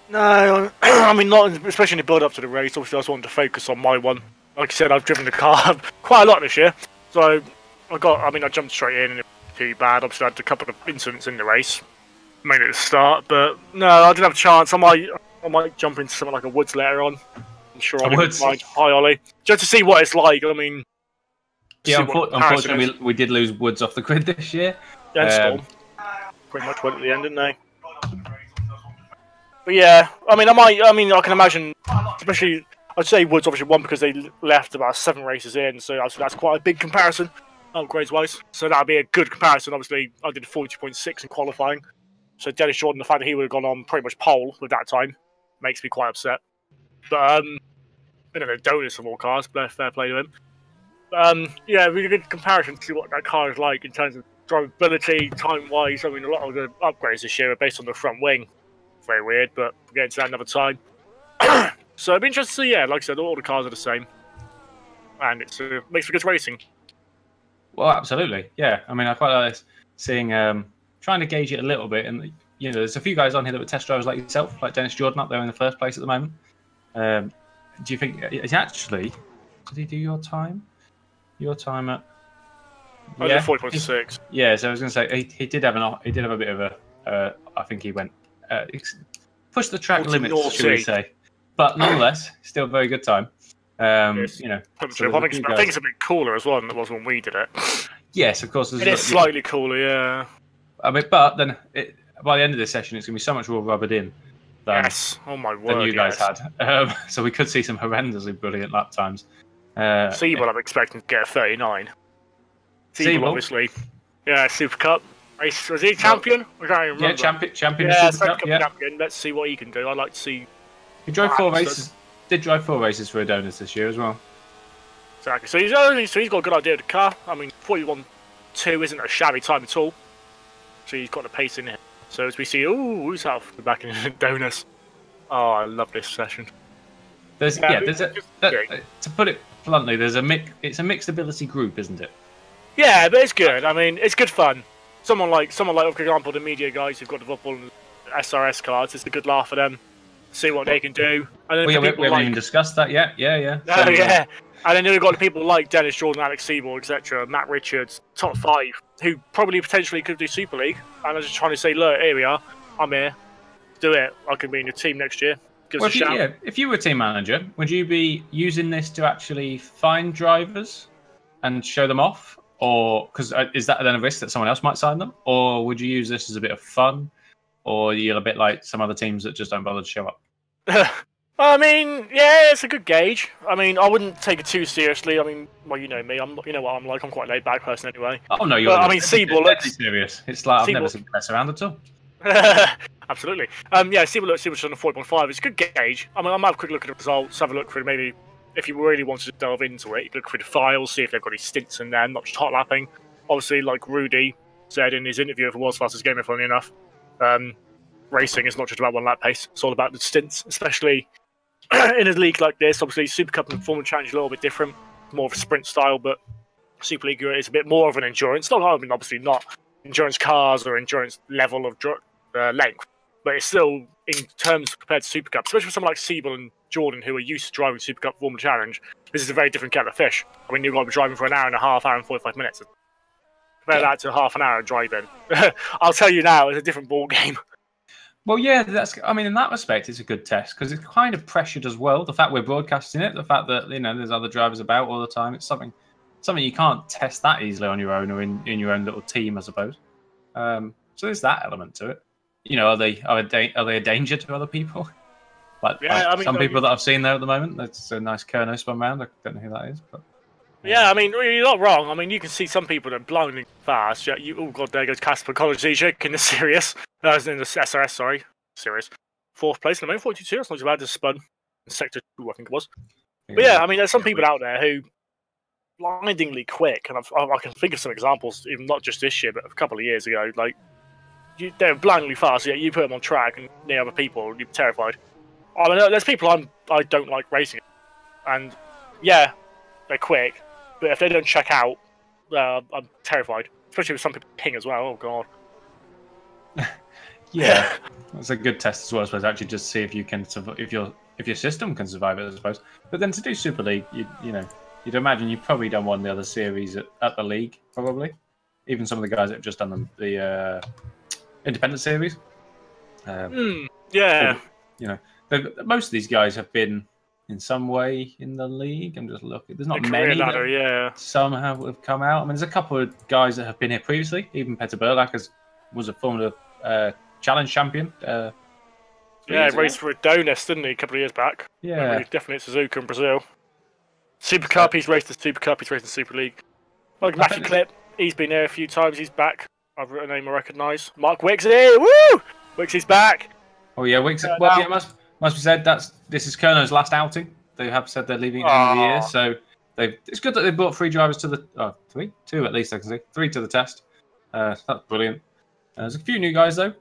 No, I mean not especially in the build up to the race. Obviously, I just wanted to focus on my one. Like I said, I've driven the car quite a lot this year, so I jumped straight in and it wasn't too bad. Obviously, I had a couple of incidents in the race, mainly at the start, but no, I didn't have a chance. I might jump into something like a Woods later on. I'm sure Ollie would mind. Hi, Ollie. Just to see what it's like. I mean, yeah, unfortunately, we did lose Woods off the grid this year. Yeah, Storm pretty much went at the end, didn't they? But yeah, I I can imagine, especially, I'd say Woods obviously won because they left about 7 races in, so obviously that's quite a big comparison, upgrades-wise. So that'd be a good comparison. Obviously, I did 40.6 in qualifying, so Dennis Jordan, the fact that he would have gone on pretty much pole with that time, makes me quite upset. But, the donuts of all cars, fair play to him. Yeah, really good comparison to see what that car is like in terms of drivability, time-wise. I mean, a lot of the upgrades this year are based on the front wing. Very weird, but we'll get into that another time. So it'd be interesting to see, yeah, like I said, all the cars are the same. And it makes for good racing. Well, absolutely, yeah. I mean, I quite like seeing, trying to gauge it a little bit. And, there's a few guys on here that were test drivers like yourself, like Dennis Jordan up there in the first place at the moment. Do you think, actually, did he do your time? Your time at... I did 40.6. Yeah, so I was going to say, he did have a bit of a, I think he went... push the track limits, should we say? But nonetheless, still a very good time. Yes. So I think it's a bit cooler as well than it was when we did it. Yes, of course. It is slightly cooler, yeah. I mean, but then by the end of this session, it's going to be so much more rubbered in than, oh my word, than you guys had. So we could see some horrendously brilliant lap times. Siebel, I'm expecting to get a 39. Siebel, obviously. Yeah, Super Cup. Was he champion? I can't even remember. Yeah, champion. Yeah, Super Cup, champion. Let's see what he can do. I'd like to see. He drove 4 races. Did drive 4 races for Adonis this year as well. Exactly. So he's got a good idea of the car. I mean, 41.2 isn't a shabby time at all. So he's got the pace in it. So as we see, who's half back in Adonis? Oh, I love this session. To put it bluntly, it's a mixed ability group, isn't it? Yeah, but it's good. I mean, it's good fun. Someone like, for example, the media guys who've got the football and SRS cards. It's a good laugh for them. See what they can do. And then we haven't even discussed that yet. Yeah. Oh, yeah. And then you've got the people like Dennis Jordan, Alex Seymour, etc., Matt Richards, top 5, who probably potentially could do Super League. And I'm just trying to say, look, here we are. I'm here. Do it. I can be in your team next year. Give us a shout. If you were team manager, would you be using this to actually find drivers and show them off? Or because is that then a risk that someone else might sign them? Or would you use this as a bit of fun? Or you're a bit like some other teams that just don't bother to show up? I mean, yeah, it's a good gauge. I mean, I wouldn't take it too seriously. I mean, well, you know me. You know what I'm like. I'm quite a laid-back person anyway. Oh no, you're. I mean, Seabull looks serious. It's like I've never seen him mess around at all. Absolutely. Yeah, Seabull's on a 4.5. It's a good gauge. I mean, I might have a quick look at the results. Have a look through maybe if you really wanted to delve into it. You could look through the files, see if they've got any stints in there, not just hot lapping. Obviously, like Rudy said in his interview for World's Fastest Gamer, funny enough, racing is not just about one lap pace. It's all about the stints, especially in a league like this. Obviously, Super Cup and Formula Challenge is a little bit different, more of a sprint style, but Super League is a bit more of an endurance. I mean, obviously not endurance cars or endurance level of length, but it's still in terms compared to Super Cup, especially for someone like Siebel and Jordan who are used to driving Super Cup Formula Challenge. This is a very different kettle of fish. I mean, you've got to be driving for an hour and a half, hour and 45 minutes. Compare that to half an hour of driving. I'll tell you now, it's a different ball game. Well, yeah, I mean, in that respect, it's a good test because it's kind of pressured as well. The fact we're broadcasting it, the fact that there's other drivers about all the time, it's something you can't test that easily on your own or in your own little team, I suppose. So there's that element to it. Are they a danger to other people? Like some people that I've seen there at the moment. That's a nice Kerno spun round. I don't know who that is, but. Yeah, I mean, you're not wrong. I mean, you can see some people that are blinding fast. Yeah, oh god, there goes Casper College DJ in the Sirius. In the SRS, sorry, Sirius. 4th place in the main 42. That's not too bad. Just spun in sector 2, I think it was. But yeah, I mean, there's some people out there who blindingly quick, and I can think of some examples, even not just this year, but a couple of years ago. Like they're blindingly fast. Yeah, you put them on track, and near other people, you're terrified. I mean, there's people I don't like racing, and yeah, they're quick. But if they don't check out, I'm terrified. Especially with some people ping as well. Oh god. Yeah, that's a good test as well, I suppose. Actually, just see if you can if your system can survive it, I suppose. But then to do Super League, you know, you'd imagine you've probably done one of the other series at the league, probably. Even some of the guys that have just done the independent series. Yeah. Or, you know, most of these guys have been in some way in the league. I'm just looking. There's not many. Ladder, yeah. Some have come out. I mean, there's a couple of guys that have been here previously. Even Peter Burlack was a former challenge champion. Yeah, raced for Adonis, didn't he, a couple of years back? Yeah. Definitely at Suzuka in Brazil. Super Cup, he's raced the Super Cup, he's raced the Super League. Like Matthew Clip, he's been here a few times, he's back. I've written a name I recognise. Mark Wicks here, woo! Wicks is back. Oh yeah, Wicks. Well, yeah, must be said this is Kerno's last outing. They have said they're leaving at the end of the year, so it's good that they brought 3 drivers to the two at least I can see 3 to the test. That's brilliant. There's a few new guys though.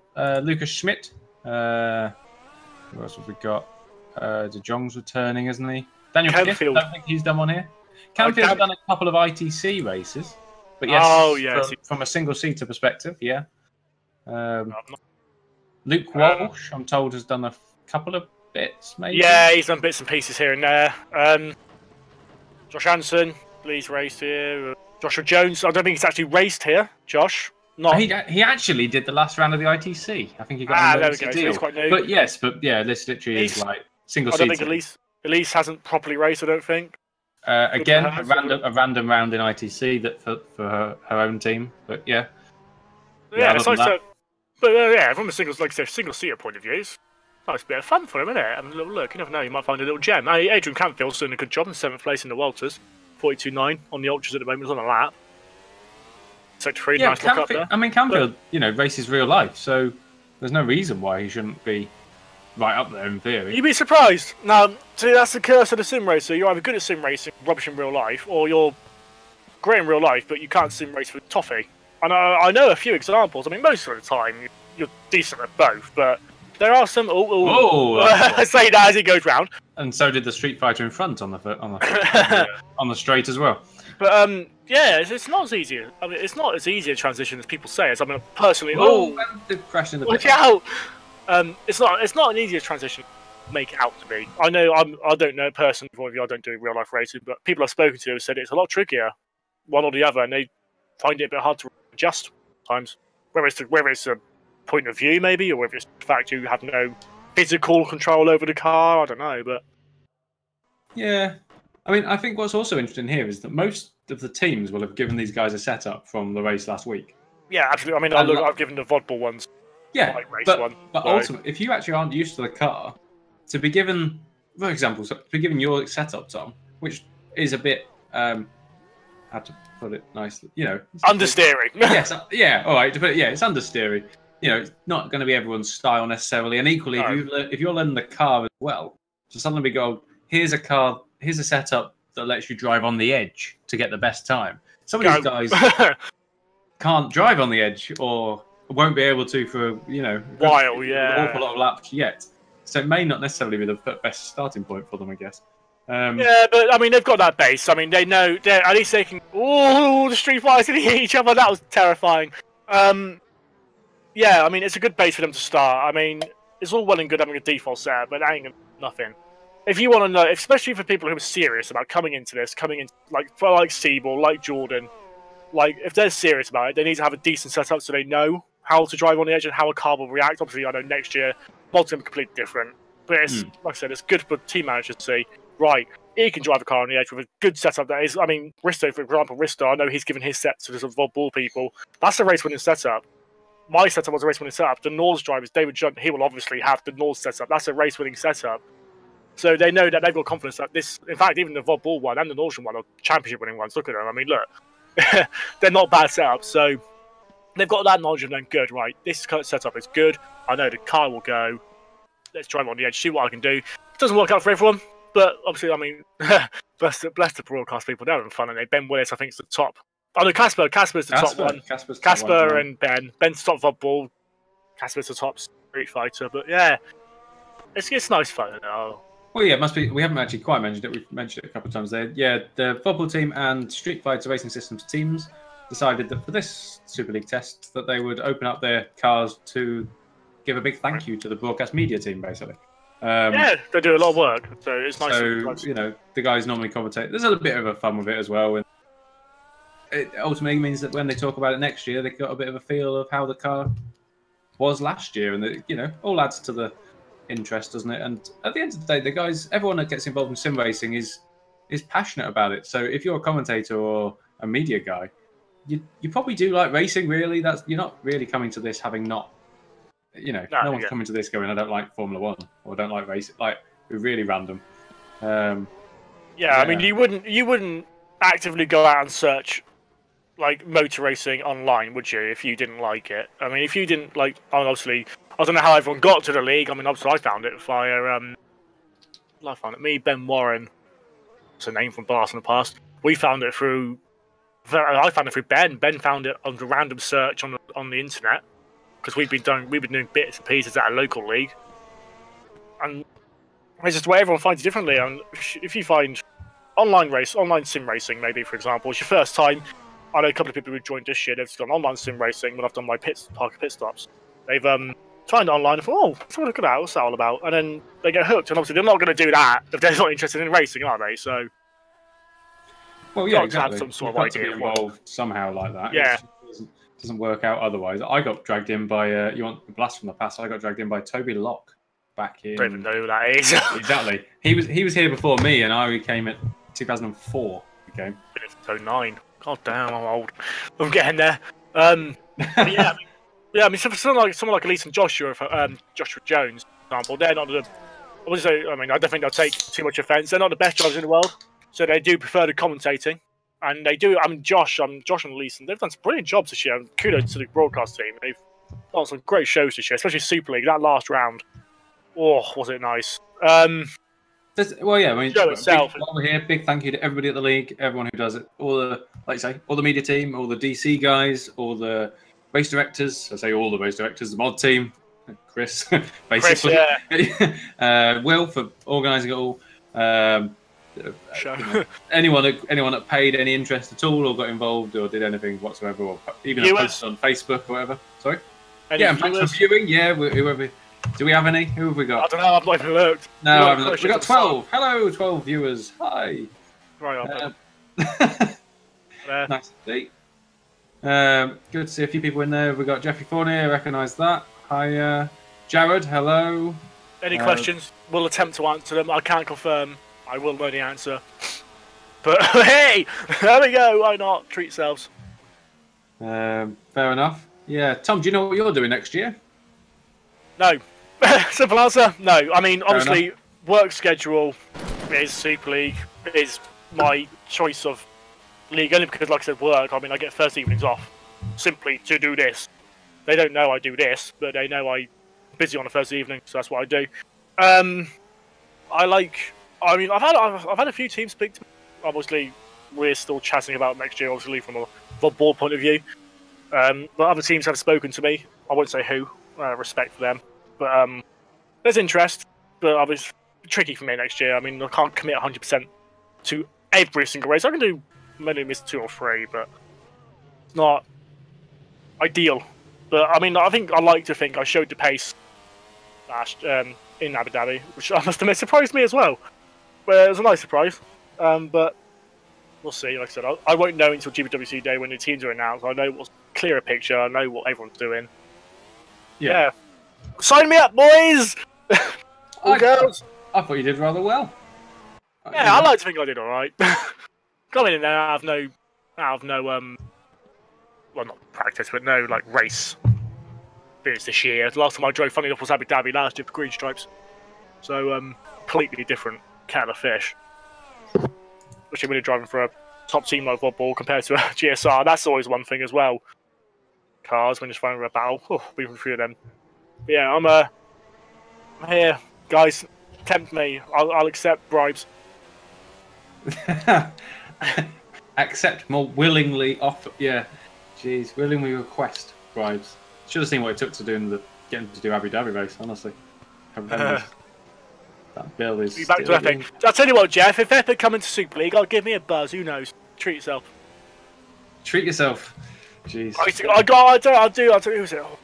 Lucas Schmidt. Who else have we got? De Jong's returning, isn't he? Daniel Canfield. I don't think he's done one here. Canfield's done a couple of ITC races, but yes, from a single-seater perspective, yeah. Luke Walsh, I'm told, has done a couple of bits, maybe. Yeah, he's done bits and pieces here and there. Josh Hansen, he's raced here. Joshua Jones, I don't think he's actually raced here. Josh, not. He actually did the last round of the ITC. I think he got an emergency deal. So he's quite new. But yes, this literally is like single-seater. I don't think Elise hasn't properly raced. I don't think. Again, a random round in ITC that for her own team, but yeah. Yeah, it's nice to. But yeah, from a single-seater point of view, it's a nice bit of fun for him, isn't it? Having a little look. You never know, you might find a little gem. Adrian Campfield's doing a good job in 7th place in the Welters. 42.9 on the Ultras at the moment. He's on a lap. Sector 3, nice look up there. I mean, Campfield, races real life, so there's no reason why he shouldn't be right up there in theory. You'd be surprised. Now, see, that's the curse of the sim racer. You're either good at sim racing, rubbish in real life, or you're great in real life, but you can't sim race with toffee. And I know a few examples. I mean, most of the time, you're decent at both, but there are some. I say that as it goes round. And so did the Street Fighter in front on the straight as well. But yeah, it's not as easy. I mean, it's not as easy a transition as people say. I mean, personally, the crash in the watch out! It's not an easier transition to make it out to be. I know I don't know personally. I don't do real life racing, but people I've spoken to have said it's a lot trickier, one or the other, and they find it a bit hard to adjust times. Whether it's a point of view maybe, or whether it's the fact you have no physical control over the car. I don't know, but yeah. I mean, I think what's also interesting here is that most of the teams will have given these guys a setup from the race last week. Yeah, absolutely. I mean, I've given the Vodball ones. Yeah, but ultimately, if you actually aren't used to the car, to be given, for example, to be given your setup, Tom, which is a bit, how to put it nicely, understeering. Yes, yeah, all right. It's understeering. It's not going to be everyone's style necessarily. And equally, if you're learning the car as well, to suddenly go, here's a setup that lets you drive on the edge to get the best time. Some of these guys can't drive on the edge or won't be able to for an awful lot of laps yet. So it may not necessarily be the best starting point for them, I guess. Yeah, but I mean they've got that base. I mean they know at least they can. Oh, the Street Fighters didn't hit each other. That was terrifying. Yeah, I mean it's a good base for them to start. I mean it's all well and good having a default setup, but that ain't nothing. If you want to know, especially for people who are serious about coming into like Siebel, like Jordan, like if they're serious about it, they need to have a decent setup so they know how to drive on the edge and how a car will react. Obviously, I know next year Bolt's going to be completely different, but it's like I said, it's good for team managers to see. Right, he can drive a car on the edge with a good setup. That is, I mean, Risto, for example, I know he's given his set to the Vodball people. That's a race-winning setup. My setup was a race-winning setup. The Nords drivers, David Judd, he will obviously have the Nords setup. That's a race-winning setup. So they know that they've got confidence that this, in fact, even the Vodball one and the Norwegian one are championship-winning ones. Look at them. I mean, look, they're not bad setups. So they've got that knowledge of them. Good, right? This setup is good. I know the car will go. Let's drive on the edge, see what I can do. It doesn't work out for everyone, but obviously, I mean, bless the broadcast people. They're having fun, and Ben Willis, I think, is the top. Oh no, Casper's the top one. Casper and Ben. Ben's top Vodball. Casper's the top Street Fighter. But yeah, it's nice fun. Well, yeah, it must be. We haven't actually quite mentioned it. We've mentioned it a couple of times there. Yeah, the Vodball team and Street Fighter Racing Systems teams decided that for this Super League test that they would open up their cars to give a big thank you to the broadcast media team, basically. Yeah, they do a lot of work, so it's nice. So, you know, the guys normally commentate. There's a little bit of a fun with it as well. And it ultimately means that when they talk about it next year, they've got a bit of a feel of how the car was last year. And, you know, all adds to the interest, doesn't it? And at the end of the day, the guys, everyone that gets involved in sim racing is passionate about it. So if you're a commentator or a media guy, you probably do like racing, really. You're not really coming to this having not, you know, no one's coming to this going, I don't like Formula One or I don't like racing. Like, we're really random. Yeah, I mean, you wouldn't actively go out and search like motor racing online, would you? If you didn't like it, I mean, if you didn't like, obviously, I don't know how everyone got to the league. I mean, obviously, I found it via me, Ben Warren, it's a name from Bars in the past. We found it through. I found it through Ben. Ben found it on a random search on the internet because we've been doing bits and pieces at a local league, and it's just the way everyone finds it differently. And if you find online sim racing, maybe for example, it's your first time. I know a couple of people who joined this year. They've gone online sim racing when I've done my park pit stops. They've tried it online and thought, oh, let's have a look at that. What's that all about? And then they get hooked. And obviously, they're not going to do that if they're not interested in racing, are they? So, well, yeah, exactly. Have some sort You've of got idea to be involved somehow like that. Yeah. It doesn't work out otherwise. I got dragged in by you want the blast from the past. I got dragged in by Toby Locke back in. I don't even know who that is. Exactly. He was here before me, and I came at 2004. Okay. It's 09. God damn, I'm old. I'm getting there. Yeah, I mean, someone like Elise and Joshua Jones, for example, they're not the. I don't think they'll take too much offence. They're not the best drivers in the world, so they do prefer the commentating, and they do. I mean, Josh and Elise, they've done some brilliant jobs this year. And kudos to the broadcast team. They've done some great shows this year, especially Superleague. That last round, oh, was it nice? Well, yeah, I mean, show itself. While we're here, big thank you to everybody at the league, everyone who does it, all the media team, all the DC guys, all the race directors. I say all the race directors, the mod team, Chris, basically. Chris, yeah. Will for organising it all. Anyone that paid any interest at all, or got involved, or did anything whatsoever, or even posted on Facebook or whatever. Sorry. And thanks for viewing. Yeah, whoever. Do we have any? Who have we got? I don't know. I've not even looked. No, I haven't looked. We got 12. Hello, 12 viewers. Hi. Right on. Nice to see. Good to see a few people in there. We got Jeffrey Fournier. I recognise that. Hi, Jared. Hello. Any questions? We'll attempt to answer them. I can't confirm. I will know the answer. But hey, there we go. Why not? Treat yourselves. Fair enough. Yeah, Tom. Do you know what you're doing next year? No. Simple answer, no. I mean, obviously, work schedule is Super League, is my choice of league, only because, like I said, work, I mean, I get first evenings off simply to do this. They don't know I do this, but they know I'm busy on a Thursday evening, so that's what I do. I've had a few teams speak to me. Obviously, we're still chatting about next year, obviously, from a football point of view. But other teams have spoken to me. I won't say who. Respect for them, but there's interest, but obviously tricky for me next year. I mean, I can't commit 100% to every single race. I can do maybe miss 2 or 3, but it's not ideal. But I mean, I like to think I showed the pace last in Abu Dhabi, which I must admit surprised me as well. Well, it was a nice surprise, but we'll see. Like I said, I won't know until GPVWC day when the teams are announced. I know what's clearer picture. I know what everyone's doing. Yeah. Sign me up, boys! Girls. I thought you did rather well. Yeah, I like to think I did alright. Coming in there out of no well, not practice, but no, like, race experience this year. The last time I drove, funny enough, was Abu Dhabi last year for Green Stripes. So, completely different kettle of fish. Especially when you're driving for a top team like football compared to a GSR. That's always one thing as well. Cars when you're fighting a battle. Oh, we've been through them. But yeah, I'm here, guys. Tempt me. I'll accept bribes. Accept more willingly offer. Yeah, jeez, willingly request bribes. Should have seen what it took to getting to do Abu Dhabi race. Honestly, that bill is. Be back to Epic. I'll tell you what, Jeff. If Epic come into Super League, I'll give me a buzz. Who knows? Treat yourself. Treat yourself. Jeez. I'll do. Who's it? Oh,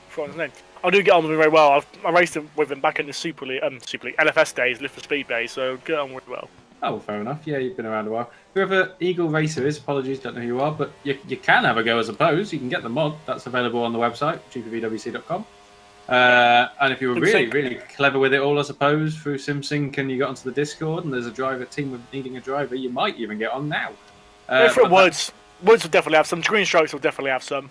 forgot his name. I do get on with him very well. I raced him with him back in the Super League LFS days, Lift for Speed days, so get on with him well. Oh, well, fair enough. Yeah, you've been around a while. Whoever Eagle Racer is, apologies, don't know who you are, but you can have a go as a pose. You can get the mod. That's available on the website, GPVWC.com. And if you were really clever with it all, I suppose, through SimSync and you got onto the Discord and there's a team with needing a driver, you might even get on now. Woods will definitely have some. Green Strokes will definitely have some.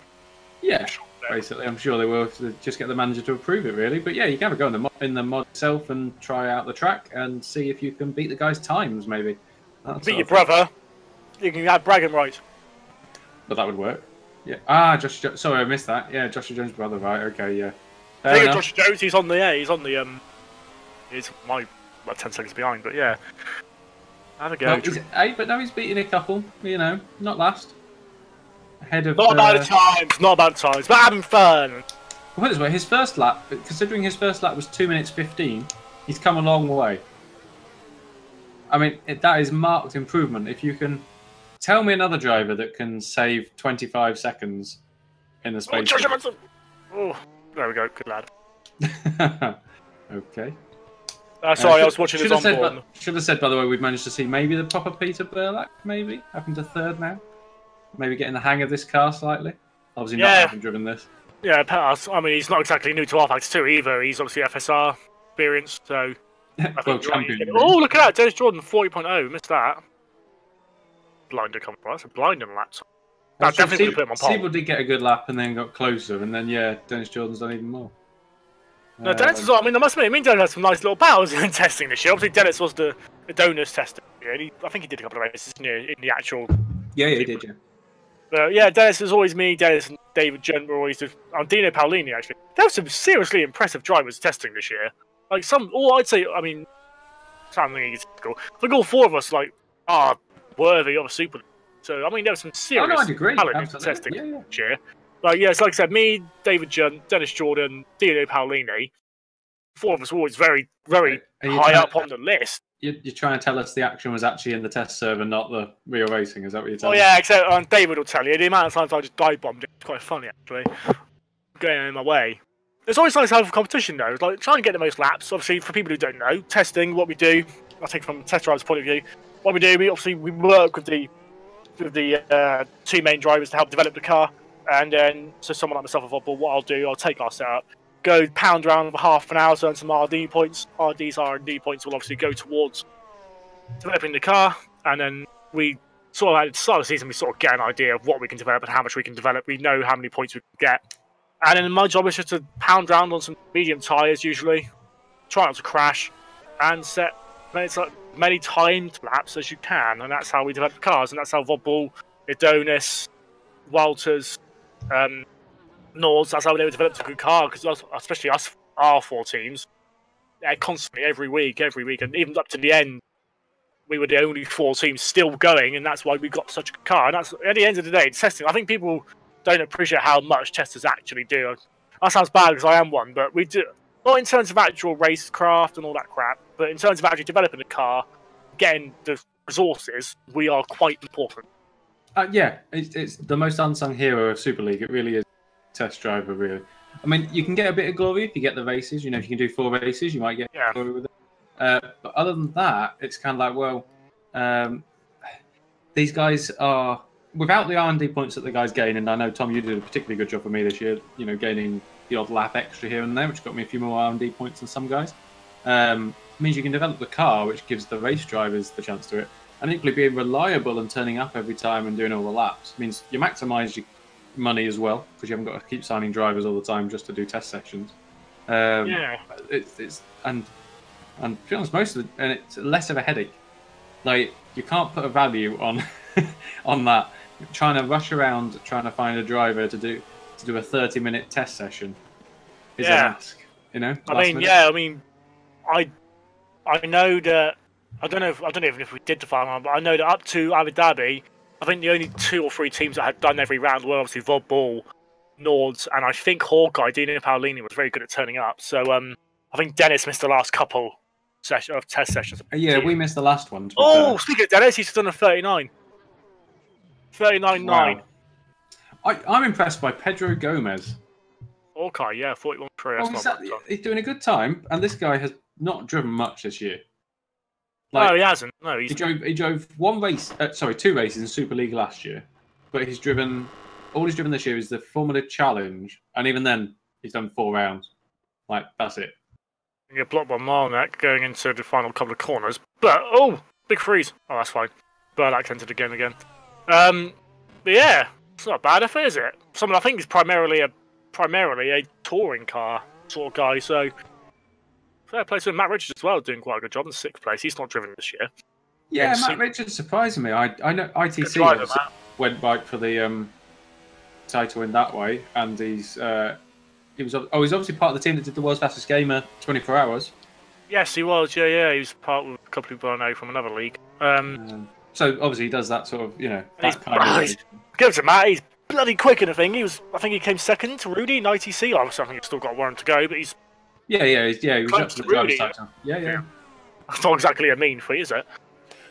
Yeah, basically, I'm sure they will. Just get the manager to approve it, really. But yeah, you can have a go in the mod itself and try out the track and see if you can beat the guy's times, maybe. Beat your brother. You can have bragging rights. But that would work. Yeah. Ah, sorry, I missed that. Yeah, Joshua Jones' brother, right? Okay, yeah. I think Joshua Jones, he's on the he's my 10 seconds behind, but yeah. Have a go. But no, he's beating a couple. You know, not last. Ahead of. Not about the times, but having fun. Put it this way, his first lap, considering his first lap was 2 minutes 15, he's come a long way. I mean, that is marked improvement. If you can tell me another driver that can save 25 seconds in the space. Oh, there we go. Good lad. Okay. Sorry, I was watching his onboard. Should have said, by the way, we've managed to see maybe the proper Peter Burlack, maybe, having to third now. Maybe getting the hang of this car slightly. Obviously not having driven this. Yeah, I mean, he's not exactly new to Rfactor 2 either. He's obviously FSR experienced, so... Oh, look at that! Dennis Jordan 40.0. Missed that. Blinder coming by. That's a blinding lap. That definitely put him on pole. People did get a good lap and then got closer, and then, yeah, Dennis Jordan's done even more. No, Dennis is... I mean, I must admit, Dennis had some nice little battles in testing this year. Obviously, Dennis was the donors tester. Yeah, I think he did a couple of races in the actual... Yeah, he did, yeah. But yeah, Dennis is always me. Dennis and David Gent were always... Dino Paolini, actually. There were some seriously impressive drivers testing this year. Like, I'd say, I mean... Something egotistical. I think all four of us, like, are worthy of a Super League. So, I mean, there was some serious talent in testing this year. Like, yeah, so like I said, me, David Junt, Dennis Jordan, Dino Paolini, four of us were always very, very high up on the list. You're trying to tell us the action was actually in the test server, not the real racing, is that what you're telling me? Oh, yeah, except David will tell you. The amount of times I just dive-bombed it, it's quite funny, actually. Getting in my way. It's always nice to have a competition, though. Like, try and get the most laps. Obviously, for people who don't know, testing, what we do, I take from a test driver's point of view, what we do, we work with the two main drivers to help develop the car. And then, so someone like myself, what I'll do, I'll take our setup, go pound around for half an hour, earn some RD points. RD's R&D points will obviously go towards developing the car. And then we sort of, at the start of the season, we sort of get an idea of what we can develop and how much we can develop. We know how many points we can get. And then my job is just to pound around on some medium tyres, usually, try not to crash, and set many timed laps as you can. And that's how we develop cars. And that's how Vodball, Adonis, Walters, Nords, that's how they developed a good car. Because especially us, our four teams, constantly, every week, and even up to the end, we were the only four teams still going, and that's why we got such a good car. And that's, at the end of the day, it's testing. I think people don't appreciate how much testers actually do. That sounds bad because I am one, but we do, not in terms of actual racecraft and all that crap, but in terms of actually developing the car, getting the resources, we are quite important. Yeah, it's the most unsung hero of Super League. It really is test driver, really. I mean, you can get a bit of glory if you get the races. You know, if you can do 4 races, you might get glory with it. But other than that, it's kind of like, well, these guys are... Without the R&D points that the guys gain, and I know, Tom, you did a particularly good job for me this year, you know, gaining the odd lap extra here and there, which got me a few more R&D points than some guys. Means you can develop the car, which gives the race drivers the chance to it. And equally being reliable and turning up every time and doing all the laps means you maximise your money as well, because you haven't got to keep signing drivers all the time just to do test sections. And to be honest, and it's less of a headache. Like, you can't put a value on on that. Trying to rush around, trying to find a driver to do a 30-minute test session is an ask. You know. I mean, I know that I don't know even if we did the final one, but I know that up to Abu Dhabi, I think the only 2 or 3 teams that had done every round were obviously Vodball, Nords, and I think Hawkeye, Dino Paolini, was very good at turning up. So I think Dennis missed the last couple of test sessions. Yeah, we missed the last one. Oh, speaking of Dennis, he's done a 39. 39.9. Wow. I'm impressed by Pedro Gomez. Okay, yeah, 41.3. Well, That's not bad. he's doing a good time, and this guy has not driven much this year. Like, No, he hasn't. No, he drove one race. Sorry, 2 races in Super League last year, but he's driven. All he's driven this year is the Formula Challenge, and even then, he's done 4 rounds. Like, that's it. You get blocked by Marnek going into the final couple of corners, but big freeze. Oh, that's fine. Burlack entered the game again. But yeah, it's not a bad effort, is it? Someone I think is primarily a touring car sort of guy. So fair play to Matt Richards as well, doing quite a good job in 6th place. He's not driven this year. Yeah, Matt Richards surprising me. I know ITC went back for the title in that way, and he's obviously part of the team that did the World's Fastest Gamer 24 Hours. Yes, he was. Yeah, he was part of a couple of people I know from another league. So obviously he does that sort of, that kind of. Give it to Matt. He's bloody quick in the thing. I think he came second to Rudy in ITC. I think he's still got 1 to go, but he's. He was up to the driver's title. Yeah. That's not exactly a mean feat, is it?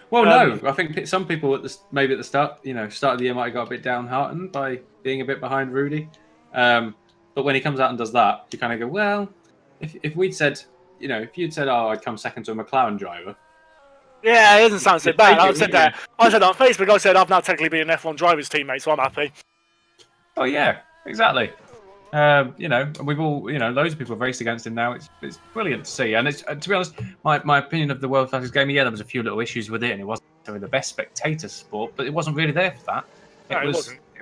Well, no. I think some people maybe at the start of the year might have got a bit downhearted by being a bit behind Rudy. But when he comes out and does that, you kind of go, well, if we'd said, if you'd said, oh, I'd come second to a McLaren driver. Yeah, it doesn't sound so bad. I said that. I said on Facebook, I said I've now technically been an F1 driver's teammate, so I'm happy. Oh yeah, exactly. We've all, loads of people have raced against him now. It's brilliant to see. And it's to be honest, my opinion of the World Fastest Game, there was a few little issues with it, and it wasn't the best spectator sport, but it wasn't really there for that. It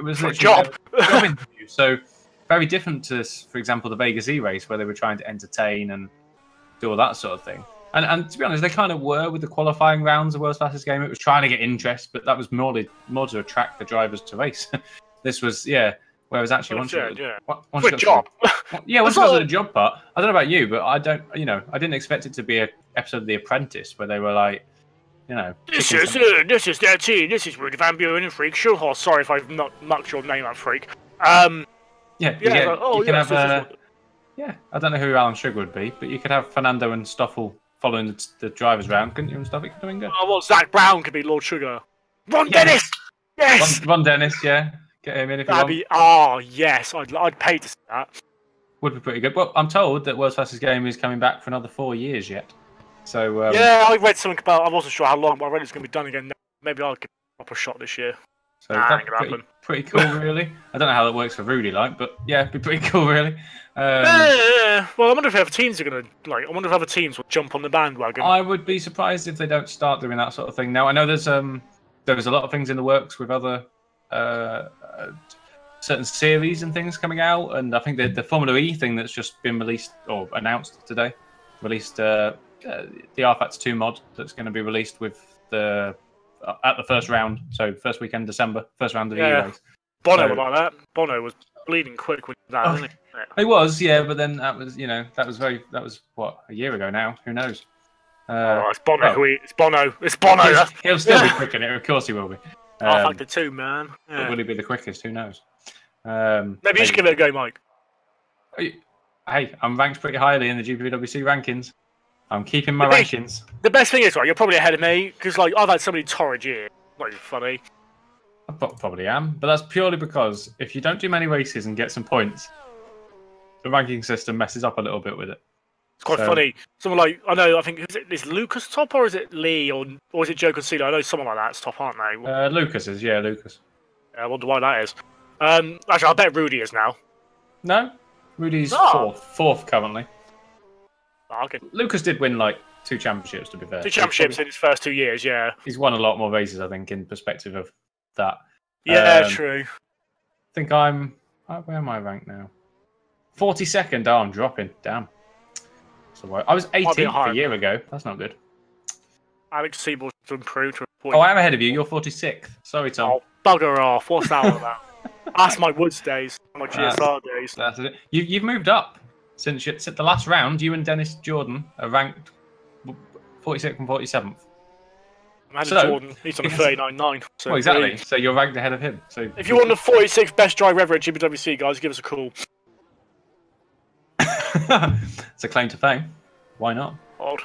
was a job. job interview. So very different to, for example, the Vegas E race, where they were trying to entertain and do all that sort of thing. And to be honest, they kind of were with the qualifying rounds of World's Fastest Game. It was trying to get interest, but that was more to attract the drivers to race. This was, whereas actually once you got to the job part, I don't know about you, but I didn't expect it to be an episode of The Apprentice where they were like, this is their team. This is Rudy Van Buren and Freak Schulhorst. Sorry if I've not mucked your name up, Freak. I don't know who Alan Sugar would be, but you could have Fernando and Stoffel following the drivers round, couldn't you? And stuff, doing good. Oh, well, Zach Brown could be Lord Sugar. Ron Dennis, yes. Ron Dennis, yeah. Get him in if you want. Oh yes, I'd pay to see that. Would be pretty good. Well, I'm told that World's Fastest Game is coming back for another 4 years yet. So I read something about. I wasn't sure how long, but I read it's going to be done again. Maybe I'll give up a shot this year. So that's pretty cool, really. I don't know how that works for Rudy, but yeah, it'd be pretty cool, really. Well, I wonder if other teams are going to I wonder if other teams will jump on the bandwagon. I would be surprised if they don't start doing that sort of thing now. I know there's a lot of things in the works with other certain series and things coming out, and I think the Formula E thing that's just been released or announced today, the Rfactor 2 mod that's going to be released with at the first round, so first weekend December, first round of the E race. Bono was like that. Bono was bleeding quick with that, wasn't he? He was, but then that was what, a year ago now. Who knows? It's Bono. It's Bono. It's Bono. He'll still be quick in it. Of course he will be. Rfactor 2, man. Yeah. But will he be the quickest? Who knows? Maybe you should give it a go, Mike. Hey, I'm ranked pretty highly in the GPVWC rankings. I'm keeping my rankings. The best thing is, you're probably ahead of me, because I've had so many torrid years. Not even funny. I probably am, but that's purely because if you don't do many races and get some points, the ranking system messes up a little bit with it. It's quite funny. Someone I think, is Lucas top, or is it Lee, or is it Joe Concealer? I know someone like that's top, aren't they? Lucas is, Lucas. I wonder why that is. Actually, I bet Rudy is now. No, Rudy's fourth currently. Oh, okay. Lucas did win 2 championships, to be fair. 2 championships in his first 2 years, yeah. He's won a lot more races, I think, in perspective of that. Yeah, true. I think where am I ranked now? 42nd. Oh, I'm dropping. Damn. So I was 18th a year ago. That's not good. Alex Siebel's improved to a point. Oh, I am ahead of you. You're 46th. Sorry, Tom. Oh, bugger off. What's that all about? That's my Woods days. My GSR days. That's it. You've moved up. Since the last round, you and Dennis Jordan are ranked 46th and 47th. Jordan, he's on a 39.9. So well, exactly. So you're ranked ahead of him. So if you want the 46th best driver ever at GPWC, guys, give us a call. It's a claim to fame. Why not? Odd.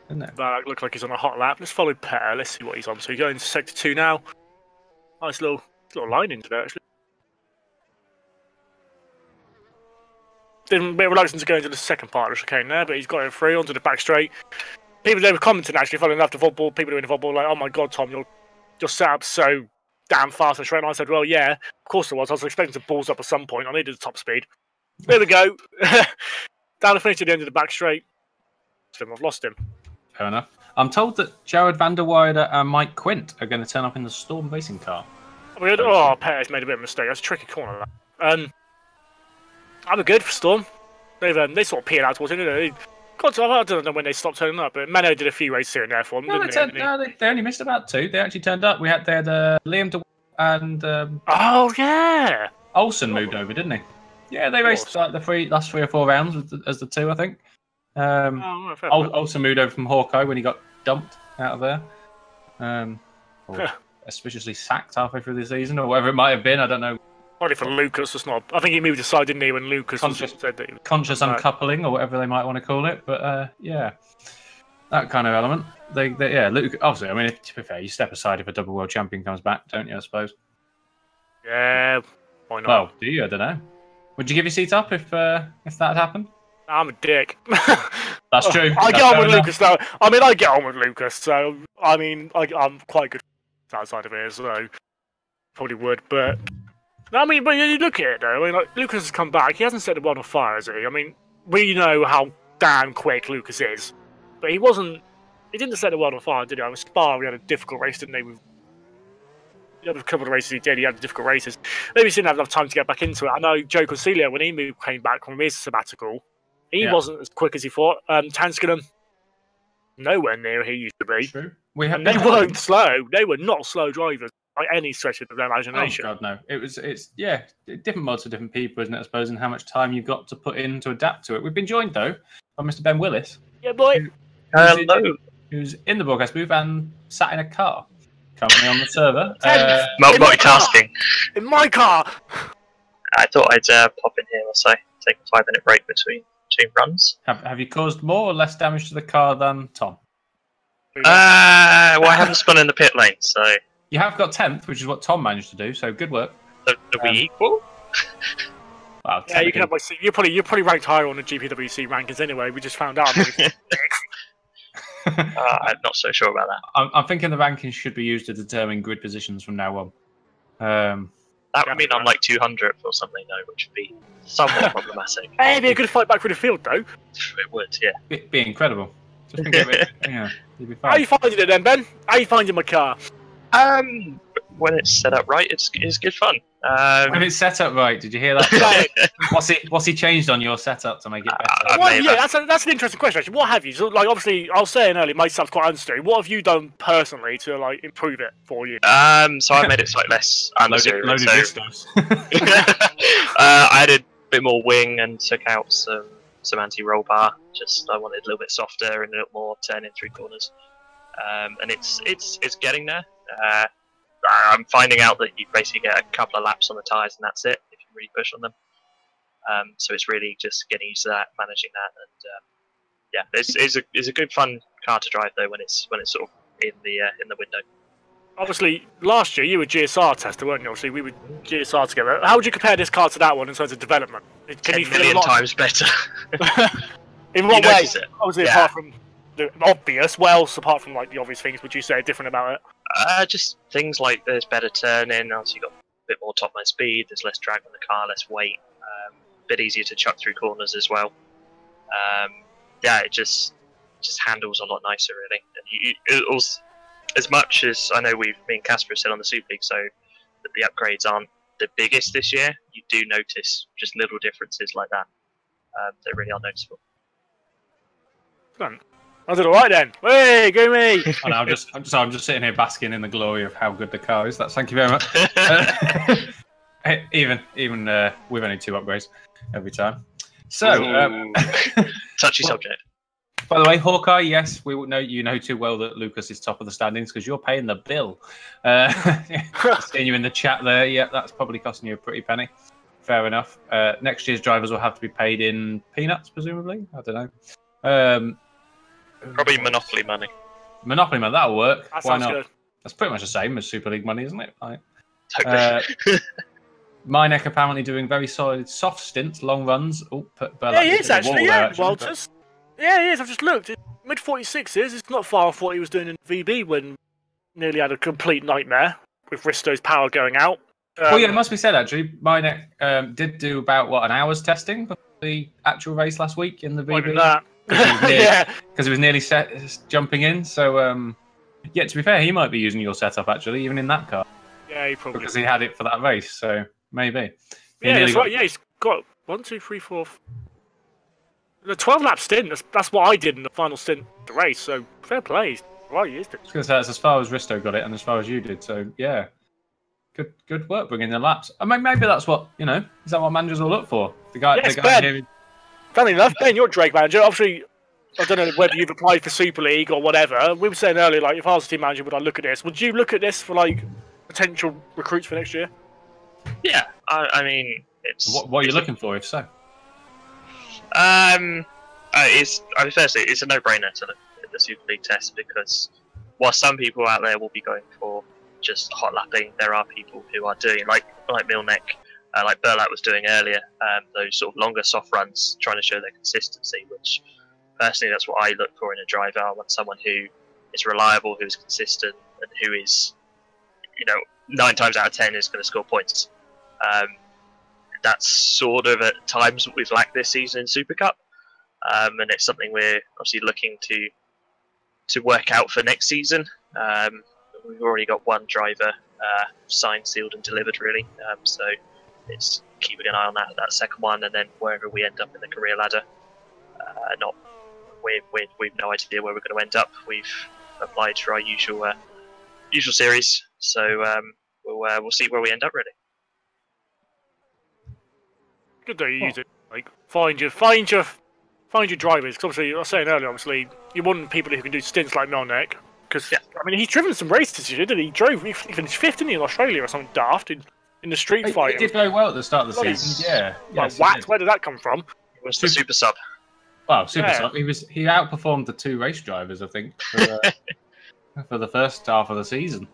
Isn't it? That looks like he's on a hot lap. Let's follow Petter. Let's see what he's on. So he's going to Sector 2 now. Nice little line into there, actually. been a bit reluctant to go into the second part of the chicane there, but he's got it through onto the back straight. People they were commenting actually, following after football, people doing the football like, "Oh my God, Tom, you're set up so damn fast and straight." And I said, "Well, yeah, of course it was. I was expecting to balls up at some point. I needed the top speed." There we go. Down the finish at the end of the back straight. I've lost him. Fair enough. I'm told that Jared van der Weide and Mike Quint are going to turn up in the Storm racing car. Oh, Perez made a bit of a mistake. That's a tricky corner. I'm good for Storm. They sort of peeled out towards it, didn't they? I don't know when they stopped turning up, but Mano did a few races here and there for them. They only missed about 2. They actually turned up. They had Liam de and oh yeah, Olsen moved over, didn't he? Yeah, they raced like the last 3 or 4 rounds as the 2, I think. Olsen moved over from Hawkeye when he got dumped out of there. Or auspiciously sacked halfway through the season, or whatever it might have been. I don't know. Probably for Lucas, it's not. I think he moved aside, didn't he, when Lucas said that he was conscious uncoupling, or whatever they might want to call it. But yeah, that kind of element. Luke. Obviously, I mean, to be fair, you step aside if a double world champion comes back, don't you? I suppose. Yeah, why not? Well, do you? I don't know. Would you give your seat up if that had happened? I'm a dick. That's true. I get on with Lucas though. I mean, I get on with Lucas, so I mean, I'm quite good outside of here, so probably would. But I mean, but you look at it though. I mean, like, Lucas has come back. He hasn't set the world on fire, has he? I mean, we know how damn quick Lucas is, but he wasn't. He didn't set the world on fire, did he? I mean, Spa, we had a difficult race, didn't he? The other couple of races he did, he had difficult races. Maybe he didn't have enough time to get back into it. I know Joe Consiglio, when he came back from his sabbatical, he wasn't as quick as he thought. Tanskinen, nowhere near who he used to be. True. They weren't slow. They were not slow drivers by any stretch of their imagination. Oh God, no! It's different mods for different people, isn't it? I suppose, and how much time you've got to put in to adapt to it. We've been joined though by Mr. Ben Willis. Yeah, boy. Hello. Who's in the broadcast booth and sat in a car currently on the server. Multitasking. In my car. I thought I'd pop in here also. Take a 5-minute break between runs. Have you caused more or less damage to the car than Tom? Well, I haven't spun in the pit lane, so... You have got 10th, which is what Tom managed to do, so good work. Are we equal? Well, yeah, you can have you're probably ranked higher on the GPWC rankings anyway. We just found out. I'm not so sure about that. I'm thinking the rankings should be used to determine grid positions from now on. That would mean I'm like 200th or something, though, which would be somewhat problematic. Hey, it'd be a good fight back through the field, though. It would, yeah. It'd be incredible. Just think of it. Yeah, you'd be fine. How are you finding it then, Ben? How are you finding my car? When it's set up right, it's good fun. When it's set up right, did you hear that? What's he changed on your setup to make it better? That's an interesting question. Actually, what have you? So, like, obviously, I was saying earlier, my stuff's quite unnecessary. What have you done personally to like improve it for you? So I made it slightly less unnecessary. Loaded vistos. I added a bit more wing and took out some anti-roll bar. Just I wanted a little bit softer and a little more turning through corners. And it's getting there. I'm finding out that you basically get a couple of laps on the tyres and that's it if you really push on them. So it's really just getting used to that, managing that, and it's a good fun car to drive though when it's sort of in the window. Obviously, last year you were GSR tester, weren't you? Obviously, we were GSR together. How would you compare this car to that one in terms of development? Can you feel 10 million times better? In what way? Obviously, apart from the obvious, apart from like the obvious things, would you say different about it? Just things like there's better turning, obviously you've got a bit more top line speed, there's less drag on the car, less weight, a bit easier to chuck through corners as well. It just handles a lot nicer really. And it also, as much as I know me and Casper said on the Superleague, so that the upgrades aren't the biggest this year, you do notice just little differences like that that really are noticeable. I did all right then. Hey, go me! And I'm just sitting here basking in the glory of how good the car is. Thank you very much. Even with only 2 upgrades every time. So touchy subject. By the way, Hawkeye, yes, we know you know too well that Lucas is top of the standings because you're paying the bill. Seeing you in the chat there, yeah, that's probably costing you a pretty penny. Fair enough. Next year's drivers will have to be paid in peanuts, presumably. I don't know. Probably Monopoly money. Monopoly money, that'll work. That Why sounds not? good. That's pretty much the same as Super League money, isn't it? Like, Meinek apparently doing very solid soft stints, long runs. Oh, yeah, he is actually. Yeah, Walters. Yeah, he is. I've just looked. Mid 46s. It's not far off what he was doing in VB when nearly had a complete nightmare with Risto's power going out. Well, yeah, it must be said actually. Meinek did do about an hour's testing before the actual race last week in the VB. Because he was nearly jumping in. So, yeah, to be fair, he might be using your setup actually, even in that car. Yeah, he probably because he had it for that race. So maybe. Yeah, that's right. Yeah, he's got 1, 2, 3, 4. The 12-lap stint. That's what I did in the final stint of the race. So fair play. Right, he used it. Because that's as far as Risto got it, and as far as you did. So yeah. Good work bringing the laps. I mean, maybe that's what is that what managers will look for? The guy. Yes, Ben. Funny enough, Ben, you're a Drake manager. Obviously, I don't know whether you've applied for Super League or whatever. We were saying earlier, like, if I was a team manager, would I look at this? Would you look at this for like potential recruits for next year? Yeah, I mean, it's what are you looking for? If so, firstly, it's a no-brainer to look at the Super League test because while some people out there will be going for just hot lapping, there are people who are doing like Milnek, like Burlat was doing earlier, those sort of longer soft runs, trying to show their consistency. Which personally, that's what I look for in a driver. I want someone who is reliable, who is consistent, and who is, 9 times out of 10 is going to score points. That's sort of at times what we've lacked this season in Super Cup, and it's something we're obviously looking to work out for next season. We've already got one driver signed, sealed, and delivered, really. So it's keeping an eye on that second one, and then wherever we end up in the career ladder. We've no idea where we're going to end up. We've applied for our usual series, so we'll see where we end up, really. Good that you use it. Like find your drivers. Because obviously, I was saying earlier, obviously, you want people who can do stints like Milnek. Because I mean, he's driven some races this year, didn't he? He finished 5th, didn't he, in Australia or something daft in the street fight. He did very well at the start of the season. Yeah. Like, where did that come from? It was the super sub. Well, super sub. He outperformed the 2 race drivers, I think, for the first half of the season.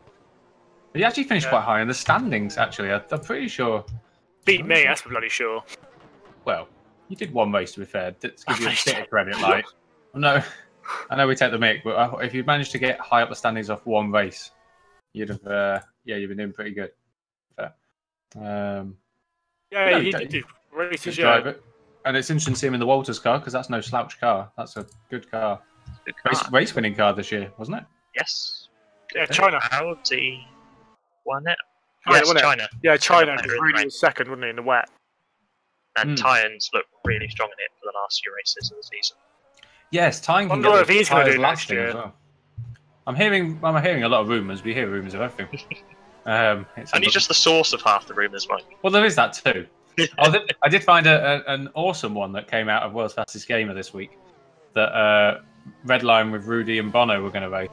But he actually finished quite high in the standings. Actually, I'm pretty sure. Beat me, that's bloody sure. Well, you did one race, to be fair. To give you a bit of credit, like no. I know we take the mic, but if you managed to get high up the standings off one race, you'd have, you've been doing pretty good. Fair. He did do races, drive it. And it's interesting to see him in the Walters car, because that's no slouch car. That's a good car. Race-winning car this year, wasn't it? Yes. Yeah, China. Audi won it. Yes, China. Yeah, China. Rudy was second, wasn't he, in the wet? And Tynes looked really strong in it for the last few races of the season. Yes, Tyne can get if he's going to do next year. As well. I'm hearing a lot of rumours. We hear rumours of everything. And he's just the source of half the rumours, Mike. Well, there is that too. I did find an awesome one that came out of World's Fastest Gamer this week. That Redline with Rudy and Bono were going to race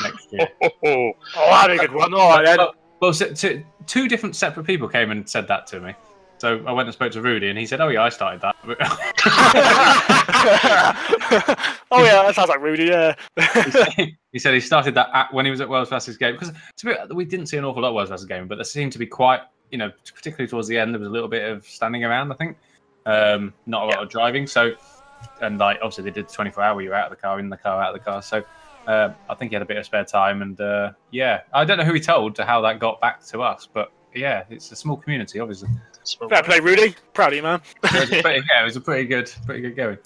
next year. That'd be a good one. All right, then. Well, two different separate people came and said that to me. So I went and spoke to Rudy, and he said, "Oh yeah, I started that." Oh yeah, that sounds like Rudy. Yeah. he said he started that when he was at World's Fastest Game, because we didn't see an awful lot of World's Fastest Game, but there seemed to be quite, particularly towards the end, there was a little bit of standing around. I think not a lot of driving. So, and like obviously they did the 24-hour. You were out of the car, in the car, out of the car. So I think he had a bit of spare time, and I don't know who he told to how that got back to us, but yeah, it's a small community, obviously. Fair play, Rudy. Proud of you, man. It was a pretty good going.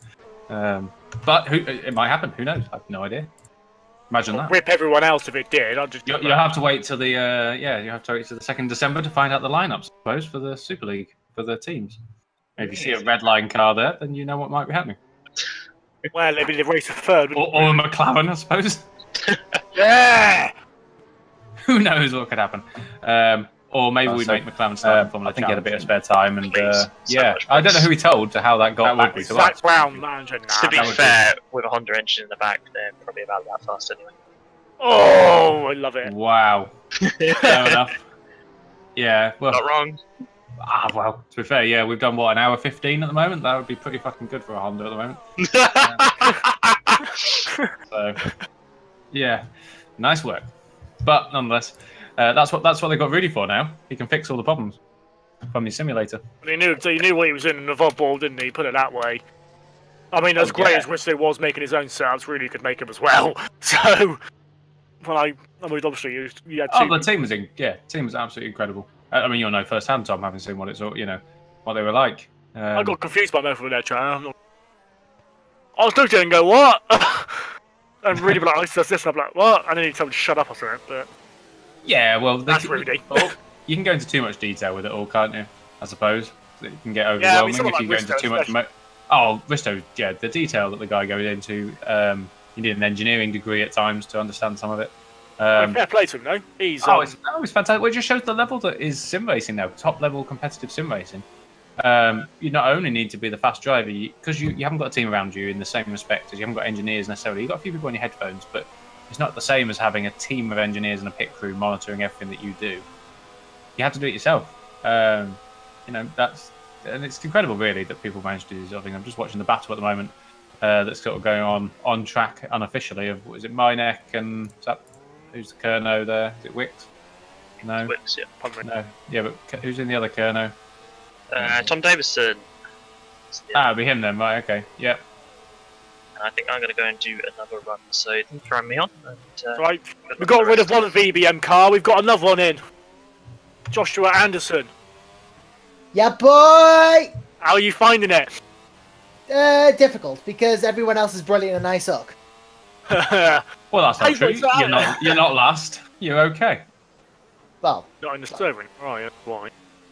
But it might happen. Who knows? I have no idea. Imagine that. Rip everyone else if it did. You'll have to wait till the you have to wait till the 2nd December to find out the lineups, I suppose, for the Super League for the teams. If you see a red line car there, then you know what might be happening. Well, maybe the race for third, or a McLaren, I suppose. Yeah. Who knows what could happen? Or maybe we make McLaren start in Formula. I think he had a bit of spare time, and I don't know who he told to how that got back to us. Zach Brown, manager. To be fair, with a Honda engine in the back, they're probably about that fast anyway. Oh, I love it. Wow. Fair enough. Yeah, well, not wrong. Well, to be fair, we've done what, an hour 15 at the moment. That would be pretty fucking good for a Honda at the moment. So, yeah, nice work. But nonetheless. That's what they got Rudy for now. He can fix all the problems. from your simulator. He knew what he was in the VOD ball, didn't he? Put it that way. I mean, as great as Risto was making his own setups, really could make them as well. So, I mean, obviously, you had two. The team was team was absolutely incredible. I mean, you'll know firsthand, Tom, having seen what it's all, what they were like. I got confused by most of their chat. I was looking and go, what? And really be like, this, and I'm like, what? And then he told me to shut up or something. But yeah, well, that's Rudy. You can go into too much detail with it all, can't you? I suppose it can get overwhelming if you go into too much. Oh, Risto, yeah, the detail that the guy goes into. You need an engineering degree at times to understand some of it. Fair play to him, though. He's it's fantastic. Well, it just shows the level that is sim racing now, top level competitive sim racing. You not only need to be the fast driver, because you haven't got a team around you in the same respect as you haven't got engineers necessarily. You've got a few people on your headphones, but it's not the same as having a team of engineers and a pit crew monitoring everything that you do. You have to do it yourself. And it's incredible, really, that people manage to do this sort of thing. I'm just watching the battle at the moment that's sort of going on track unofficially. Is it Mynek and who's the Kerno there? Is it Wicks? No. Wicks, yeah. No. Yeah, but who's in the other Kerno? Tom Davison. It'll be him then, right? Okay, yeah. And I think I'm going to go and do another run, so throw me on. And, right, we got rid of one VBM car, we've got another one in. Joshua Anderson. Yeah, boy! How are you finding it? Difficult, because everyone else is brilliant and I suck. Well, that's not true. You're not last. You're okay. Well, not in the server, right? That's why.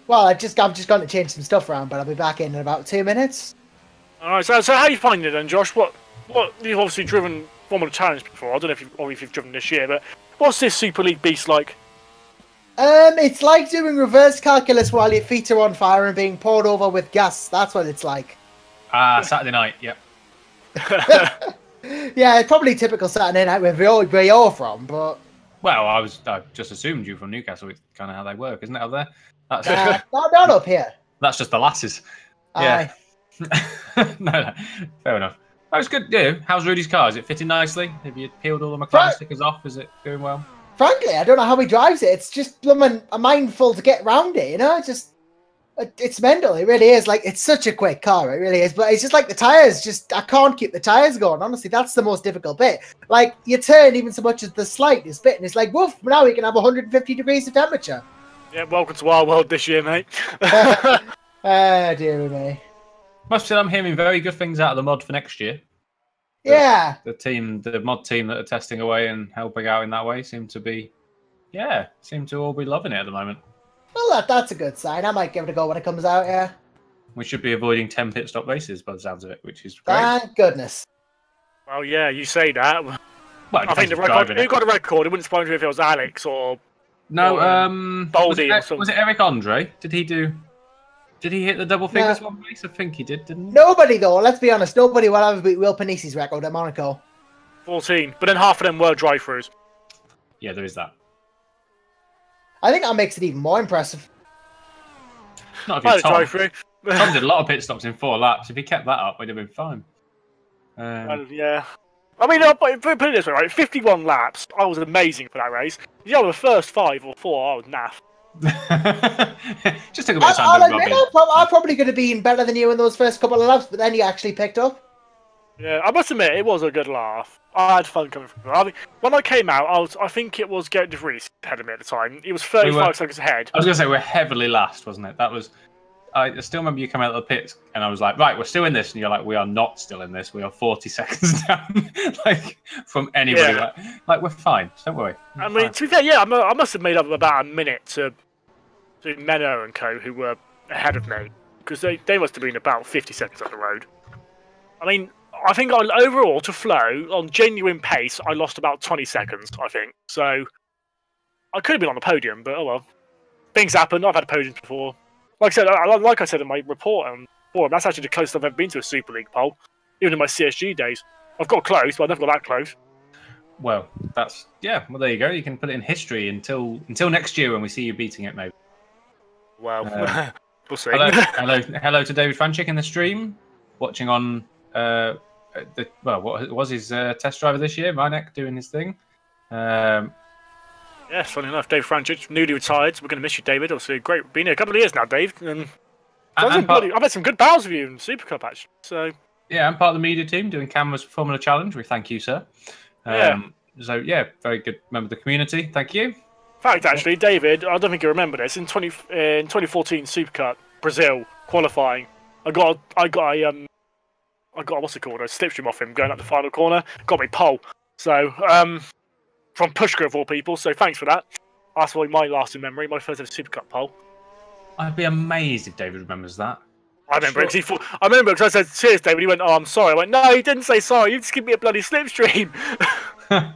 Well, I've just going to change some stuff around, but I'll be back in about 2 minutes. All right. So how are you finding it then, Josh? What you've obviously driven Formula Challenge before. I don't know if you've driven this year, but what's this Super League beast like? It's like doing reverse calculus while your feet are on fire and being poured over with gas. That's what it's like. Saturday night. Yep. Yeah, it's probably typical Saturday night where you're from, but. Well, I just assumed you were from Newcastle. It's kind of how they work, isn't it, up there? That's not up here. That's just the lasses. Yeah. No, fair enough. That was good. Yeah. How's Rudy's car? Is it fitting nicely? Have you peeled all the McLaren stickers off? Is it doing well? Frankly, I don't know how he drives it. It's just a mindful to get around it, It's mental. It really is. Like, it's such a quick car. It really is. But it's just like the tyres. I can't keep the tyres going. Honestly, that's the most difficult bit. Like, you turn even so much as the slightest bit, and it's like, woof, now we can have 150 degrees of temperature. Yeah, welcome to our world this year, mate. Dear me. Must say I'm hearing very good things out of the mod for next year. Yeah. The mod team that are testing away and helping out in that way seem to all be loving it at the moment. Well, that's a good sign. I might give it a go when it comes out, yeah. We should be avoiding 10 pit stop races by the sounds of it, which is great. Thank goodness. Well, yeah, you say that. Well, I think who got a record? It wouldn't surprise me if it was Alex or... No, Baldy or something. Was it Eric Andre? Did he hit the double figures one race? I think he did, didn't he? Nobody, though. Let's be honest. Nobody will ever beat Will Panisi's record at Monaco. 14. But then half of them were drive-throughs. Yeah, there is that. I think that makes it even more impressive. Not if you're drive-through. Tom did a lot of pit stops in 4 laps. If he kept that up, we'd have been fine. Yeah. I mean, put it this way, right? 51 laps. I was amazing for that race. Yeah, the first 5 or 4, I was naff. Just took a bit of time to rub in. I'm probably going to be better than you in those first couple of laps, but then you actually picked up. Yeah, I must admit, it was a good laugh. I had fun coming from it. I mean, when I came out, I think it was Garrett De Vries ahead of me at the time. He was 35 seconds ahead. I was going to say, we're heavily last, wasn't it? That was... I still remember you coming out of the pits, and I was like, right, we're still in this. And you're like, we are not still in this. We are 40 seconds down, like, from anybody. Yeah. Like, we're fine. Don't worry. I mean, to be fair, yeah, I must have made up about a minute to Menno and co, who were ahead of me, because they must have been about 50 seconds on the road. I mean, I think overall, to flow, on genuine pace, I lost about 20 seconds, I think. So, I could have been on the podium, but oh well. Things happen. I've had podiums before. Like I said in my report on forum, that's actually the closest I've ever been to a Super League pole, even in my CSG days. I've got close, but I've never got that close. Well, that's... Yeah, well, there you go. You can put it in history until next year when we see you beating it, maybe. Well, we'll see. Hello to David Franchik in the stream, watching on... what was his test driver this year, Mynek, doing his thing. Yes, funny enough, Dave Franchich, newly retired. So we're going to miss you, David. Obviously, great. Been here a couple of years now, Dave. And I've had some good battles with you in Super Cup, actually. So yeah, I'm part of the media team doing cameras for Formula Challenge. We thank you, sir. So yeah, very good member of the community. Thank you. In fact, actually, David, I don't think you remember this. In 2014 Super Cup, Brazil qualifying, I got what's it called? A slipstream off him going up the final corner. Got me pole. So from Pushka of all people. So thanks for that. That's my lasting memory. My first ever Super Cup pole. I'd be amazed if David remembers that. I remember it. I remember because I said, "Cheers, David." He went, "Oh, I'm sorry." I went, "No, he didn't say sorry. You just give me a bloody slipstream." I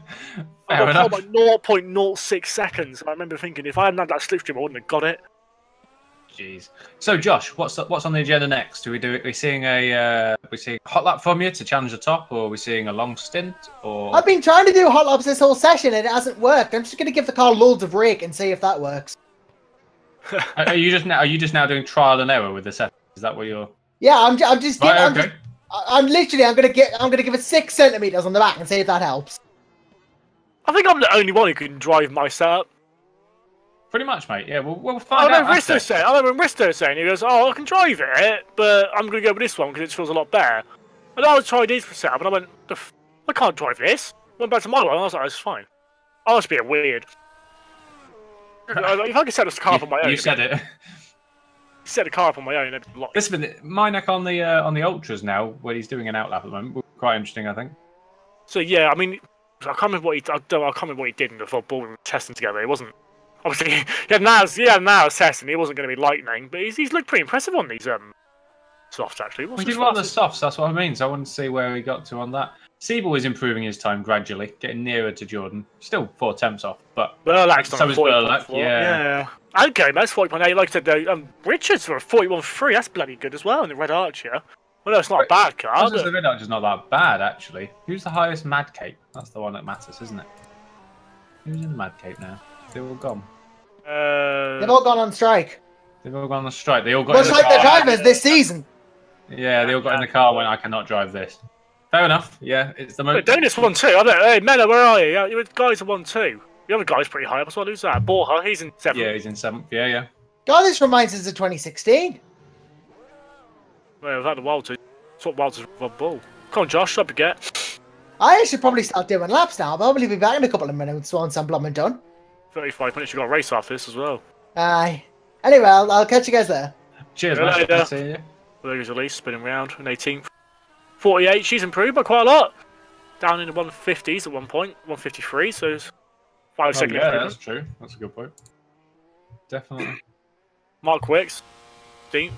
got by 0.06 seconds. I remember thinking, if I hadn't had that slipstream, I wouldn't have got it. Jeez. So, Josh, what's on the agenda next? Are we seeing a hot lap from you to challenge the top, or are we seeing a long stint? Or I've been trying to do hot laps this whole session and it hasn't worked. I'm just going to give the car loads of rake and see if that works. Are you just now doing trial and error with the set? Is that what you're? Yeah, I'm just giving. Right, I'm gonna give it 6 centimeters on the back and see if that helps. I think I'm the only one who can drive my setup. Pretty much, mate. Yeah, we'll find out. I remember Risto saying, he goes, "Oh, I can drive it, but I'm going to go with this one because it feels a lot better." And I was trying this setup, and I went, "I can't drive this." I went back to my one, and I was like, "It's fine." I was being weird. If I could set a car up on my own, you said it. Set a car up on my own. Listen, Minek on the ultras now, where he's doing an outlap at the moment. Quite interesting, I think. So yeah, I mean, I can't remember what he did in the football and testing together. It wasn't obviously he had now testing. He wasn't going to be lightning, but he's looked pretty impressive on these softs actually. We did well on the softs. That's what I mean. So I want to see where he got to on that. Siebel is improving his time gradually, getting nearer to Jordan. Still 4 temps off, but Burlack's so is Burlack. Yeah. Okay, that's 40.8. Like I said, though, Richards for a 41.3. That's bloody good as well in the Red Archer. Well, no, it's not a bad car. The Red Archer's not that bad actually. Who's the highest Mad Cape? That's the one that matters, isn't it? Who's in the Mad Cape now? They've all gone. They've all gone on strike. They've all gone on strike. They all got. Much like the drivers this season. Yeah, they all got in the car when I cannot drive this. Fair enough. Yeah, it's the most. Dennis 1-2. I don't. Hey, Mena, where are you? You guys are 1-2. The other guy's pretty high up as well. Who's that? Borja. He's in 7th. Yeah, he's in 7th. Yeah. God, this reminds us of 2016. Well, we've had a while to. That's what Walter's ball. Come on, Josh. Up you get. I should probably start doing laps now. I'll probably be back in a couple of minutes once I'm blooming done. 35 minutes. You've got a race after this as well. Aye. Anyway, I'll catch you guys there. Cheers, mate. Good to see you. There's Elise spinning round in 18th. 48. She's improved by quite a lot. Down in the 150s at one point. 153. So it's 5 seconds. Yeah, that's true. That's a good point. Definitely. Mark Wicks. Dean.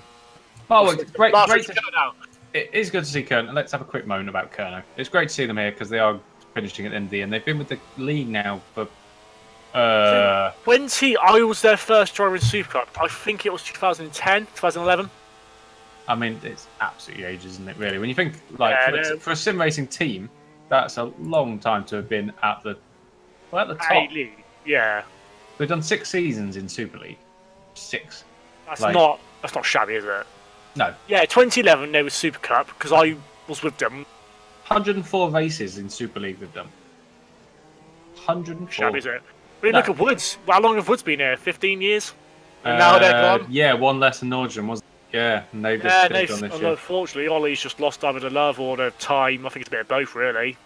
Mark Wicks. Great. It is good to see Kerno. Let's have a quick moment about Kerno. It's great to see them here because they are finishing at the end of the year. And they've been with the league now for 20. I was their first driver in Super Cup. I think it was 2010, 2011. I mean, it's absolutely ages, isn't it? Really, when you think like for a sim racing team, that's a long time to have been at the top. Yeah, they've done 6 seasons in Super League. 6. That's not shabby, is it? No. Yeah, 2011 they were Super Cup because I was with them. 104 races in Super League they've done. 104. Shabby, is it? I mean, look at Woods. How long have Woods been here? 15 years? And now they're gone? Yeah, one less than Nordstrom, wasn't it? Yeah, and they've just finished on this year. Unfortunately, Ollie's just lost either the love or the time. I think it's a bit of both, really.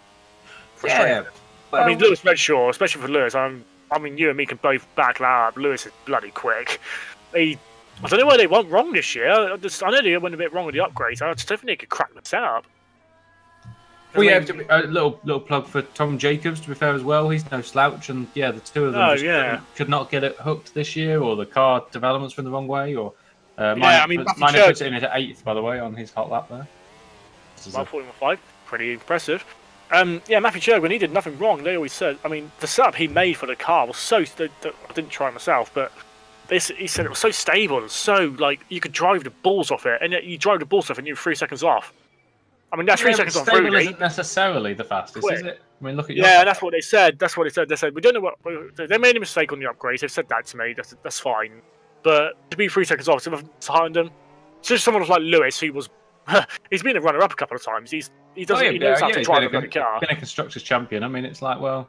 Yeah. Well, I mean, Lewis Redshaw, especially for Lewis, I mean, you and me can both back that up. Lewis is bloody quick. I don't know where they went wrong this year. I know they went a bit wrong with the upgrades. I just don't think they could crack the setup. Well, yeah, a little plug for Tom Jacobs, to be fair, as well. He's no slouch, and yeah, the two of them could not get it hooked this year, or the car developments were in the wrong way, or mine puts it in at 8th, by the way, on his hot lap there. 141.5, pretty impressive. Matthew Churgwin, he did nothing wrong. They always said, I mean, the setup he made for the car was so. I didn't try myself, but he said it was so stable and so like you could drive the balls off it, and yet you drive the balls off and you're 3 seconds off. I mean, that's 3 seconds off. Stable isn't necessarily the fastest, is it? I mean, look at that's what they said. That's what they said. They said we don't know what they made a mistake on the upgrades. They've said that to me. That's fine, but to be 3 seconds off, it's behind them. It's just someone like Lewis, who was he's been a runner-up a couple of times. He knows how to drive a car. Been a constructors champion. I mean, it's like, well,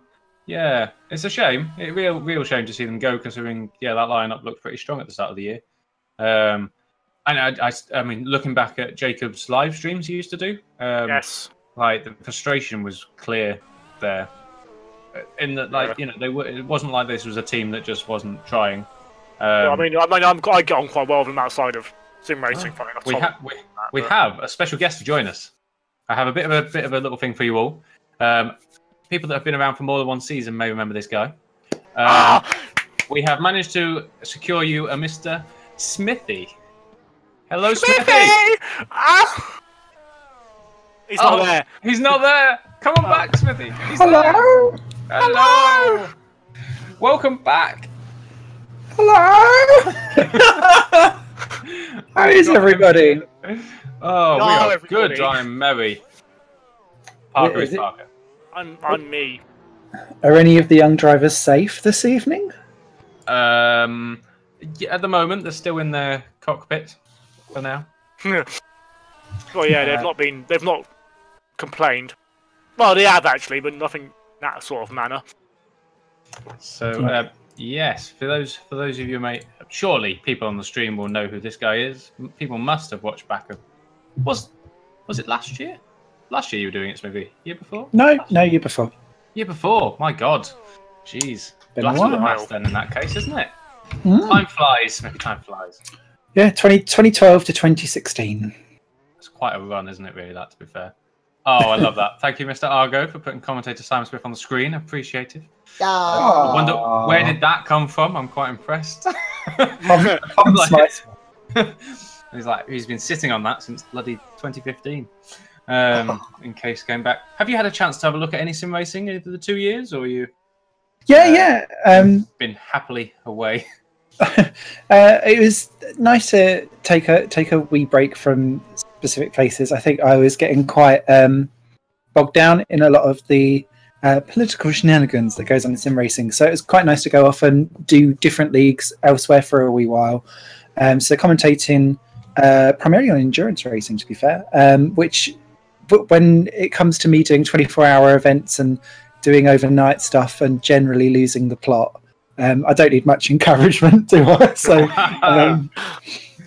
Yeah, it's a shame. Real shame to see them go, considering that lineup looked pretty strong at the start of the year. And I mean, looking back at Jacob's live streams he used to do, yes, like the frustration was clear there. In that, like it wasn't like this was a team that just wasn't trying. I get on quite well with them outside of sim racing. We have a special guest to join us. I have a bit of a little thing for you all. People that have been around for more than one season may remember this guy. We have managed to secure you a Mr. Smithy. Hello, Smithy! He's not there. He's not there. Come on back, Smithy. Hello. There. Hello. Welcome back. Hello. How is everybody? Oh, we are good. I'm merry. Parker is Parker. I'm me. Are any of the young drivers safe this evening? Yeah, at the moment, they're still in their cockpit for now. Well, yeah, they've not complained. Well, they have actually, but nothing in that sort of manner. So, yes, for those of you, mate, surely people on the stream will know who this guy is. People must have watched back. Was it last year? Last year you were doing it, maybe year before? No, year before. Year before. My God, jeez. Been a while then in that case, isn't it? Time flies. Maybe time flies. Yeah, 2012 to 2016. It's quite a run, isn't it? Really, that to be fair. Oh, I love that. Thank you, Mr. Argo, for putting commentator Simon Smith on the screen. Appreciate it. I wonder where did that come from. I'm quite impressed. He's been sitting on that since bloody 2015. In case going back, have you had a chance to have a look at any sim racing over the 2 years, or you? Yeah. Been happily away. It was nice to take a wee break from specific places. I think I was getting quite bogged down in a lot of the political shenanigans that goes on in sim racing. So it was quite nice to go off and do different leagues elsewhere for a wee while. So commentating primarily on endurance racing, to be fair, but when it comes to me doing 24-hour events and doing overnight stuff and generally losing the plot, I don't need much encouragement, do I? So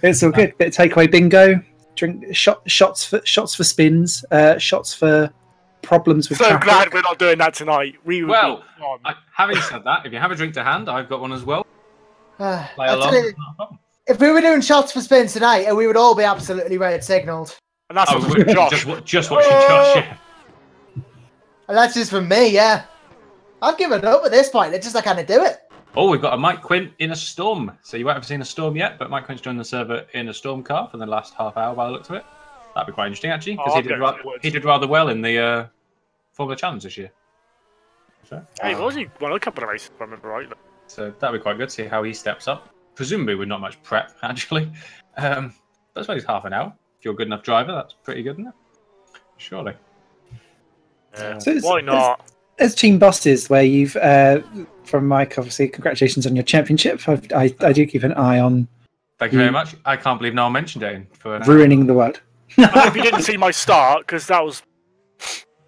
it's all good. Bit of takeaway bingo, drink shots for spins, shots for problems with traffic. Glad we're not doing that tonight. Having said that, if you have a drink to hand, I've got one as well. Play along. If we were doing shots for spins tonight, we would all be absolutely red signaled. And that's Josh. Just watching Josh. Yeah. And that's just from me, yeah. I've given up at this point. It's just I can't do it. Oh, we've got a Mike Quint in a storm. So you won't have seen a storm yet, but Mike Quint's joined the server in a storm car for the last half hour by the looks of it. That'd be quite interesting, actually, because he did rather well in the Formula Challenge this year. So, he won a couple of races, if I remember right. So that'd be quite good to see how he steps up. Presumably with not much prep, actually. But I suppose half an hour. If you're a good enough driver, that's pretty good, isn't it? Surely. So why not? As team bosses, where you've, from Mike, obviously, congratulations on your championship. I do keep an eye on. Thank you very much. I can't believe no one mentioned it for ruining the world. I hope you didn't see my start, because that was.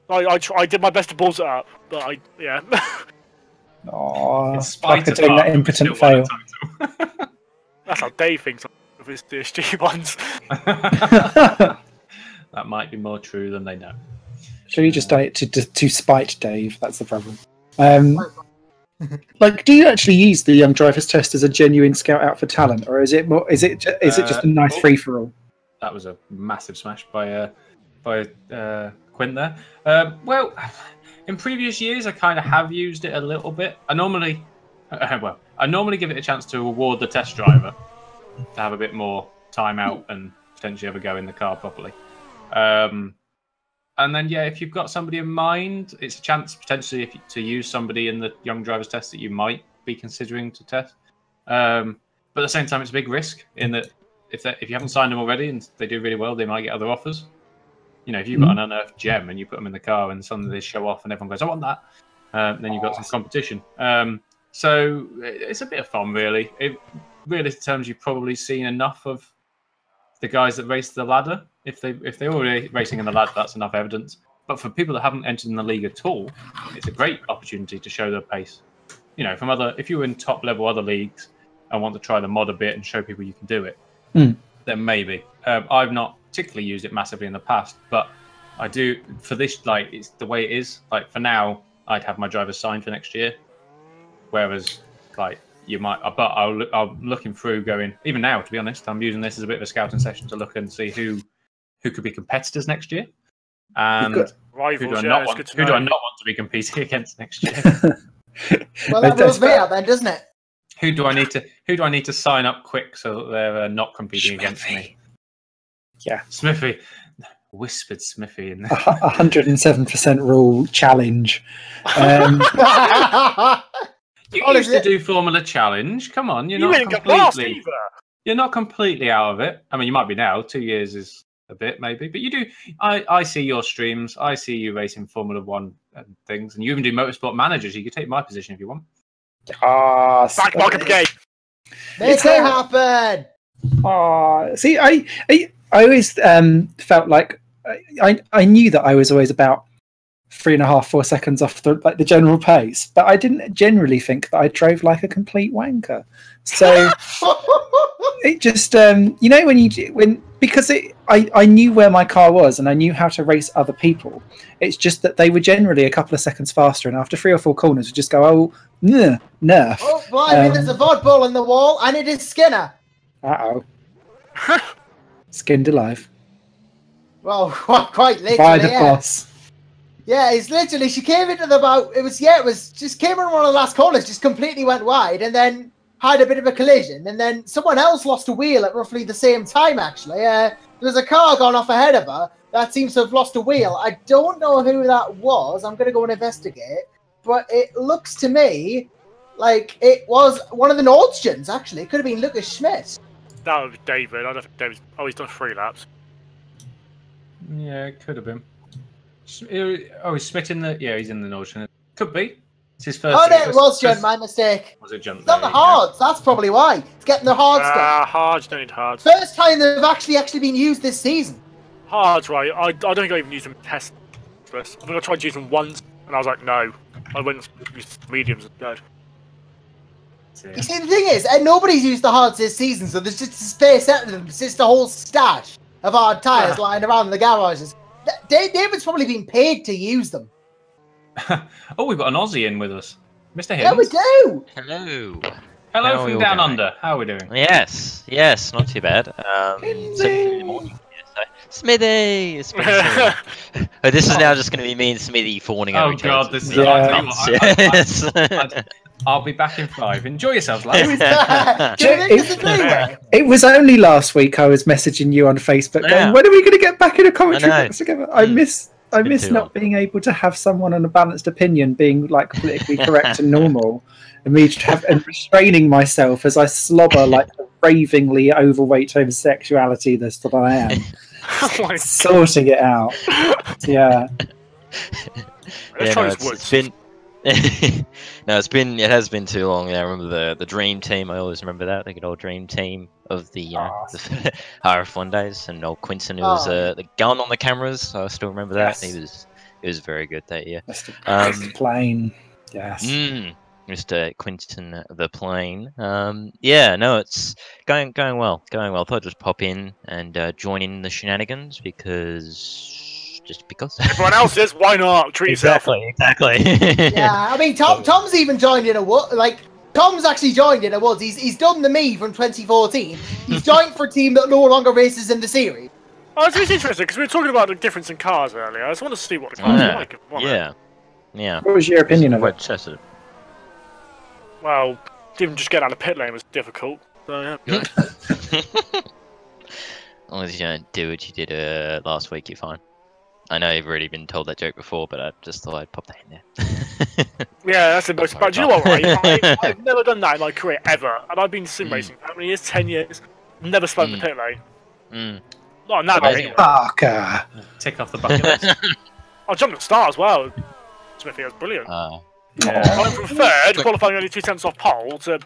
I did my best to balls it up, but yeah. Oh, after doing that impotent fail. That's how Dave thinks of his DSG ones. That might be more true than they know. Sure, you just done it to spite Dave. That's the problem. Do you actually use the young drivers test as a genuine scout out for talent, or is it more? Is it just a nice free for all? That was a massive smash by Quint there. Well, in previous years, I kind of have used it a little bit. I normally give it a chance to award the test driver to have a bit more time out and potentially have a go in the car properly. And then, if you've got somebody in mind, it's a chance potentially to use somebody in the young drivers test that you might be considering to test. But at the same time, it's a big risk in that if you haven't signed them already and they do really well, they might get other offers. If you've got an unearthed gem and you put them in the car and suddenly they show off and everyone goes, I want that, then you've got some competition. So it's a bit of fun, really. It really terms you've probably seen enough of the guys that race the ladder. If they're already racing in the ladder, that's enough evidence. But for people that haven't entered in the league at all, it's a great opportunity to show their pace. You know, if you were in top level other leagues and want to try the mod a bit and show people you can do it, then maybe. I've not particularly used it massively in the past, but I do for this. Like, it's the way it is. Like, for now, I'd have my drivers signed for next year. Whereas, like, you might, but I'm looking through, going, even now, to be honest, I'm using this as a bit of a scouting session to look and see who could be competitors next year, and who do I not want to be competing against next year. Well, that rules me out then, doesn't it? Who do I need to sign up quick so that they're not competing against me? Yeah, Smithy. Whispered Smithy in there. 107% rule challenge. You used to do Formula Challenge. Come on, you're not completely out of it. I mean, you might be now. 2 years is a bit, maybe, but you do. I see your streams. I see you racing Formula One and things, and you even do Motorsport Managers. You could take my position if you want. Back market brigade. Make it happen. See, I always felt like I knew that I was always about 3.5-4 seconds off the general pace, but I didn't generally think that I drove like a complete wanker. So it just you know, because I knew where my car was and I knew how to race other people. It's just that they were generally a couple of seconds faster, and after 3 or 4 corners, would just go, nerf. Oh, blimey, there's a VOD ball in the wall, and it is Skinner. Skinned alive. Well, quite literally. By the boss. Yeah, it's literally, she came into the just came in one of the last corners, just completely went wide, and then had a bit of a collision, and then someone else lost a wheel at roughly the same time, actually. There was a car gone off ahead of her that seems to have lost a wheel. I don't know who that was. I'm going to go and investigate, but it looks to me like it was one of the Nordstjens, actually. It could have been Lucas Schmidt. That would be David. I don't think David's... Oh, he's done 3 laps. Yeah, it could have been. Oh, he's Smith in the... Yeah, he's in the Nordstjen. Could be. It's his first... Oh, no, it was John, my mistake. Was it John? It's not the hards, that's probably why. It's getting the hards done. Hards, don't need hards. First time they've actually been used this season. Hards, right. I don't think I even used them in test first. I think I tried to use them once, and I was like, no. I went and used mediums instead. Yeah. You see, the thing is, nobody's used the hards this season, so there's just a space out of them. It's just a whole stash of hard tyres lying around in the garages. David's probably been paid to use them. Oh, we've got an Aussie in with us. Mr. Higgins. Yeah, we do. Hello. Hello from down under. How are we doing? Yes, not too bad. 7 in the morning. Smithy! Oh, this is now just going to be me and Smithy fawning over each other. Oh god, this is... Yes. I'll be back in 5. Enjoy yourselves, lads. It was only last week I was messaging you on Facebook going, when are we going to get back in a commentary box together? I miss not being able to have someone on a balanced opinion being like politically correct and normal, and me and restraining myself as I slobber like a ravingly overweight homosexuality that I am. Sorting it out. Yeah. It has been too long. I remember the dream team. I always remember that, the good old dream team of the the RF1 days, and old Quinton who was the gun on the cameras. I still remember that. Yes. He was very good that year. Mr. Plane. Yes. Mr. Quinton the Plane. It's going well. Thought I'd just pop in and join in the shenanigans because everyone else is. Why not? Treat yourself. Exactly. Yeah, I mean, Tom's even joined in Tom's actually joined in awards. He's done the me from 2014. He's joined for a team that no longer races in the series. Oh, it's really interesting because we were talking about the difference in cars earlier. I just want to see what the cars are like. Yeah. What was your opinion of it? Well, even just getting out of the pit lane was difficult. So yeah. As long as you don't do what you did last week, you're fine. I know you've already been told that joke before, but I just thought I'd pop that in there. Yeah, that's the most. But do you know what, right? I've never done that in my career, ever. And I've been sim racing how many years? 10 years. Never spun the pit lane. Not in that anyway. Parker. Tick off the bucket list. I jumped at the start as well. Smithy, that was brilliant. Yeah. I went from 3rd, qualifying only 2 tenths off pole, to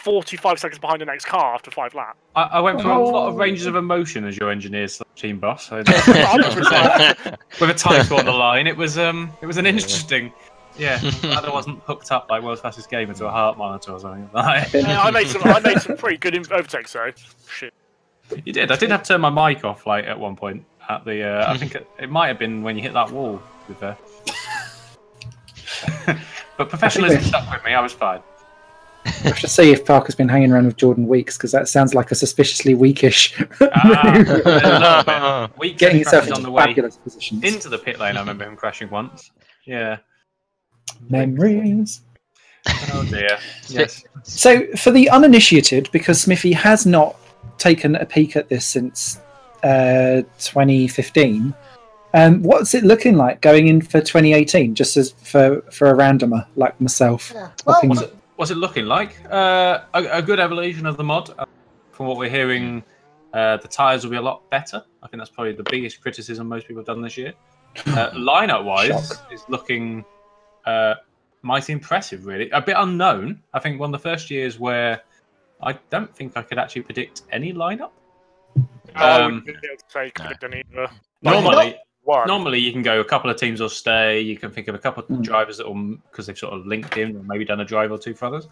45 seconds behind the next car after 5 laps. I went through a lot of ranges of emotion as your engineer team boss. So with a title on the line, it was an interesting. Yeah, I'm glad I wasn't hooked up like World's Fastest Gamer to a heart monitor or something. Yeah, I made some pretty good overtakes though. Shit. You did. I did have to turn my mic off like at one point at the. I think it might have been when you hit that wall. With but professionalism stuck with me. I was fine. I should see if Parker's been hanging around with Jordan Weeks, because that sounds like a suspiciously weakish. Weeks getting yourself into on the way fabulous positions. into the pit lane. I remember him crashing once. Yeah. Memories. Oh dear. Yes. So for the uninitiated, because Smithy has not taken a peek at this since 2015. What's it looking like going in for 2018? Just as for a randomer like myself. Yeah. Well, What's it looking like? A good evolution of the mod. From what we're hearing, the tyres will be a lot better. I think that's probably the biggest criticism most people have done this year. Lineup-wise, is looking mighty impressive, really. A bit unknown. I think one of the first years where I don't think I could actually predict any lineup. I wouldn't be able to say predict any either. Normally, you can go a couple of teams will stay. You can think of a couple of drivers that will, because they've sort of linked in or maybe done a drive or two for others.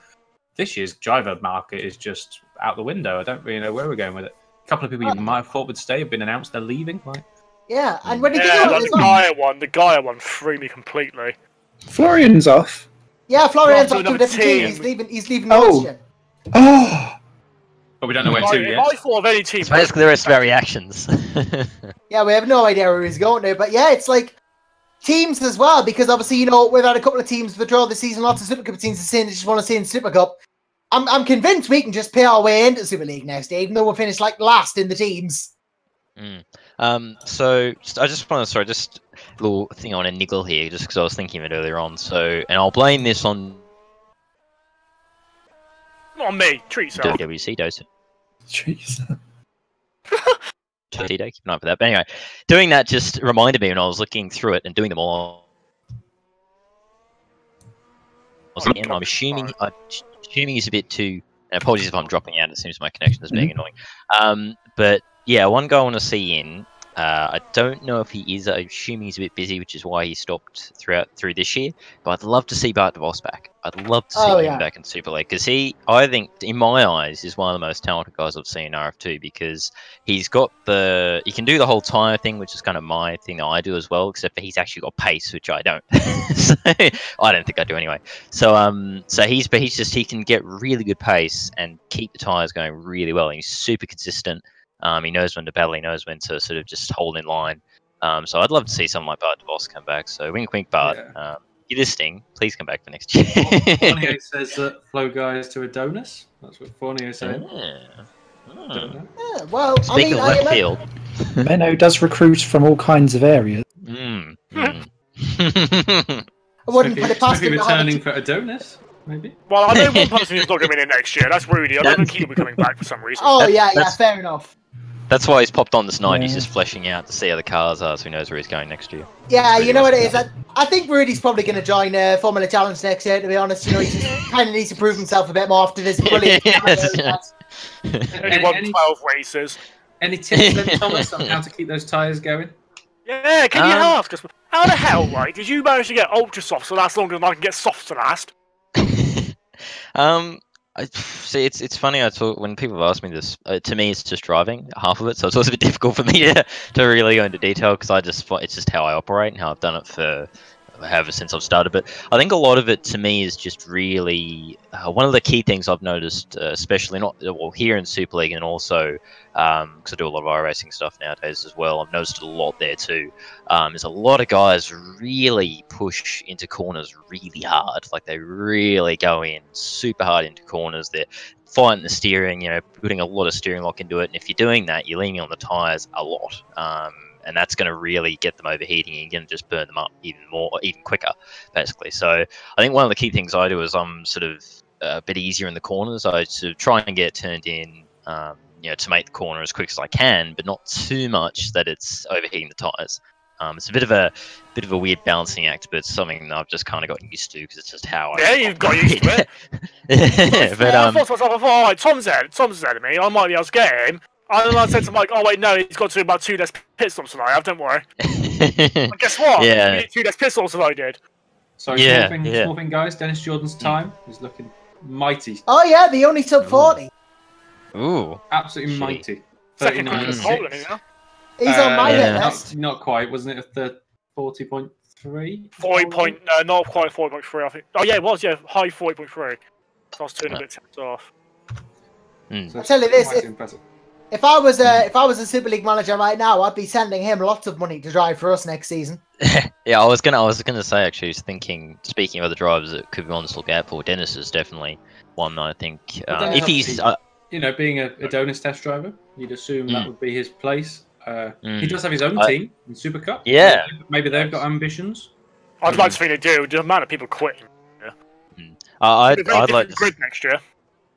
This year's driver market is just out the window. I don't really know where we're going with it. A couple of people you might have thought would stay have been announced they're leaving. Right? Yeah, and when he the Gaia one threw me completely. Florian's off. Yeah, Florian's Well, off to a another different team. team. He's leaving Oh. Norwegian. Oh, But we don't know where to If yet. I thought of any team, It's basically the rest of our reactions. Yeah, we have no idea where he's going to, but yeah, it's like teams as well, because obviously, you know, we've had a couple of teams withdraw this season, lots of Super Cup teams are saying they just want to see in Super Cup. I'm convinced we can just pay our way into Super League next year, even though we'll finish like last in the teams. So I just want to, just a little thing I want to niggle here, just because I was thinking of it earlier on. So, and I'll blame this on not on me. Treat yourself. GPVWC dose. jeez. Keep an eye for that. But anyway, doing that just reminded me when I was looking through it and doing them all. I'm assuming he's a bit too. And apologies if I'm dropping out. It seems my connection is being annoying. But yeah, one guy I want to see in. I don't know if he is. I'm assuming he's a bit busy, which is why he stopped through this year. But I'd love to see Bart DeVos back. I'd love to see him back in Super League, because I think, in my eyes, is one of the most talented guys I've seen in RF2, because he can do the whole tyre thing, which is kind of my thing that I do as well, except for he's actually got pace, which I don't. So, I don't think I do anyway. So he can get really good pace and keep the tyres going really well. And he's super consistent. He knows when to battle. He knows when to sort of just hold in line. So I'd love to see someone like Bart DeVos come back. So wink, wink, Bart. Yeah. You're listening. Please come back for next year. Fournier says that flow guys to Adonis. That's what Fournier said. Yeah, well, Speaking of left field, Menno does recruit from all kinds of areas. I wouldn't put it past Maybe him to have returning for Adonis, maybe. Well, I know one person who's not going to be in next year. That's Rudy. I don't think he'll be coming back for some reason. Oh, yeah, fair enough. That's why he's popped on this night. He's just fleshing out to see how the cars are, so he knows where he's going next year. Yeah, you know what it is? I think Rudy's probably going to join Formula Challenge next year, to be honest. You know, he just kind of needs to prove himself a bit more after this brilliant Only won 12 races. Any tips then, Thomas, on how to keep those tyres going? Yeah, can you ask us? How the hell, right, did you manage to get ultra soft so last longer than I can get soft to last? See, it's funny. I thought when people have asked me this, to me, it's just driving half of it. So it's always a bit difficult for me to really go into detail, because it's just how I operate and how I've done it for however since I've started. But I think a lot of it to me is just really one of the key things I've noticed, especially here in Super League, and also because I do a lot of iRacing stuff nowadays as well. I've noticed it a lot there too. Is a lot of guys really push into corners really hard. Like they really go in super hard into corners. They're fighting the steering, putting a lot of steering lock into it. And if you're doing that, you're leaning on the tires a lot. And that's going to really get them overheating, and you're going to just burn them up even quicker, basically. So I think one of the key things I do is I'm sort of a bit easier in the corners. I sort of try and get turned in, to make the corner as quick as I can, but not too much that it's overheating the tires. It's a bit of a weird balancing act, but it's something that I've just kind of gotten used to because it's just how Yeah, you've got used to it. But I thought to myself, oh, right, Tom's ahead of me. I might be able to get him. And then I said to Mike, oh wait, no, he's got to do about 2 less pit stops than I have. Don't worry. And guess what? Yeah. He did 2 less pit stops than I did. So Yeah, small thing, guys. Dennis Jordan's time is looking mighty. Oh yeah, the only sub 40. Ooh. Absolutely Shit. mighty. Second 39 quickest and pole, six. you know? He's on my yeah. hit list. Not quite, wasn't it? A 40.3. 40 not quite 40.3, I think. Oh yeah, it was. Yeah, high 40.3. So I was 2 and a bit tipped off. So I'll tell you this, quite impressive. If I was a Super League manager right now, I'd be sending him lots of money to drive for us next season. Yeah, I was gonna say actually, I was thinking. Speaking of other drivers that could be on to look out for, Dennis is definitely one that I think. Dennis If he's, being a Adonis test driver, you'd assume that would be his place. He does have his own team in Super Cup. Yeah. Maybe they've got ambitions. I'd like to think they do. The amount of people quitting. I'd like to. Grid next year.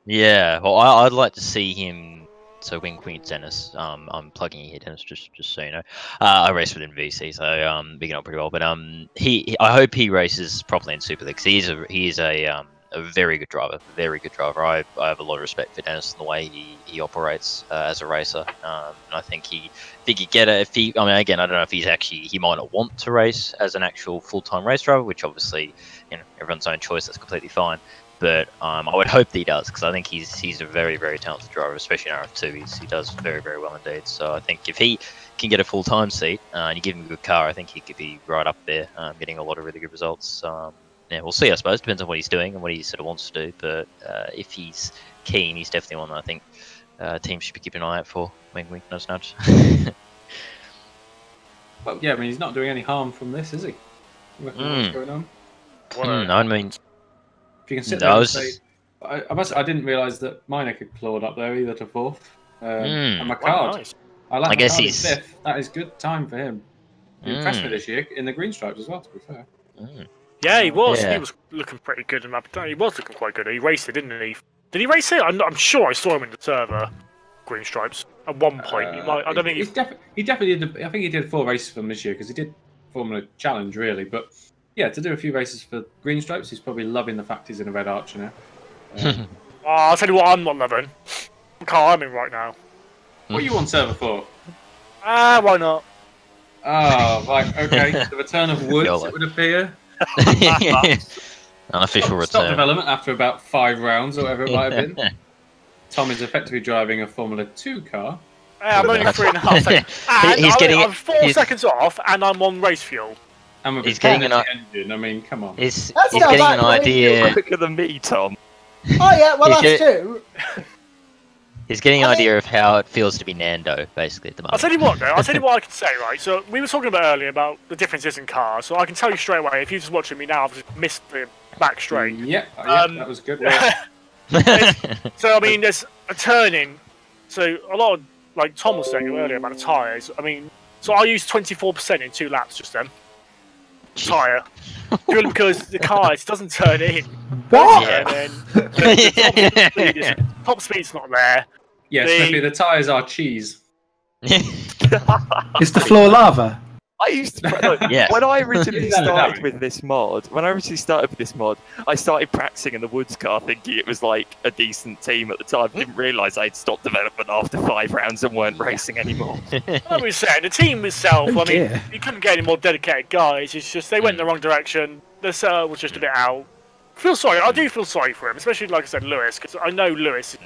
Yeah, well, I'd like to see him. So wink, wink, Dennis. I'm plugging you here, Dennis. Just so you know, I race within VC, so big up pretty well. But I hope he races properly in Super League. 'Cause he is a very good driver. Very good driver. I have a lot of respect for Dennis and the way he operates as a racer. And I think he get it. I mean, again, I don't know if he might not want to race as an actual full-time race driver, which obviously, everyone's own choice. That's completely fine. But I would hope that he does, because I think he's a very, very talented driver, especially in RF2. He does very, very well indeed. So I think if he can get a full-time seat and you give him a good car, I think he could be right up there, getting a lot of really good results. Yeah, we'll see, I suppose. Depends on what he's doing and what he sort of wants to do. But if he's keen, he's definitely one that I think teams should be keeping an eye out for. Wink, wink, nudge, nudge. Well, yeah, I mean, he's not doing any harm from this, is he? What's going on? I mean... If you can sit there and say, I didn't realise that Minek had clawed up there either to 4th. And my card. Nice. I guess McCard he's 5th. That is good time for him. He impressed me this year in the green stripes as well, to be fair. Yeah, he was. Yeah. He was looking pretty good in Abu Dhabi. He was looking quite good. He raced it, didn't he? Did he race it? I'm sure I saw him in the server. Green stripes at one point. I don't think he definitely did. I think he did 4 races for him this year because he did Formula Challenge really, but. Yeah, to do a few races for green stripes, he's probably loving the fact he's in a red Archer now. I'll tell you what I'm not loving. The car I'm in right now. What are you on server for? Why not? Oh, right, okay. The return of Woods, it would appear. Unofficial return. Stop development after about 5 rounds or whatever it might have been. Tom is effectively driving a Formula 2 car. Yeah, I'm only 3.5 seconds. And I'm 4 seconds off, and I'm on race fuel. And he's getting an engine. I mean, come on. He's getting an idea. You're quicker than me, Tom. Oh yeah, well that's true. He's getting an idea of how it feels to be Nando, basically, at the moment. I'll tell you what, though. I'll tell you what I can say, right? So, we were talking about earlier about the differences in cars. So, I can tell you straight away, if you're just watching me now, I've just missed the back straight. Yep, that was good. So, I mean, there's a turning. So, a lot of, like Tom was saying earlier about the tyres. I mean, so I used 24% in 2 laps just then. Tyre. Purely because the car doesn't turn in. What? And then the top speed's not there. Yes, maybe the tyres are cheese. Is the floor lava? I used to, when I originally started with this mod, I started practicing in the Woods car thinking it was like a decent team at the time. I didn't realise I'd stopped development after 5 rounds and weren't racing anymore. I was saying, the team itself, I mean, you couldn't get any more dedicated guys. It's just they went in the wrong direction. The setup was just a bit out. I do feel sorry for him, especially like I said, Lewis, because I know Lewis is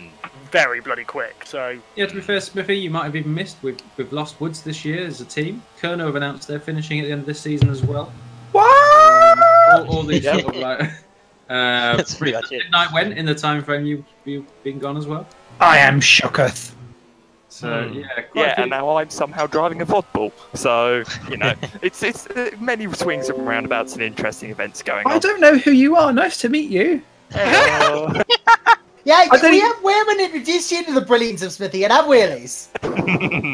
very bloody quick. So yeah, to be fair, Smithy, you might have even missed. We've lost Woods this year as a team. Kerno have announced they're finishing at the end of this season as well. What? All these sort of like. That's pretty much it. Midnight went in the time frame you've been gone as well. I am shooketh. So and now I'm somehow driving a football. So it's many swings and roundabouts and interesting events going on. I don't know who you are. Nice to meet you. Hello. Yeah, we haven't introduced you to the brilliance of Smithy and have wheelies.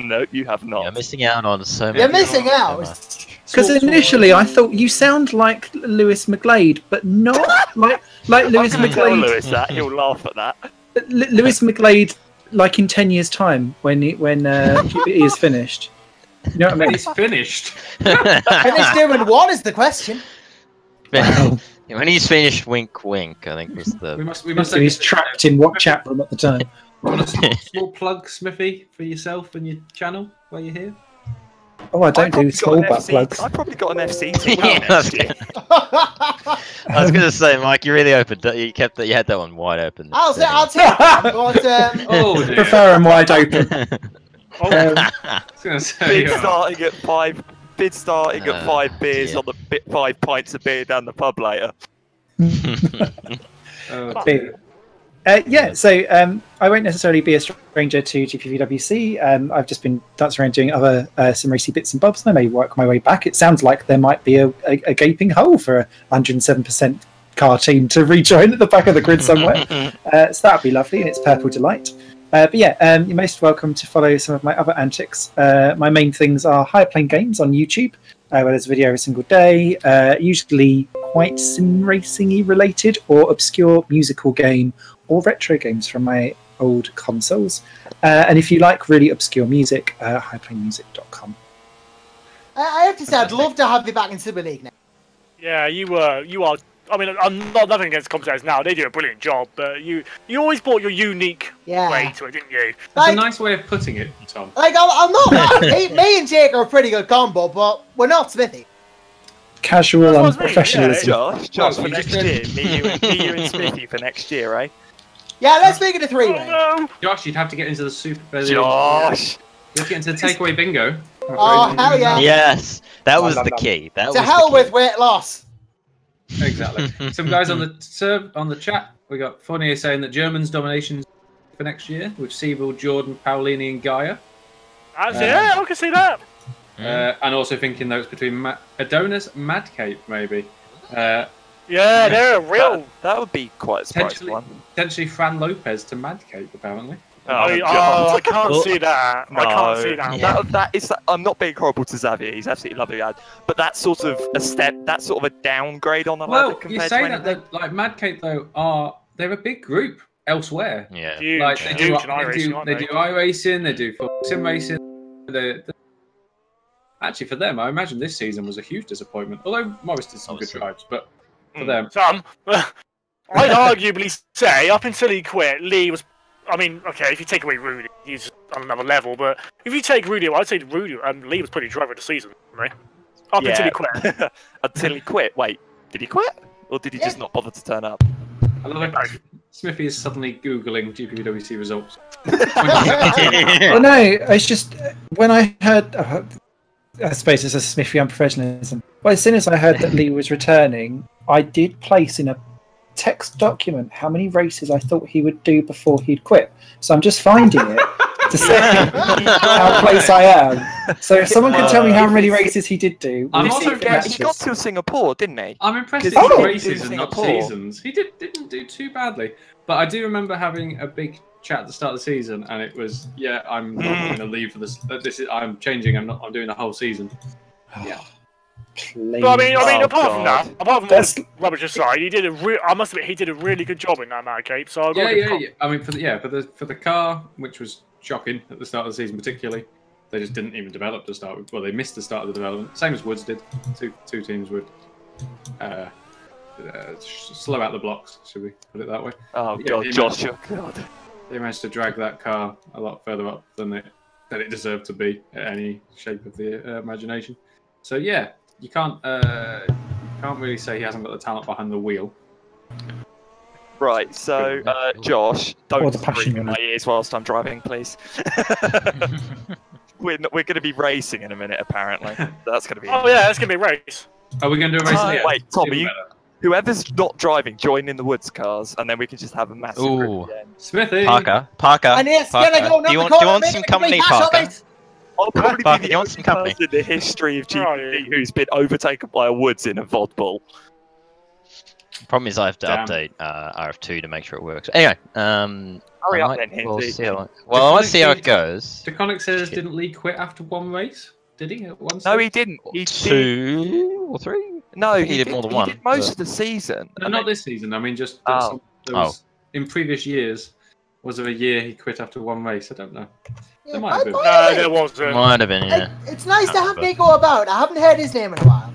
No, you have not. You're missing out on so many. You're missing out. Because initially I thought you sound like Lewis McGlade, but not like Lewis Tell McGlade. Lewis that he'll laugh at that. Lewis McGlade, like in 10 years' time when QBE is finished. You know what I mean? He's finished. Finished doing one is the question. When he's finished, wink, wink. I think was the. We must. So he's trapped in what chat room at the time? Want a small plug, Smithy, for yourself and your channel while you're here? Oh, I don't do small butt plugs. I've probably got an FC team. I was going to say, Mike, you really opened. You had that one wide open. I'll take that. But, Oh, dear. Prefer them wide open. I was going to say. Bid starting at 5. Bid starting at 5 beers dear. on the 5 pints of beer down the pub later. Big. Yeah, so I won't necessarily be a stranger to GPVWC. I've just been dancing around doing other sim racy bits and bobs, and I may work my way back. It sounds like there might be a gaping hole for a 107% car team to rejoin at the back of the grid somewhere. So that would be lovely, and it's purple delight. But yeah, you're most welcome to follow some of my other antics. My main things are higher plane games on YouTube, where there's a video every single day, usually quite sim racing-y related, or obscure musical game, or retro games from my old consoles. And if you like really obscure music, highplanemusic.com. I have to say, I'd love to have you back in Superleague now. Yeah, you are. I mean, I'm not nothing against commentators now. They do a brilliant job, but you always brought your unique way to it, didn't you? That's a nice way of putting it, Tom. Like, I'm not mad. me and Jake are a pretty good combo, but we're not Smithy. Casual That's and what I mean, professionalism. Josh, for next year. Me, you and Smithy for next year, eh? Yeah, let's make it a three-way. Oh, no. Josh, you'd have to get into the super. Josh! You'd have to get into the takeaway bingo. Oh, hell yeah. Yes, that was the key. That To was hell the key. with weight loss. Exactly. Some guys on the chat. We got Fournier saying that Germans domination for next year with Siebel, Jordan, Paolini, and Gaia. Yeah, I can see that. And also thinking though it's between Adonis, Madcape, maybe. Yeah, they're a real. That would be quite a surprising one. Potentially Fran Lopez to Madcape, apparently. I can't see that. No, I can't see that. That is. I'm not being horrible to Xavier. He's absolutely lovely lad. But that's sort of a step. That's sort of a downgrade on the ladder Well, you compared say to that anything. like Madcape though they're a big group elsewhere. Yeah. Huge, Like they do huge in iRacing, aren't they do iRacing, they do sim racing. Actually, for them, I imagine this season was a huge disappointment. Although Morris did some good drives, but for them, Some. I'd arguably say up until he quit, Lee was. I mean, okay, if you take away Rudy, he's on another level. But if you take Rudy, I'd say Lee was pretty driver of the season, right? Up until he quit. Until he quit. Wait, did he quit, or did he just not bother to turn up? I love it. Smithy is suddenly googling GPVWC results. Well, no, it's just when I heard. I suppose it's a Smithy unprofessionalism. Well, as soon as I heard that Lee was returning, I did place in a text document how many races I thought he would do before he'd quit. So I'm just finding it to say how close I am. So if someone could tell me how many races he did do, I'm we'll also see if it He got matches. to Singapore, didn't he? I'm impressed Because that he he did races and not Singapore. seasons. He didn't do too badly. But I do remember having a big chat at the start of the season, and it was, I'm not going to leave for this. I'm changing. I'm doing the whole season. Yeah. Please. But I mean, Oh, apart from God. that, apart from That's- all rubbish aside, he did I must admit, he did a really good job in that Madcape. So I'll go with Yeah. I mean, for the car, which was shocking at the start of the season, particularly, they just didn't even develop to start with. Well, they missed the start of the development, same as Woods did. Two teams would slow out the blocks. Should we put it that way? Oh Yeah, God, he Josh, managed- God. They managed to drag that car a lot further up than it deserved to be at any shape of the imagination. So yeah, you can't really say he hasn't got the talent behind the wheel. Right, so Josh, Or don't the passion scream in my ears whilst I'm driving, please. We're going to be racing in a minute, apparently. That's going to be. Oh yeah, it's gonna be a race. Are we going to do a race? Yeah. Wait, Tom, Even are you? better. Whoever's not driving, join in the Woods cars, and then we can just have a massive Ooh. group again. Smithy. Parker. And yes, Parker. gonna go Do you another want corner, some make it company, complete hash of Parker? it. I'll probably Parker, be you the want only some company? person in the history of Oh, GPV yeah. who's been overtaken by a Woods in a VOD ball. Problem is, I have to Damn. update RF2 to make sure it works. Anyway, Hurry up then, we'll Hinty. see how. Well, let's see how it goes. DeConnick says, didn't Lee quit after one race? Did he? At one No, stage? he didn't. He did. 2 or 3. No, I think he did more than one, He did most but- of the season. No, And not then- this season. I mean, just Oh. there was in previous years. Was there a year he quit after one race? I don't know. Yeah, There might have been. No, there wasn't. Might have been, yeah. It's nice to have But- Nico about. I haven't heard his name in a while.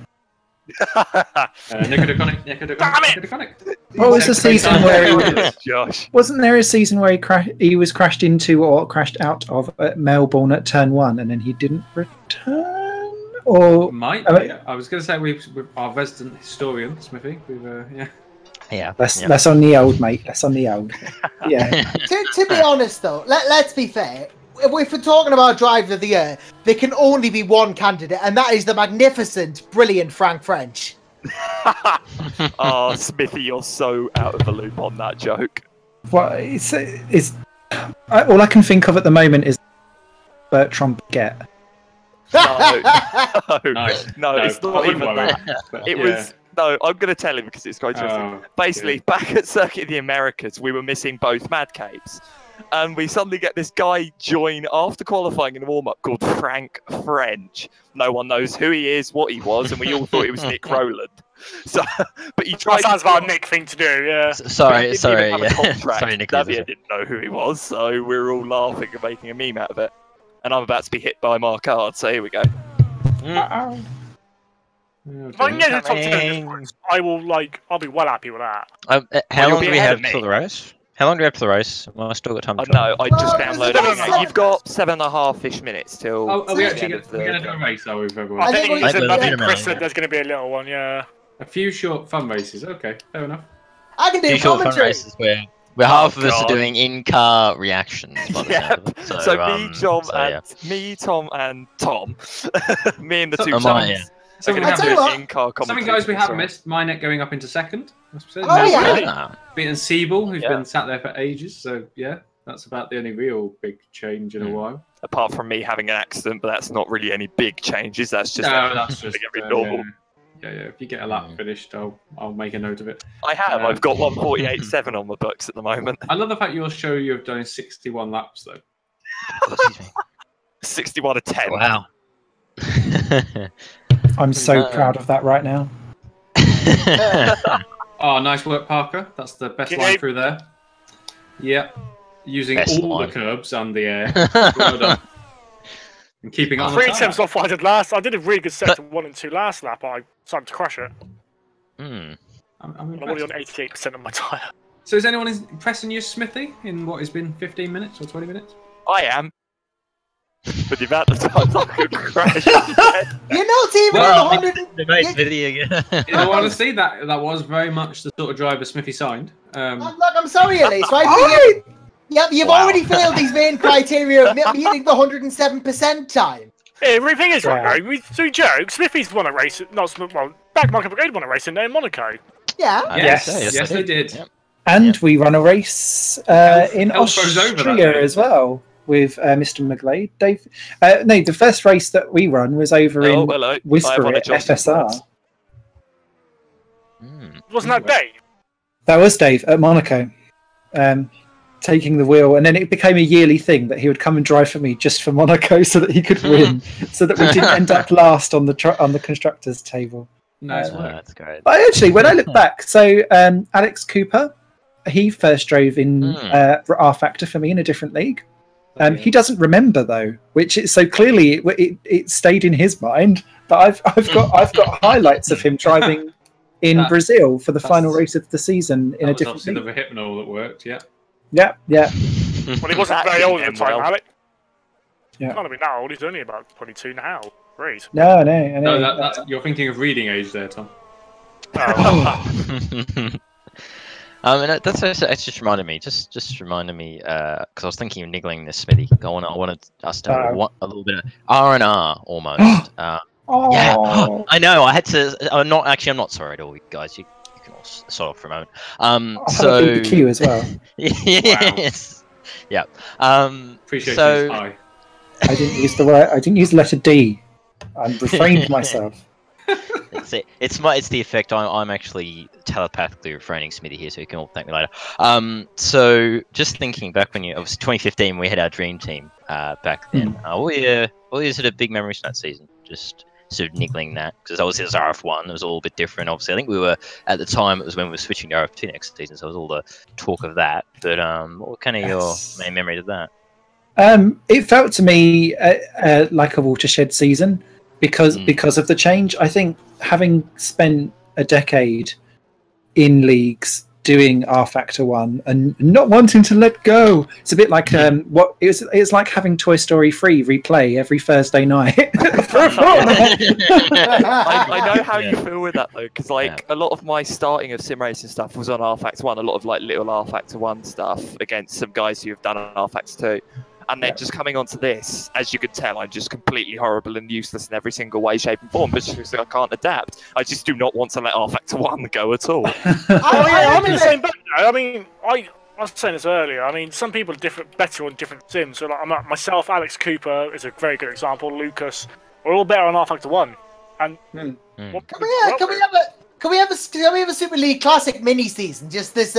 Nico DeConnick. What was the season where he was, Josh. wasn't there a season where he was crashed into or crashed out of at Melbourne at turn 1 and then he didn't return? Or Might I be. mean- I was going to say with our resident historian, Smithy. Yeah. Yeah. that's on the old, mate. That's on the old. Yeah. To be honest, though, let's be fair. If we're talking about driver of the year, there can only be one candidate, and that is the magnificent, brilliant Frank French. Oh, Smithy, you're so out of the loop on that joke. Well, all I can think of at the moment is Bertrand Baguette. No, Nice. no, it's I not wouldn't even worry. that. But, It yeah. was no. I'm going to tell him because it's quite interesting. Oh, Basically, good. back at Circuit of the Americas, we were missing both Mad Capes. And we suddenly get this guy join after qualifying in the warm-up called Frank French. No one knows who he is, what he was, and we all thought it was Nick Rowland. So, but he tried. That sounds about a Nick thing to do, yeah. Sorry, Sorry, yeah. contract. Sorry, Nick. Davia didn't know who he was, so we were all laughing and making a meme out of it. And I'm about to be hit by Mark Hard, so here we go. If I can get to the top 10, I'll be well happy with that. How you'll long be do we ahead have of me. till the race? How long do we have till the race? Well, I still got time to No, I just Well, downloaded there's it. about now. You've got 7.5-ish minutes till. Are we the actually end of going to do a race? Are we, with everyone? I I think think, we- I think Wait a Chris minute. said there's going to be a little one, yeah. A few short fun races. Okay, fair enough. I can do Two short fun commentary. races where half of us God. are doing in-car reactions. By the sound of Yep. it. So, Tom, me and the two Am I, Toms. yeah. So we I have tell you missed, what. In-car something, guys, we have commentary. missed. Mynet going up into second. Oh, yeah. Ah, Beating Siebel, who's Yeah. been sat there for ages. So yeah, that's about the only real big change in a while. Apart from me having an accident, but that's not really any big changes. That's just No, that's just every normal. yeah. If you get a lap finished, I'll make a note of it. I have. I've got 148.7 on my books at the moment. I love the fact you'll show you have done 61 laps though. excuse me. 61 to 10. Wow. I'm so proud of that right now. Oh, nice work, Parker. That's the best Okay. line through there. Yep. Using Best all line. the curbs and the air. Well done. And keeping it on the 3 tarmac. attempts off what I did last. I did a really good sector 1 and 2 last lap. I started to crash it. Hmm. I'm I'm only on impressed. 88% of my tyre. So is anyone impressing you, Smithy, in what has been 15 minutes or 20 minutes? I am. But the amount of times I could crash. You're not even Well, on 100. Debate video again. In all honesty, that was very much the sort of driver Smithy signed. Look, I'm sorry, Elise, right? Yep, you've Wow. already failed these main criteria of meeting the 107% time. Yeah, the thing is, Wow. right, we do jokes. Smithy's won a race, back Michael Brigade won a race in Monaco. Yeah. Yes, they did. Yep. And we run a race in Elf goes over that Austria day. as well with Mr. McGlade. Dave, no, the first race that we run was over Oh, in hello. I Whisper have on a at Johnson FSR. Sports. Hmm. Wasn't that Dave? That was Dave at Monaco, taking the wheel, and then it became a yearly thing that he would come and drive for me just for Monaco so that he could win, so that we didn't end up last on the constructors' table. Nice Oh, work. that's great. But actually, when I look back, so Alex Cooper, he first drove in Rfactor for me in a different league. He doesn't remember though, which is so clearly it stayed in his mind. But I've got highlights of him driving in That- Brazil for the final that's- race of the season in a That was different obviously league. the hypnol that worked, yeah. Yeah. Well, he wasn't That very old didn't at the time, end well. Alec. Yeah. He can't have been that old. He's only about 22 now. Great. No. No, that's, you're thinking of reading age there, Tom. Oh, That's just reminded me. Just reminded me because I was thinking of niggling this Smithy. I wanted us to have a little bit of R&R almost. Oh. Yeah, I know. I had to. I'm not sorry at all, you guys. You can all start off for a moment. So the queue as well. Yes. Yeah. Appreciate So- you. Hi. I didn't use the word. I didn't use the letter D. I refrained myself. It's the effect. I'm actually telepathically refraining Smithy here, so you can all thank me later. So just thinking back when it was 2015, we had our dream team back then. What were your sort of big memories from that season? Just sort of niggling that, because obviously it's RF1, it was all a bit different. Obviously, I think we were at the time, it was when we were switching to RF2 next season, so it was all the talk of that. But what kind of your main memories of that? It felt to me like a watershed season because of the change. I think having spent a decade in leagues doing Rfactor 1 and not wanting to let go, it's a bit like it's like having Toy Story 3 replay every Thursday night. I know how you feel with that though, because like a lot of my starting of sim racing stuff was on Rfactor 1, a lot of like little Rfactor 1 stuff against some guys who have done Rfactor 2. And then just coming onto this, as you can tell, I'm just completely horrible and useless in every single way, shape, and form. But just I can't adapt. I just do not want to let Rfactor 1 go at all. I'm in the same boat. I mean, I was saying this earlier. I mean, some people are better on different sims. So like, myself, Alex Cooper is a very good example. Lucas, we're all better on Rfactor 1. And Can we have a Super League Classic mini season? Just this.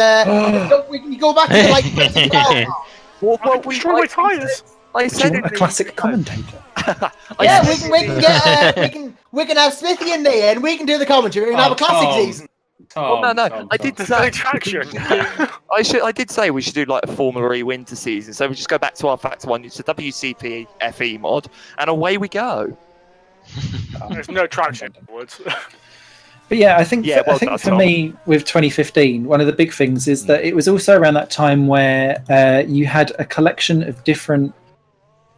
We can go back to like 2012. Well, we destroy my tires. I said a classic commentator. Yeah, we can have Smithy in there, and we can do the commentary. We can have a classic season. I did say traction. I did say we should do like a Formula E winter season. So we just go back to Rfactor 1, use the WCP FE mod, and away we go. There's no traction afterwards. But yeah, I think for me with 2015, one of the big things is that it was also around that time where you had a collection of different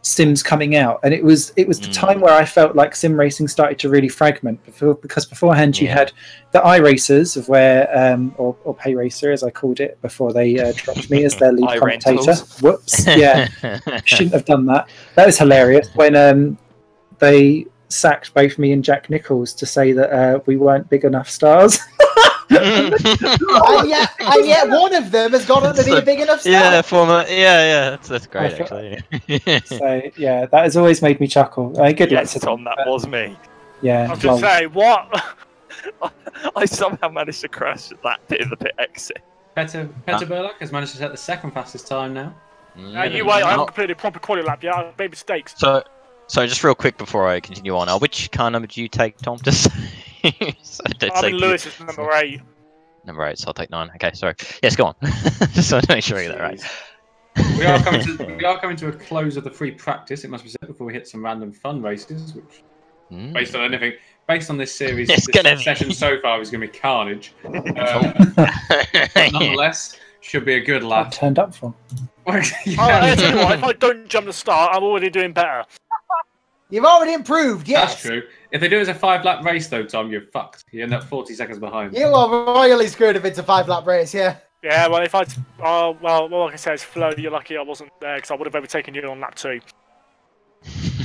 sims coming out, and it was the time where I felt like sim racing started to really fragment. Because beforehand you had the iRacers of where or Pay Racer as I called it before they dropped me as their lead commentator. Whoops, yeah, shouldn't have done that. That was hilarious when they sacked both me and Jack Nichols to say that we weren't big enough stars. and yet one of them has gone on to be a big enough star. Yeah, that's great actually. So yeah, that has always made me chuckle. Good luck to Tom, that was me. Yeah, I was going to say, what? I somehow managed to crash that bit of the pit exit. Petter Burlock has managed to set the second fastest time now. You wait, I haven't completed a proper quality lap yet. I've made mistakes. So just real quick before I continue on, which car number do you take, Tom? Just I'm in Lewis's number 8. Number 8, so I'll take 9. Okay, sorry. Yes, go on. Just want to make sure I get that right. We are coming to a close of the free practice, it must be said, before we hit some random fun races, which, based on this series, this session so far is going to be carnage. Nonetheless, should be a good lap. Turned up for. If I don't jump the start, I'm already doing better. You've already improved, yes. That's true. If they do it as a 5-lap race, though, Tom, you're fucked. You end up 40 seconds behind. You are royally screwed if it's a 5-lap race, yeah. Yeah, well, if like I said, Flo, you're lucky I wasn't there because I would have overtaken you on lap 2.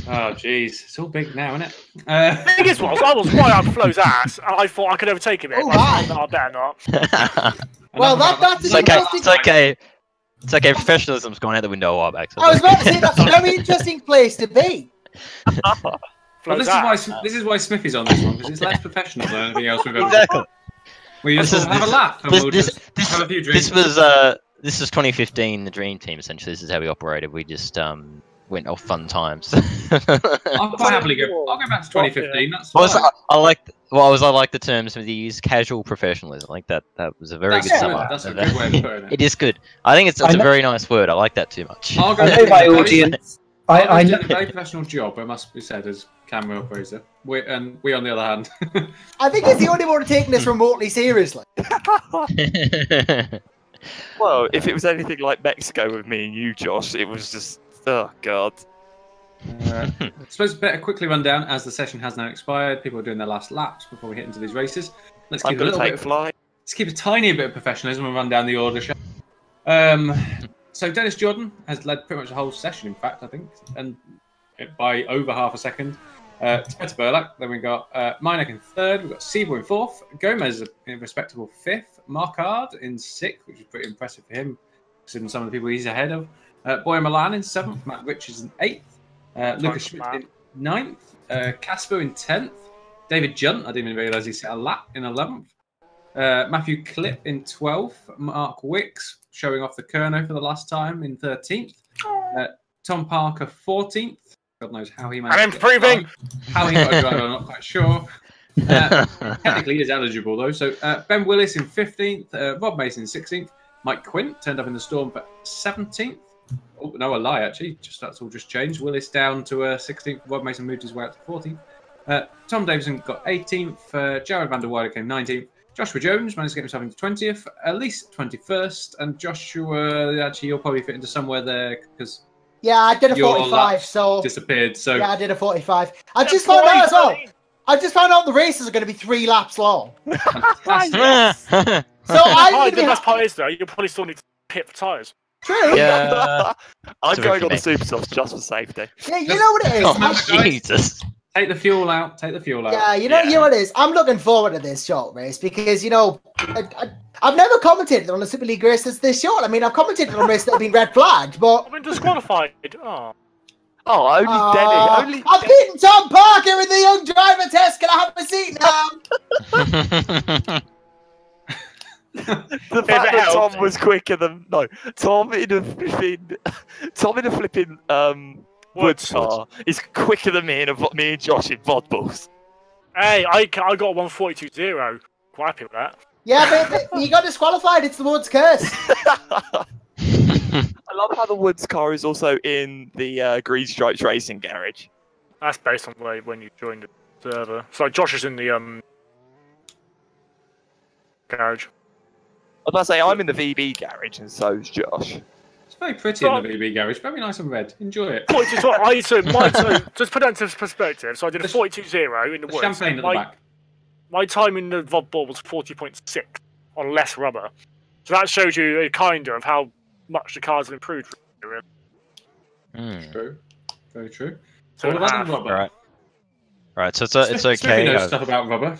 Oh, jeez. It's all big now, isn't it? The thing is, I was right up Flo's ass, and I thought I could overtake him. I better not. Well, that's it's okay. It's okay. It's okay. Professionalism's gone out the window a while back. So I was about to say that's a very interesting place to be. Well, this is why Smithy's on this one, because it's less professional than anything else we've ever done. Exactly. We just have a laugh and we'll just have a few drinks. This was 2015, the Dream Team. Essentially, this is how we operated. We just went off fun times. I'll quite happily go. I'll go back to 2015. That's I like the terms of the use casual professionalism. Like that was a very good sum up. That's a good way of putting it. It is good. I think it's a very nice word. I like that too much. I'll go I know my audience. I know a very professional job, it must be said, as camera operator. We, on the other hand. I think it's the only one taking this remotely seriously. Well, if it was anything like Mexico with me and you, Josh, it was just, oh god. I suppose better quickly run down, as the session has now expired. People are doing their last laps before we hit into these races. Let's keep Let's keep a tiny bit of professionalism and run down the order. So Dennis Jordan has led pretty much the whole session, in fact, I think, and by over half a second. Petter Burlock, then we got Minek in 3rd, we've got Siebel in 4th, Gomez in respectable 5th, Marquard in 6th, which is pretty impressive for him, considering some of the people he's ahead of. Boyer Milan in 7th, Matt Richards in 8th, Lucas Schmidt in 9th, Casper in 10th, David Junt, I didn't even realise he set a lap, in 11th, Matthew Clipp in 12th, Mark Wicks showing off the Kerno for the last time in 13th, Tom Parker 14th, God knows how he managed. I'm improving. How he got a driver, I'm not quite sure. Technically, he is eligible though. So Ben Willis in 15th, Rob Mason in 16th, Mike Quint turned up in the Storm for 17th. Oh no, a lie actually. That's all just changed. Willis down to 16th. Rob Mason moved his way up to 14th. Tom Davison got 18th. Jared Van der Weide came 19th. Joshua Jones managed to get himself into 20th. Elise 21st, and Joshua actually you'll probably fit into somewhere there because. Yeah, I did a 45, so disappeared. So yeah, I did a 45. I just found out as well. I just found out the races are going to be 3 laps long. Yes. So the best part is though, you'll probably still need to pit for tyres. True. Yeah. I'm going on the super softs just for safety. Yeah, you know what it is. Oh, Jesus. Take the fuel out. Take the fuel out. Yeah, you know what it is. I'm looking forward to this short race because I've never commentated on a Super League race that's this short. I mean, I've commentated on races that have been red flagged, but I've been disqualified. Oh. Oh, only Denny. I've beaten Tom Parker in the young driver test. Can I have a seat now? The fact that Tom was quicker than Tom in a flipping Woods car is quicker than me and Josh in VOD balls. Hey, I got 142.0. Quite happy with that. Yeah, but you got disqualified. It's the Woods curse. I love how the Woods car is also in the Green Stripes Racing garage. That's based on when you joined the server. So Josh is in the garage. I was about to say I'm in the VB garage, and so's Josh. It's very pretty in the VB garage. Very nice and red. Enjoy it. Just put that into perspective. So I did a 42.0 in the Woods. Champagne at the back. My time in the VOD ball was 40.6 on less rubber. So that shows you a kind of how much the cars have improved. True. Very true. So all about rubber. Right. So it's okay. Knows stuff about rubber.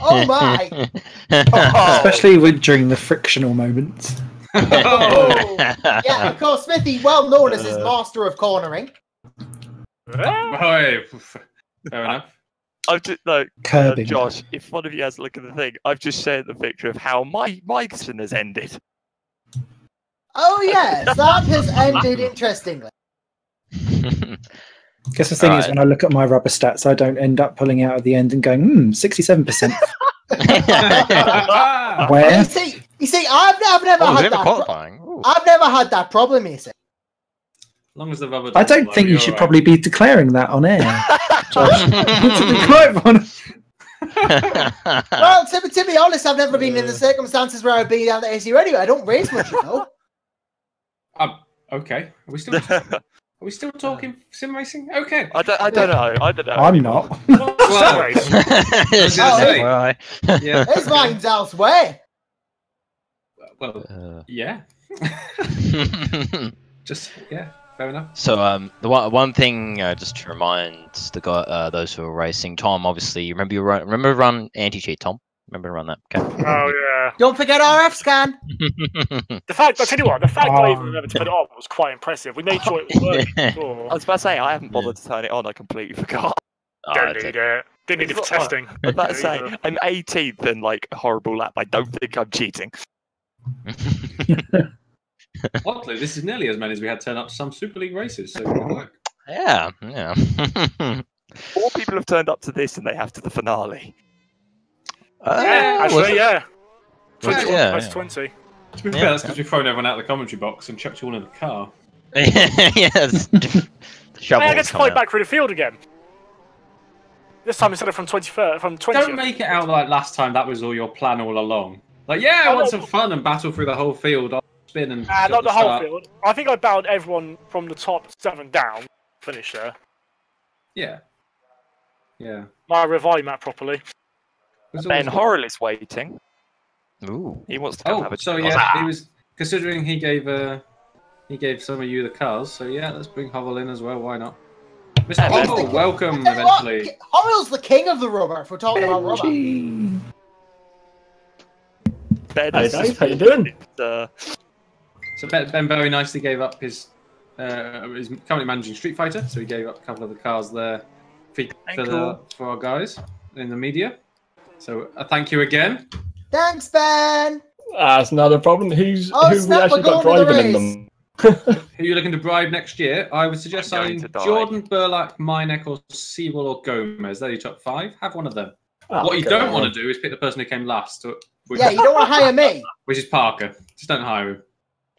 Oh my! Especially during the frictional moments. Oh. Yeah, of course, Smithy, well known as his master of cornering. Fair enough. I've just Josh, if one of you has a look at the thing, I've just shared the picture of how my season has ended. Oh yes, that has ended interestingly. Guess the thing is, when I look at my rubber stats, I don't end up pulling out at the end and going, 67%. Where? You see, I've never had that. I've never had that problem. You see. As long as the rubber. I don't think you should probably be declaring that on air. Well, to be honest, I've never been in the circumstances where I've been down the ACU anyway. I don't race much, you know. Okay. Are we still talking sim racing? Okay. I don't know. I'm not. Yeah. His mind's elsewhere. Well, yeah. Fair enough. So the one thing just to remind those who are racing, Tom, obviously you remember run anti-cheat, Tom. Remember to run that, okay? Oh yeah. Don't forget RF scan. The fact I even remembered to put it on was quite impressive. We made sure it was working before. I was about to say I haven't bothered to turn it on. I completely forgot. Don't need it. Didn't need it for testing. I was about to say I'm 18th and like a horrible lap. I don't think I'm cheating. Oddly, this is nearly as many as we had turn up to some Super League races. So good work. Yeah. 4 people have turned up to this, and they have to the finale. Actually, yeah. 20. Yeah. 20. To be fair, that's because we've thrown everyone out of the commentary box and chucked you all in the car. Yes. I get to fly back through the field again. This time instead of from 23rd, from 20th. Don't make it out like last time that was all your plan all along. Like, I want some fun and battle through the whole field. I'll spin and not the whole field. I think I battled everyone from the top 7 down. Finish there. Yeah. I revived that properly. Ben Horrell is waiting. Ooh. He wants to come have a so he was considering he gave some of you the cars. So let's bring Horrell in as well. Why not? Mr. Horrell, welcome eventually. Horrell's the king of the rubber. If we're talking about rubber. Ben, hey Dave, how you doing? So Ben very nicely gave up his currently managing Street Fighter, so he gave up a couple of the cars there for our guys in the media. So thank you again. Thanks, Ben. That's not a problem. Who we snap, actually got driving in them? Who are you looking to bribe next year? I would suggest I'm signing going to die. Jordan, Burlack, Minek, or Siebel or Gomez. They're your top 5. Have one of them. Oh, What you don't want to do is pick the person who came last, which, Yeah, you don't want to hire me. which is Parker. Just don't hire him.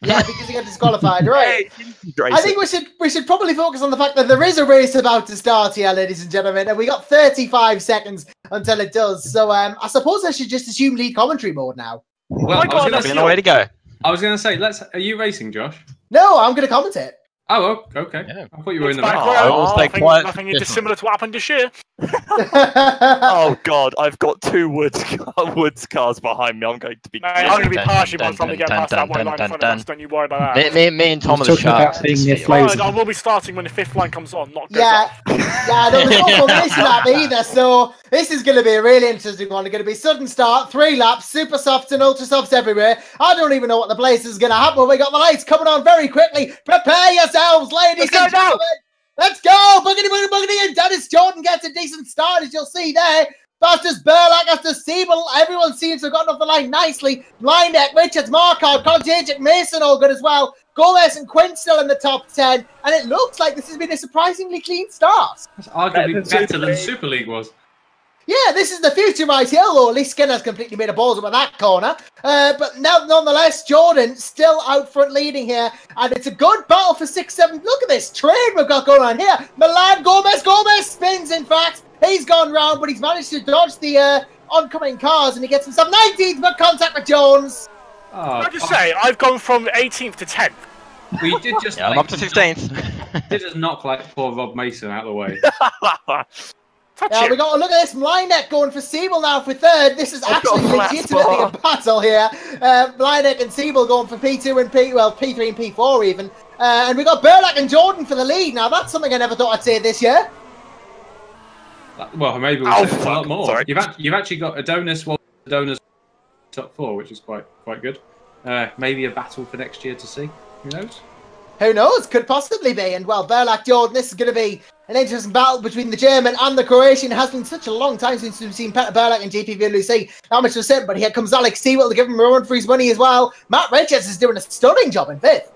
Yeah, because he got disqualified, right? Hey, I think we should probably focus on the fact that there is a race about to start here, ladies and gentlemen, and we got 35 seconds until it does. So I suppose I should just assume lead commentary mode now. Well, There's no way to go. I was going to say, are you racing, Josh? No, I'm going to commentate. Oh, okay. Yeah. I thought you were in the Back back. row. I will stay quiet. Nothing dissimilar to what happened this year. Oh God, I've got 2 woods cars behind me. I'm going to be. Mate, I'm going to be partial by the time we get past that white line in front of us. Don't you worry about that. Me and Tom are the Talking about sharks. being near Yeah. flows. I will be starting when the 5th line comes on, not goes Yeah, off. yeah, there was no formation lap either, so this is going to be a really interesting one. It's going to be sudden start, 3 laps, super softs and ultra softs everywhere. I don't even know what the place is going to happen. We got the lights coming on very quickly. Prepare yourselves, ladies and gentlemen. Let's go! Boogity, boogity, boogity, and Dennis Jordan gets a decent start, as you'll see there. Fastest Burlack after Siebel. Everyone seems to have gotten off the line nicely. Blindek, Richards, Markov, Contagic, Mason all good as well. Gomez and Quinn still in the top 10. And it looks like this has been a surprisingly clean start. That's arguably better than Super League was. Yeah, this is the future right here, though. At least Skinner's completely made a balls up at that corner. But now, nonetheless, Jordan still out front leading here. And it's a good battle for 6-7. Look at this train we've got going on here. Milan Gomez spins, in fact. He's gone round, but he's managed to dodge the oncoming cars, and he gets himself 19th, but contact with Jones. Oh, Can I just say, I've gone from 18th to 10th. we did just. Yeah, I'm up to 15th. Did just knock like poor Rob Mason out of the way. Touch Yeah, it. we got to look at this. Mlinek going for Siebel now for 3rd. This is I've got actually a flat legitimately spot. a battle here. Mlinek and Siebel going for P2 and P3 and P4 even. And we got Burlack and Jordan for the lead. Now, that's something I never thought I'd say this year. Well, maybe we'll Oh, say a lot fuck. more. Sorry. You've actually got Adonis top 4, which is quite good. Maybe a battle for next year to see. Who knows? Who knows? Could possibly be. And well, Burlack Jordan, this is going to be an interesting battle between the German and the Croatian. It has been such a long time since we've seen Peter Burlack and GPVWC. Not much was said, but here comes Alex Sewell to give him a run for his money as well. Matt Richards is doing a stunning job in 5th.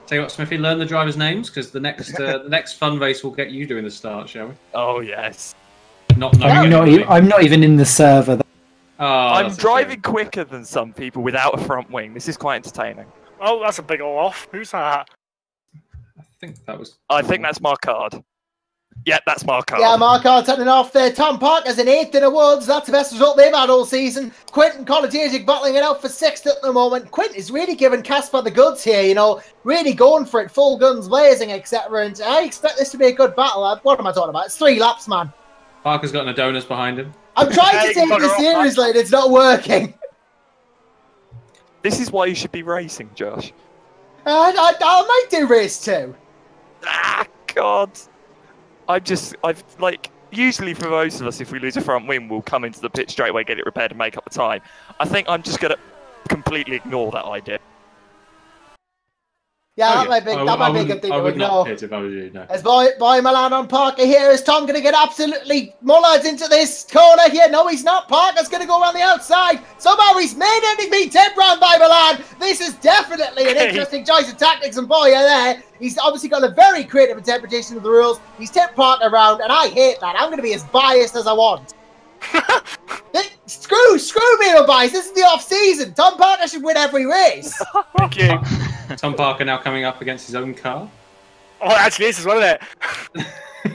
Tell you what, Smithy, learn the drivers' names because the next fun race will get you doing the start, shall we? Oh yes. Not knowing I'm not even in the server. Oh, I'm that's a driving shame. quicker than some people without a front wing. This is quite entertaining. Oh, that's a big ol' off. Who's that? I think that was. I think that's my card. Yeah, that's my card. Yeah, Markov turning off there. Tom Parker's in 8th in the Woods. That's the best result they've had all season. Quentin Collegiagic battling it out for 6th at the moment. Quentin is really giving Casper the goods here, you know, really going for it, full guns blazing, etc. And I expect this to be a good battle. What am I talking about? It's 3 laps, man. Parker's got an Adonis behind him. I'm trying Hey, to take bugger this off, seriously and it's not working. This is why you should be racing, Josh. I might do race 2. Ah, God. I've like, usually for most of us, if we lose a front wing, we'll come into the pit straight away, get it repaired, and make up the time. I think I'm just going to completely ignore that idea. Yeah, Oh, that might be a good thing I to would not ignore. pit if I was you, no. As boy Milan on Parker here. Is Tom going to get absolutely mullered into this corner here? No, he's not. Parker's going to go around the outside. Somehow he's made it. He's been tipped round by Milan. This is definitely an interesting choice of tactics. And boy, there, he's obviously got a very creative interpretation of the rules. He's tipped Parker around, and I hate that. I'm going to be as biased as I want. Screw me, bias. This is the off season. Tom Parker should win every race. Thank you. Tom Parker now coming up against his own car. Oh, it actually is as well, isn't it?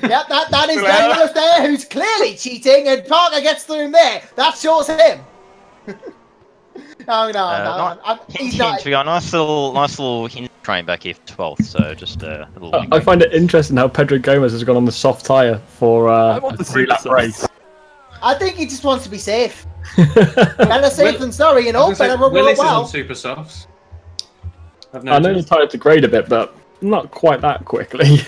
Yep, that is Daniels there, who's clearly cheating, and Parker gets through him there. That shows him. No. He's not. We got a nice little hint train back here for 12th, so just a little. I find it interesting how Pedro Gomez has gone on the soft tyre for I want a the 3-lap super race. I think he just wants to be safe. Better safe than sorry, you know. Better run Willis is well. on super softs. I've I know you noticed. tyre degrade a bit, but not quite that quickly.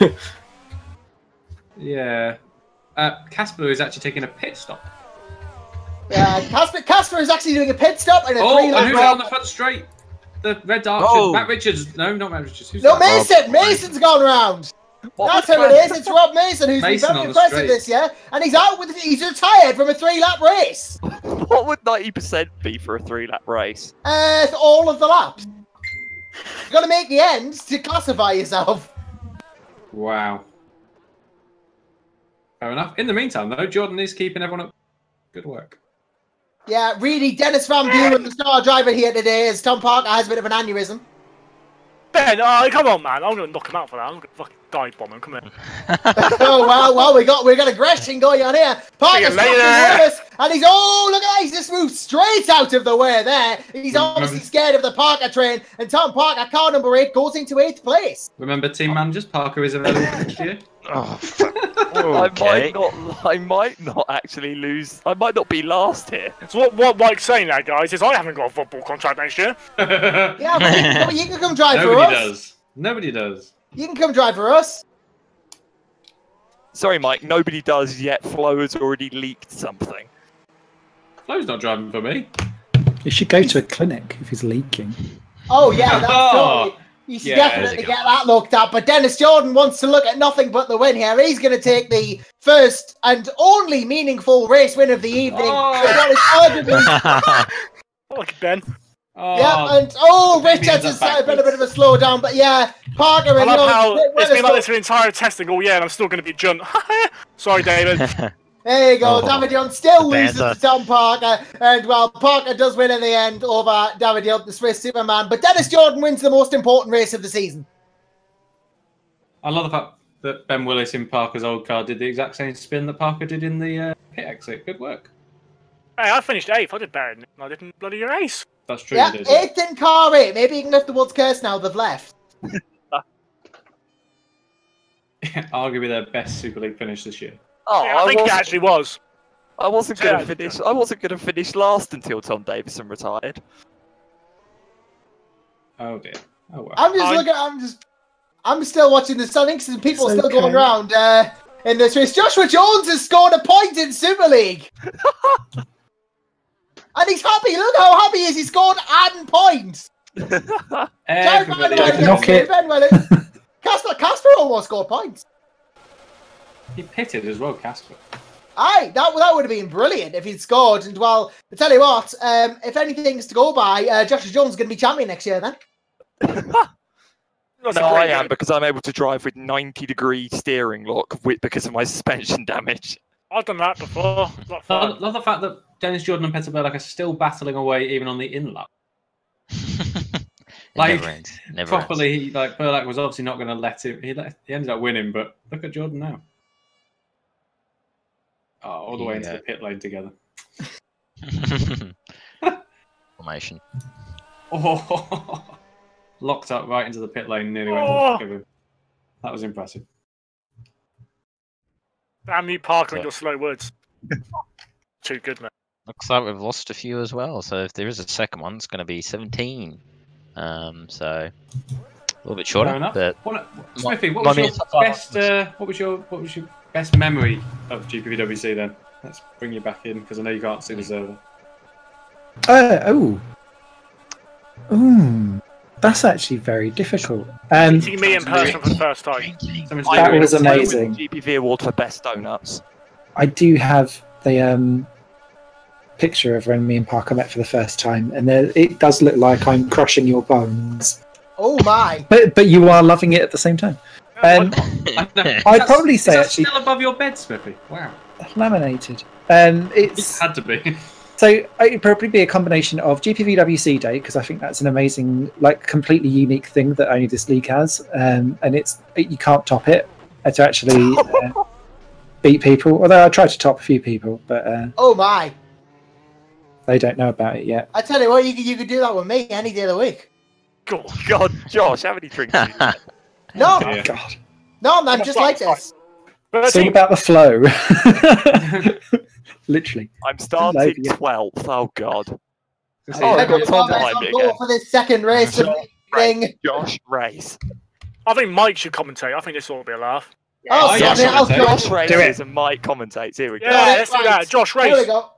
Yeah. Casper is actually taking a pit stop. Yeah, Casper is actually doing a pit stop and a Oh, and three-lap who's on race. the front straight? The Red Archer. Oh. Matt Richards. No, not Matt Richards. Who's No, that? Mason. Mason's gone round. That's who it is. It's Rob Mason who's Mason been on very the impressive straight. this year, and he's retired from a 3-lap race. What would 90% be for a 3-lap race? All of the laps. You've got to make the end to classify yourself. Wow. Fair enough. In the meantime, though, Jordan is keeping everyone up. Good work. Yeah, really, Dennis Van Buren, the star driver here today, as Tom Parker has a bit of an aneurysm. Ben, come on, man. I'm going to knock him out for that. I'm going to fucking dive bomb him. Come here. Oh, well, we got aggression going on here. Parker's later. nervous, and he's, oh, look at that. He's just moved straight out of the way there. He's obviously scared of the Parker train, and Tom Parker, car number 8, goes into 8th place. Remember, team managers, Parker is available next year. Oh, I might not actually lose. I might not be last here. So what Mike's saying there, guys, is I haven't got a football contract next year. Yeah, but you can come drive for Nobody us. does. Nobody does. You can come drive for us. Sorry, Mike. Nobody does yet. Flo has already leaked something. Flo's not driving for me. You should go to a clinic if he's leaking. Oh, yeah, that's totally... You should definitely get that looked at. But Dennis Jordan wants to look at nothing but the win here. He's going to take the first and only meaningful race win of the evening. Oh. Look, Ben. Oh, Yeah, and Richards has been a bit of a slowdown, but yeah, Parker and I love how Young. it's been like this for the entire testing. Oh yeah, and I'm still going to be Junt. Sorry, David. There you go. Oh, David Young still loses banter. to Tom Parker, and well, Parker does win in the end over David Young, the Swiss Superman. But Dennis Jordan wins the most important race of the season. I love the fact that Ben Willis in Parker's old car did the exact same spin that Parker did in the pit exit. Good work. Hey, I finished 8th. I did better than I didn't bloody race. That's true. Yeah, You did. 8th in car 8. Maybe you can lift the Woods curse now. They've left. Arguably their best Super League finish this year. Oh, Yeah, I think it actually was. I wasn't going to Yeah. finish. I wasn't going to finish last until Tom Davison retired. Oh dear. Oh well. I'm just looking. I'm still watching the standings, and people are still going around in this race. Joshua Jones has scored a point in Super League, and he's happy. Look how happy he is. He scored and points. Everybody. Knock it. Casper almost scored points. He pitted as well, Casper. Aye, that would have been brilliant if he'd scored. And well, I tell you what, if anything's to go by, Joshua Jones is going to be champion next year. Then. That's a No, great I am game. because I'm able to drive with 90-degree steering lock because of my suspension damage. I've done that before. Not fun. Love the fact that Dennis Jordan and Peter Burlock are still battling away even on the in-lap. Like, never ends. Never properly, like Burlock was obviously not going to let him. He ended up winning, but look at Jordan now. Oh, all the way into the pit lane together. ends. Formation. Oh, locked up right into the pit lane, nearly went Oh. off of him. That was impressive. Damn you, Parker, and your slow words. Too good, man. Looks like we've lost a few as well. So if there is a second one, it's going to be 17. So a little bit shorter. Fair enough. But Smithy, what my was your minutes are best? What was your best memory of GPVWC then? Let's bring you back in because I know you can't see the server. That's actually very difficult. Meeting me in person for the first time. That was amazing. GPV award for best donuts. I do have the picture of when me and Parker met for the first time, and it does look like I'm crushing your bones. Oh my! But you are loving it at the same time. I'd probably say is that actually still above your bed, Smithy. Wow, laminated. it It's had to be. so it'd probably be a combination of GPVWC Day because I think that's an amazing, like, completely unique thing that only this league has, and you can't top it to actually beat people. Although I tried to top a few people, but Oh my! they don't know about it yet. I tell you what, you could do that with me any day of the week. God, Josh, how many drinks have you had? No, Oh God! no, I'm just like this. It's all about the flow. Literally. I'm starting Load, yeah. 12th. Oh, God. Oh, I've got Tom Let's behind me go again. for this second race of the evening. Josh Race. I think Mike should commentate. I think this ought to be a laugh. Oh, yeah, sorry, I'll commentate. go. Josh Do it. races and Mike commentates. Here we go. Yeah, let's do right. that. Josh, Here we race. go.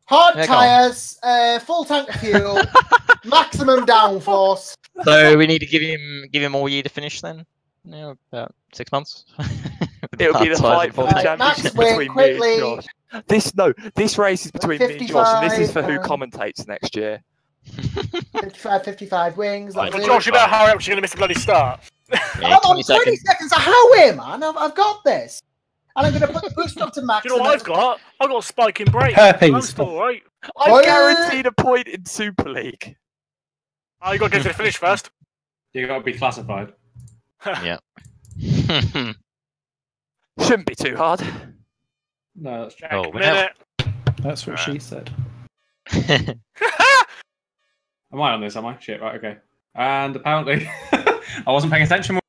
Hard There you go. tyres, full tank of fuel, maximum downforce. So we need to give him all year to finish then. No, about 6 months. It'll be the fight for the Right, championship Max, wait, between quickly. me and Josh. This race is between me and Josh, and this is for who 55, commentates next year. 55, 55 wings. Right, Like, Josh, you better hurry up. You're gonna miss the bloody start. Yeah, I'm on 20 20 seconds. seconds a highway, man. I've got this. And I'm going to put the boost up to max. Do you know what I've got? I've got a spike in brake. Herpes. I'm still alright. I guaranteed a point in Super League. Oh, you got to get to the finish first. You got to be classified. Yeah. Shouldn't be too hard. No, that's true. Oh, Minute. That's what she said. Am I on this? Am I? Shit. Right. Okay. And apparently, I wasn't paying attention.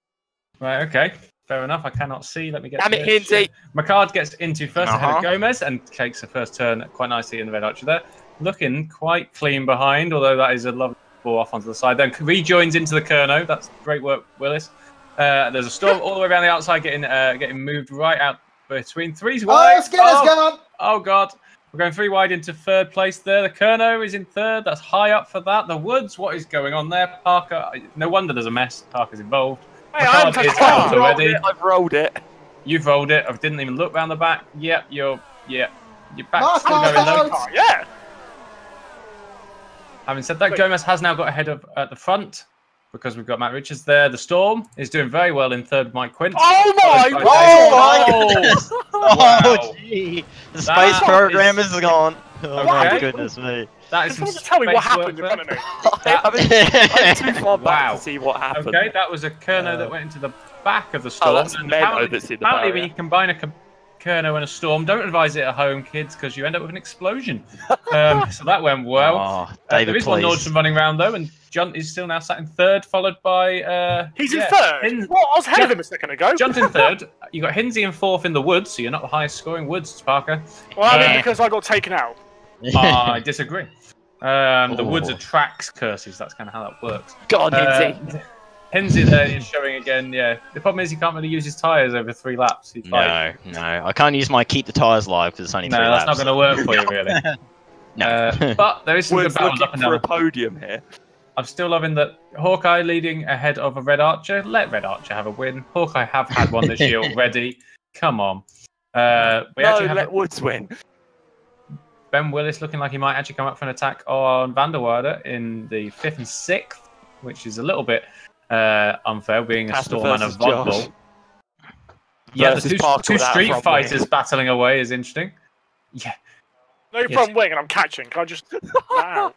Right. Okay. Fair enough. I cannot see. Let me get. Damn it, Hinsey. McCard gets into first ahead of Gomez and takes the first turn quite nicely in the red archer there. Looking quite clean behind, although that is a lovely ball off onto the side. Then rejoins into the Kerno. That's great work, Willis. There's a storm all the way around the outside, getting moved right out between threes wide. Oh, Skinner's gone. Oh God. We're going 3 wide into third place there. The Kerno is in third. That's high up for that. The Woods, what is going on there? Parker, no wonder there's a mess. Parker's involved. Hey, McCard is out already. I've rolled it. You've rolled it. I didn't even look round the back. Yep, you're back. Mark Still going low. Oh, yeah. Having said that, Gomez has now got ahead of at the front because we've got Matt Richards there. The Storm is doing very well in third. Mike Quint. Oh my Oh god! my goodness! Wow. Oh gee, the space program is gone. Oh my Okay. goodness me! That is Just some tell me what space work happened in there. front of me. I'm too far back Wow. to see what happened. Okay, that was a Kerno that went into the back of the Storm. that's and Menno apparently, that's in the apparently when barrier. you combine a Kerno and a Storm, don't advise it at home, kids, because you end up with an explosion. So that went well. Oh, David, there is one please. Nordstrom running round though, and Junt is still now sat in third, followed by. He's in third. What? I was ahead of him a second ago. Junt in third. You got Hinsey in fourth in the Woods, so you're not the highest scoring Woods, Parker. Well, I mean, because I got taken out. I disagree. The Woods Oh. attracts curses. That's kind of how that works. God, Hinsey. Hinsey there is showing again. Yeah, the problem is he can't really use his tyres over 3 laps. He's like, No, I can't use my keep the tyres live because it's only 3 no, laps. that's not going to work for you really. No. But there is some good Woods battles looking up and for a down. podium here. I'm still loving that Hawkeye leading ahead of a Red Archer. Let Red Archer have a win. Hawkeye have had one this year already. Come on. We actually have let Woods win. Ben Willis looking like he might actually come up for an attack on Van der Waarde in the 5th and 6th, which is a little bit unfair, being a Casper Storm and a versus Josh. Vodball. Yeah, the Versus Parker two without a Street front Fighters wing. battling away is interesting. Yeah, No Yes. front wing, and I'm catching. Can I just? Wow.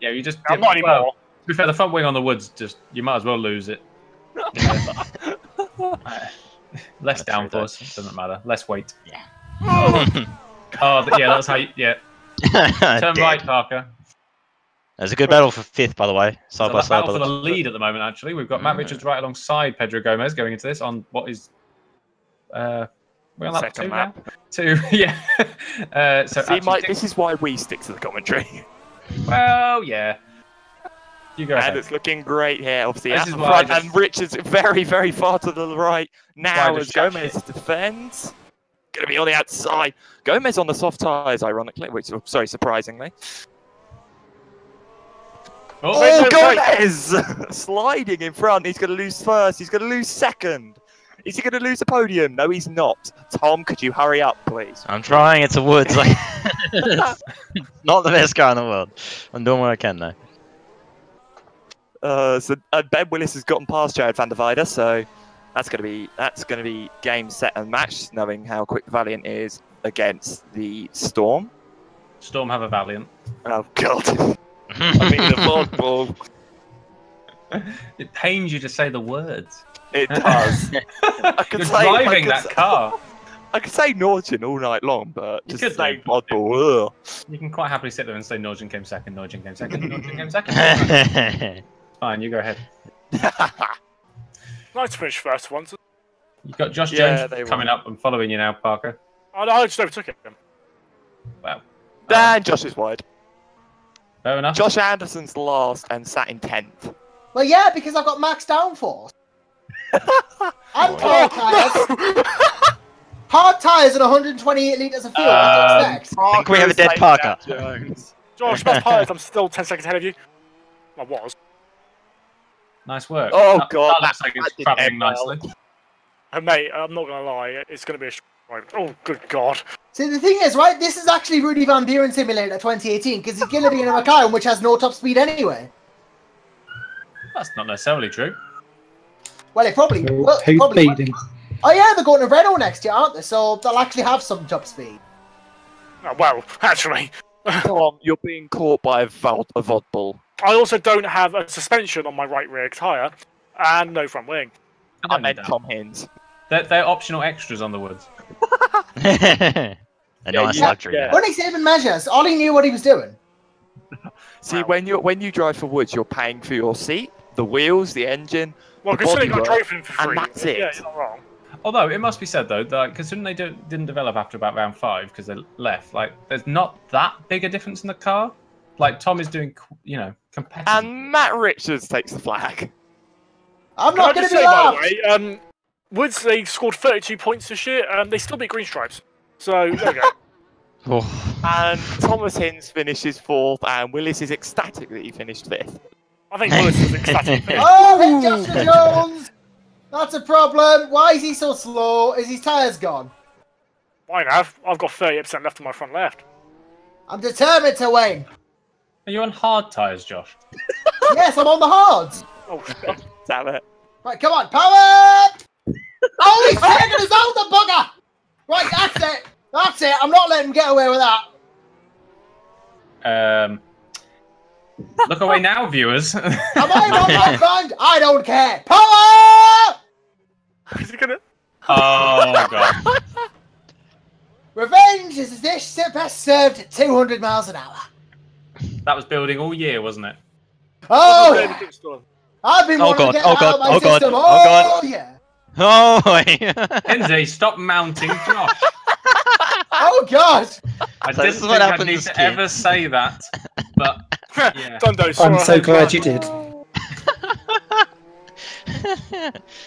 yeah, you just I'm not well, anymore. to be fair, the front wing on the Woods, just you might as well lose it. Less That's true, downforce, doesn't matter. Less weight. Yeah. Yeah, that's how you. Yeah, turn Dead. right, Parker. There's a good battle for 5th, by the way. Side So by that side. battle for by the the- lead at the moment. Actually, we've got Matt Richards right alongside Pedro Gomez going into this on what is. We're on lap Second 2 lap. now. 2, yeah. So See, actually, Mike, this is why we stick to the commentary. well, yeah. You go And ahead. it's looking great here, obviously, This at is the why I front, just- and Richards very, very far to the right. Now, I as just chat Gomez defends, going to be on the outside. Gomez on the soft tyres, ironically, which, sorry, surprisingly. Oh, Oh, Gomez! Sliding in front. He's going to lose first. He's going to lose second. Is he going to lose the podium? No, he's not. Tom, could you hurry up, please? I'm trying. It's a Woods. Like, not the best car in the world. I'm doing what I can though. So Ben Willis has gotten past Jared van der Waarde, so that's going to be game, set, and match. Knowing how quick Valiant is against the Storm. Storm have a Valiant. Oh God! I mean the football. It pains you to say the words. It does. I could You're say, driving that car. I could say Norton all night long, but You just could say do. oddball. Ugh. You can quite happily sit there and say Norton came second, Norton came second, Norton came second. Fine, you go ahead. Nice to finish first once. You've got Josh Yeah, Jones they coming won. up. I'm following you now, Parker. I just overtook him. Well, Dan, Josh is wide. fair enough. Josh Anderson's last and sat in 10th. Well, yeah, because I've got max downforce. And hard tyres. Hard tyres and 128 litres of fuel. What's next? I think we have a dead Parker. Josh, best tyres. I'm still 10 seconds ahead of you. I was. Nice work. Oh, That- God, that looks like it's that did travelling end well. nicely. Mate, I'm not going to lie. It's going to be a... Oh, good God. See, the thing is, right, this is actually Rudy Van Buren Simulator 2018, because he's going to be in a McLaren, which has no top speed anyway. That's not necessarily true. Well, it probably will. Who's Probably beating? Oh, yeah, they're going to Renault next year, aren't they? So they'll actually have some top speed. Oh, well, actually. Come on, you're being caught by a Vodball. I also don't have a suspension on my right rear tyre, and no front wing. I meant Tom Hins. They're optional extras on the woods. A nice luxury. yeah. Money saving measures. Ollie knew what he was doing. See, when you drive for Woods, you're paying for your seat, the wheels, the engine, Well, the considering I bodywork, drove him for free, and that's it. yeah, you're not wrong. Although it must be said though that considering they didn't develop after about round 5 because they left, like there's not that big a difference in the car. Like Tom is doing, competitive. And Matt Richards takes the flag. I'm Can I not going just to be say, by laughed. the way, Woods, they scored 32 points this year, they still beat Green Stripes. So, there we go. Oh. And Thomas Hins finishes 4th, and Willis is ecstatic that he finished 5th. I think Willis was ecstatic. Oh, hit Joshua Jones! That's a problem. Why is he so slow? Is his tyres gone? Fine, I've got 38% left on my front left. I'm determined to win. Are you on hard tyres, Josh? Yes, I'm on the hards. Oh, shit. Damn it. Right, come on, power up! Oh, he's taking us out, the bugger! Right, that's it. That's it. I'm not letting him get away with that. Look away now, viewers. Am I on my ground? I don't care. Power! Is he gonna... Oh god. Revenge is a dish best served at 200 miles an hour. That was building all year, wasn't it? Oh, I've been wanting to get oh out god, of my oh god, system. oh god. Yeah. Oh, wait. Lindsay, stop mounting Josh. Oh god. I So didn't this is think what I'd happens need as to kids. ever say that, but yeah. Dundo, I'm so glad you did.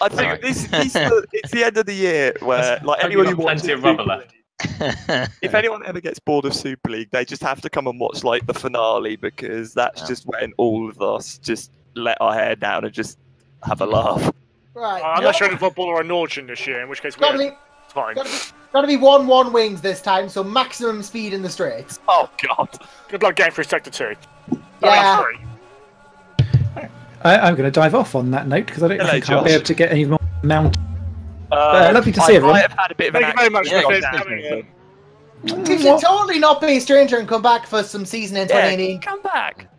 I think it's the end of the year where, like, Hope anyone you've who got watches plenty of rubber left. if anyone ever gets bored of Super League, they just have to come and watch like the finale, because that's just when all of us just let our hair down and just have a laugh. Right. Unless you're in a football or a Norwegian this year, in which case Gotta we're be, fine. gotta be 1-1 wings this time, so maximum speed in the straights. Oh god. Good luck getting through Sector 2. Yeah. Three. I'm going to dive off on that note because I don't Hello, think I'll be Josh. able to get any more mount. Lovely to see everyone. I might have had a bit of an Thank you very much accident for on coming in. Southampton. You should totally not be a stranger and come back for some season in 2018. Yeah, come back.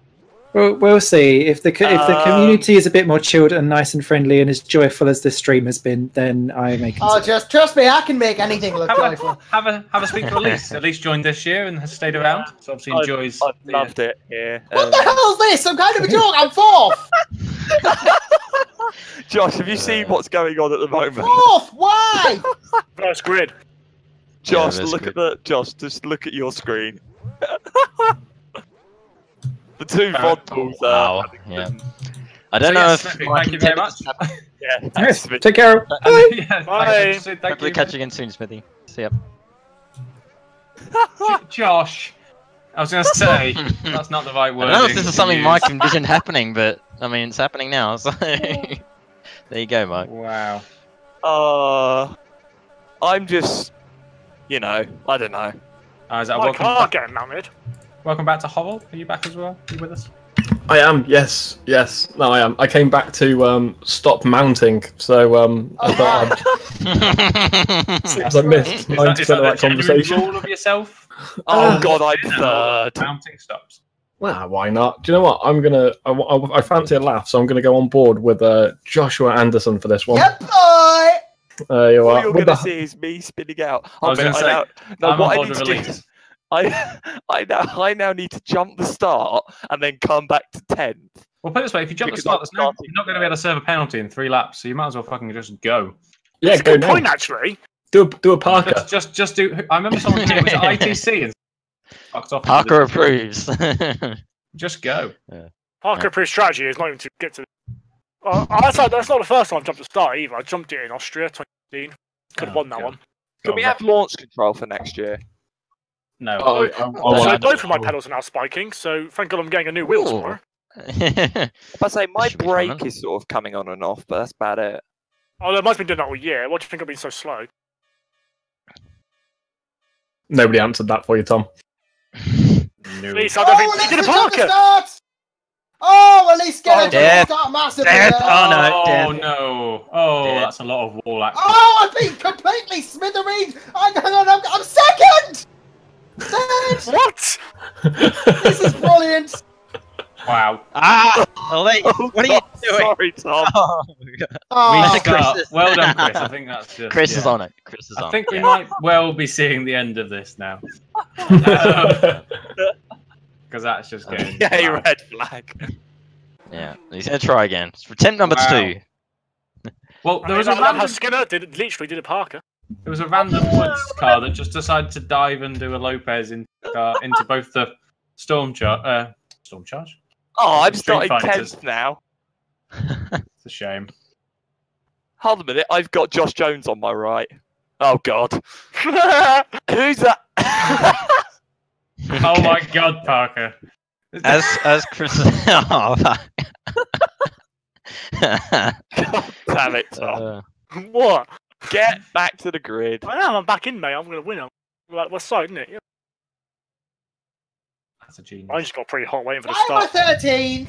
We'll see. If the community is a bit more chilled and nice and friendly and as joyful as this stream has been, then I may consider. Oh, just trust me, I can make anything look joyful. Have a speak to Elise. Elise joined this year and has stayed around, so obviously enjoys. I've loved it here. What the hell is this? Some kind of a joke? I'm fourth! Josh, have you seen what's going on at the moment? Fourth? Why? First grid. Josh, Yeah, that's look good. just look at your screen. The two Wow. Vodballs Wow. are. Yeah. I don't know if. Thank you very much. Yeah, Yes, thanks, Smith. take care. Yeah, Bye. thank Hopefully you. catch you again soon, Smithy. See ya. Josh. I was going to say that's not the right I word. don't know if this is something Mike envisioned happening, but I mean, it's happening now. So there you go, Mike. Wow. I'm just, I don't know. Is that My welcome, car getting mounted. welcome back to Hovel. Are you back as well? Are you with us? I am, yes. No, I am. I came back to stop mounting, so I thought I missed 90% of that genuine conversation. rule of yourself? Oh god, I'm third. Mounting stops. Well, why not? Do you know what? I fancy a laugh, so I'm gonna go on board with Joshua Anderson for this one. Yep, boy! There you All are. you're With going to the- see is me spinning out. I was going to say, I'm what on I board need with to do Elise. is, I now need to jump the start and then come back to 10th. Well, put it this way: if you jump the Because start, I'm you're not going to be able to serve a penalty in 3 laps, so you might as well fucking just go. Yeah, It's a go good now. point, actually. Do a Parker. Just do. I remember someone here was at ITC and fucked off. Parker approves. Just go. Parker approved strategy is not even to get to. That's not the first time I jumped the start either. I jumped it in Austria 2015. Could have won that God. one. Can we have launch control for next year? No. Also, both of my pedals are now spiking, so thank God I'm getting a new wheel Ooh. tomorrow. If I say my Should be fun, brake then. is sort of coming on and off, but that's about it. Oh, I must have been doing that all year. What do you think I've been so slow? Nobody answered that for you, Tom. No. At least I don't think he did a Parker. Oh, at least get a Death. start massively. Death. Oh, no. Oh Dead. no! Oh, Dead. that's a lot of wall action. Oh, I've been completely smithereens. Hang on, I'm second. Third. What? This is brilliant. Wow. Ah! Ollie, what are you doing? Sorry, Tom. Oh, Oh, Chris Restart. is- Well done, Chris. I think that's just. Chris is yeah. on it. Chris is on I think it. we yeah. might well be seeing the end of this now. Because that's just getting. Yay, mad. red flag. Yeah, he's gonna try again. It's for attempt number Wow. 2. Well, I there was a love how random. Skinner literally did a Parker. There was a random Woods car that just decided to dive and do a Lopez into both the Storm Charge. Oh, I'm Street starting Fighters. 10th now. It's a shame. Hold a minute, I've got Josh Jones on my right. Oh God. Who's that? Oh my God, Parker. As Chris. Oh, fuck. God damn it, Tom. What? Get back to the grid. I know, I'm back in, mate. I'm going to win. I'm like, what's side, isn't it? Yeah. That's a genius. I just got pretty hot waiting for the I'm a start. 13.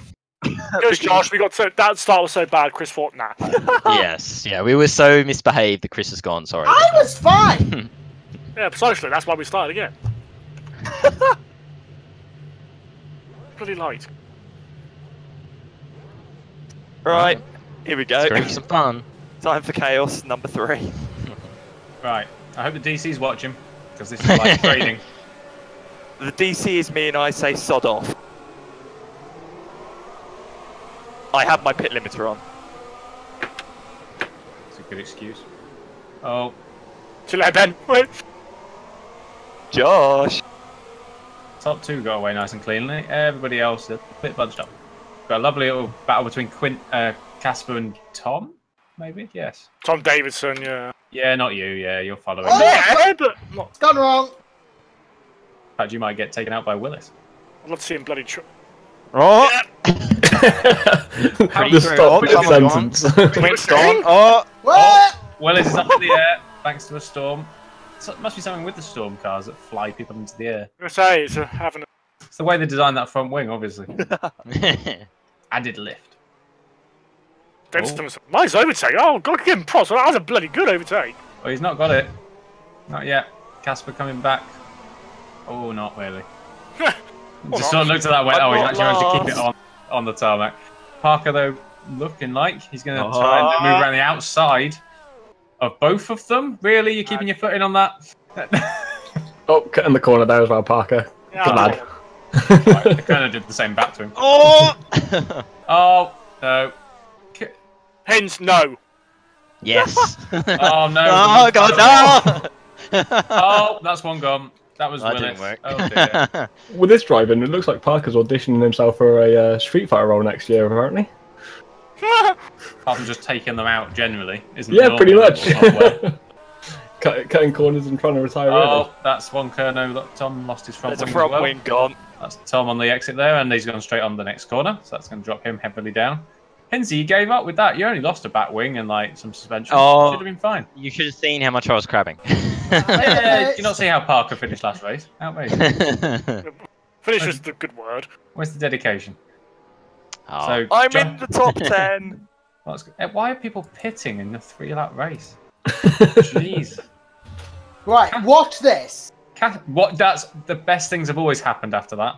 Goes Josh, we got to, that start was so bad, Chris thought, nah. Yes, yeah, we were so misbehaved that Chris has gone. Sorry. I was fine. Yeah, precisely, that's why we started again. Bloody light. Right, here we go. Let's have some fun. Time for chaos number 3. Right. I hope the DC's watching because this is like trading. The DC is me and I say sod off. I have my pit limiter on. It's a good excuse. Oh, Chill out, Ben. Wait. Josh. top 2 got away nice and cleanly. Everybody else a bit bunched up. Got a lovely little battle between Casper and Tom, maybe? Yes. Tom Davidson, yeah. Yeah, not you. Yeah, you're following. Oh! In Yeah, but not, It's gone wrong. fact, you might get taken out by Willis. I'd love to see him bloody. Oh! The stop Come on, sentence. Storm. Oh! What? Willis is up in the air thanks to a storm. So, it must be something with the storm cars that fly people into the air. I say, it's having a. It's the way they designed that front wing, obviously. Added lift. Davidson, nice overtake. Oh, God, give him props. That was a bloody good overtake. Oh, he's not got it. Not yet. Casper coming back. Oh, not really. Just sort of looked at that and went, oh, he's actually managed to keep it on the tarmac. Parker, though, looking like he's going to try and move around the outside of both of them. Really? You're keeping your foot in on that? Oh, cut in the corner there as well, Parker. Yeah, Good lad. Right, they kind of did the same back to him. Oh! Oh, no. Hence, no. Yes. Oh, no. Oh, God, no! Oh, that's one gone. That was That Willis. didn't work. Oh, dear. With this driving, it looks like Parker's auditioning himself for a Street Fighter role next year, apparently. Apart from just taking them out generally, isn't Yeah, it? pretty much. Somewhere. Cutting corners and trying to retire early. Oh, that's one Kerno that Tom lost his front There's a wing. front as well. wing gone. That's Tom on the exit there, and he's gone straight on the next corner, so that's going to drop him heavily down. Hinsey, you gave up with that. You only lost a back wing and like some suspension. Oh. Should have been fine. You should have seen how much I was crabbing. Yeah, did you not see how Parker finished last race? Outrageous. Finish was the good word. Where's the dedication? Oh. So I'm John- in the top 10. Why are people pitting in the 3-lap race? Jeez. Right, watch this. What? That's the best things have always happened after that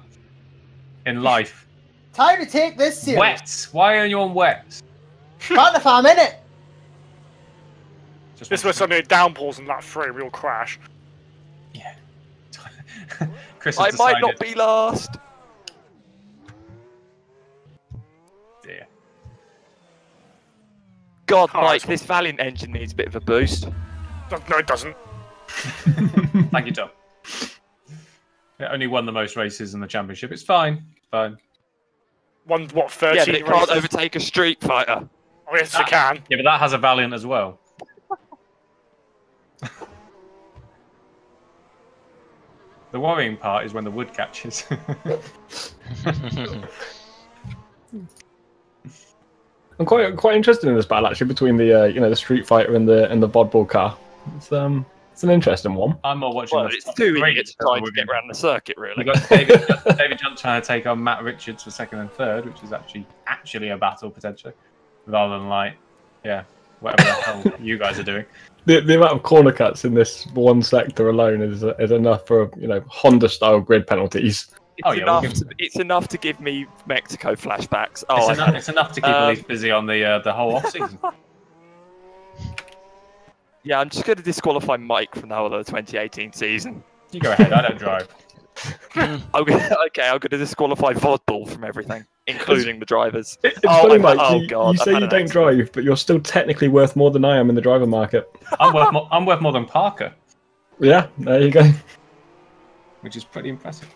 in life. Time to take this serious. Wets. Why are you on wets? Can't if I'm in it. Just This was suddenly downpours and that free, we all crash. Yeah. Chris has I might decided. not be last. Dear. God, Oh, Mike, that's- this Valiant engine needs a bit of a boost. No, it doesn't. Thank you, Tom. It only won the most races in the championship. It's fine. It's fine. One, what, 13 Yeah, but it can't races? overtake a Street Fighter. Oh, yes, it can. Yeah, but that has a Valiant as well. The worrying part is when the wood catches. I'm quite interested in this battle actually between the the Street Fighter and the Vodball car. It's It's an interesting one. I'm not watching. Well, the it's top too three, eager to so try to we're get gonna- around the circuit, We really. got David John trying to take on Matt Richards for second and third, which is actually a battle potentially, rather than like, yeah, whatever the hell you guys are doing. The amount of corner cuts in this one sector alone is enough for Honda style grid penalties. It's enough to give me Mexico flashbacks. Oh, It's enough to keep Elise busy on the whole off season. yeah, I'm just going to disqualify Mike from the whole of the 2018 season. You go ahead. I don't drive. I'm going to disqualify Vodball from everything, including the drivers. It's funny, Mike. Oh you God! say you don't drive, but you're still technically worth more than I am in the driver market. I'm worth more than Parker, Yeah, there you go. which is pretty impressive.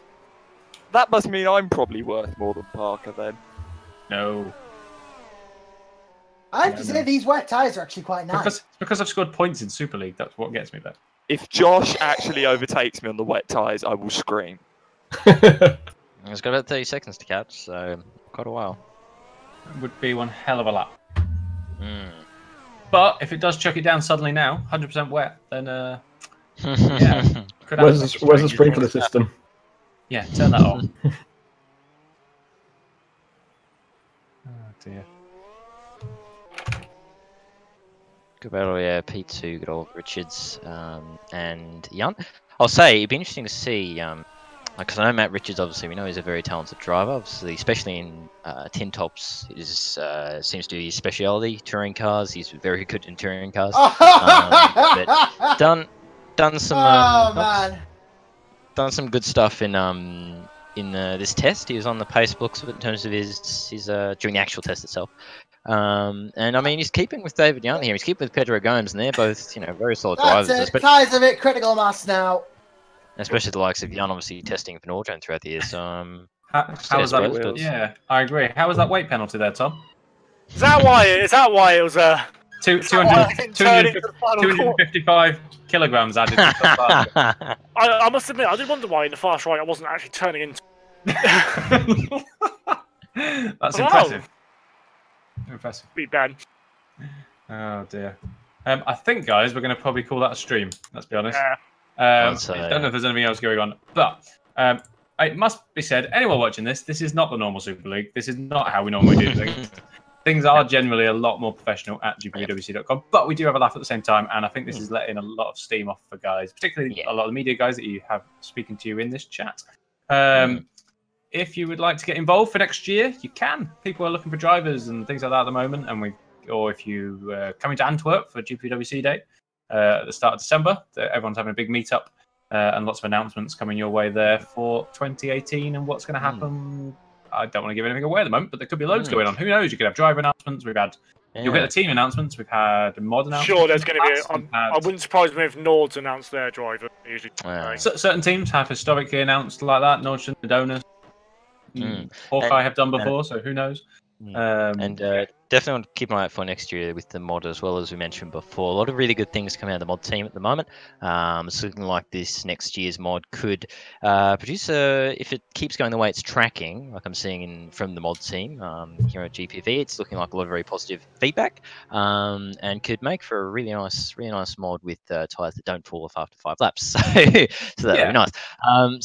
That must mean I'm probably worth more than Parker then. No, I have to say these wet tyres are actually quite nice. because I've scored points in Super League. That's what gets me there. If Josh actually overtakes me on the wet tyres, I will scream. It's got about 30 seconds to catch, so quite a while. It would be one hell of a lap. Mm. But if it does chuck it down suddenly now, 100% wet, then yeah. could Where's have the sprinkler system? Yeah, turn that off. Oh dear. Good battle, yeah. P2, good old Richards and Young. I'll say it'd be interesting to see, because I know Matt Richards. Obviously, we know he's a very talented driver. Obviously, especially in tin tops, it is seems to be his speciality. Touring cars, he's very good in touring cars. But done some done some good stuff in this test. He was on the pace books in terms of his during the actual test itself. And I mean, he's keeping with David Young here. He's keeping with Pedro Gomes, and they're both, very solid drivers. That's it. Tyres a bit critical mass now. Especially the likes of Young, obviously testing for Nordjern throughout the year. So, How was that? Yeah, I agree. How was that weight penalty there, Tom? Is that why it was 255 kilograms added. To I must admit, I did wonder why in the fast right I wasn't actually turning into. That's impressive. Impressive. Beat Ben. Oh dear. I think, guys, we're going to probably call that a stream. Let's be honest. Yeah. I don't know if there's anything else going on, but it must be said, anyone watching this is not the normal Super League. This is not how we normally do things. Things are generally a lot more professional at GPVWC.com, but we do have a laugh at the same time, and I think this is letting a lot of steam off for guys, particularly a lot of the media guys that you have speaking to you in this chat. If you would like to get involved for next year, you can. People are looking for drivers and things like that at the moment, or if you coming to Antwerp for GPWC Day at the start of December, everyone's having a big meetup and lots of announcements coming your way there for 2018 and what's going to happen. I don't want to give anything away at the moment, but there could be loads going on. Who knows? You could have driver announcements. You'll get the team announcements. We've had mod announcements. Sure, there's going to be. I wouldn't surprise me if Nords announced their driver. Usually, certain teams have historically announced like that. Nordjern, Adonis, Hawkeye have done before, so who knows? Definitely want to keep an eye out for next year with the mod as well, as we mentioned before. A lot of really good things coming out of the mod team at the moment. It's looking like this next year's mod could produce if it keeps going the way it's tracking, like I'm seeing from the mod team here at GPV. It's looking like a lot of very positive feedback, and could make for a really nice mod with tyres that don't fall off after 5 laps. So that'll be nice.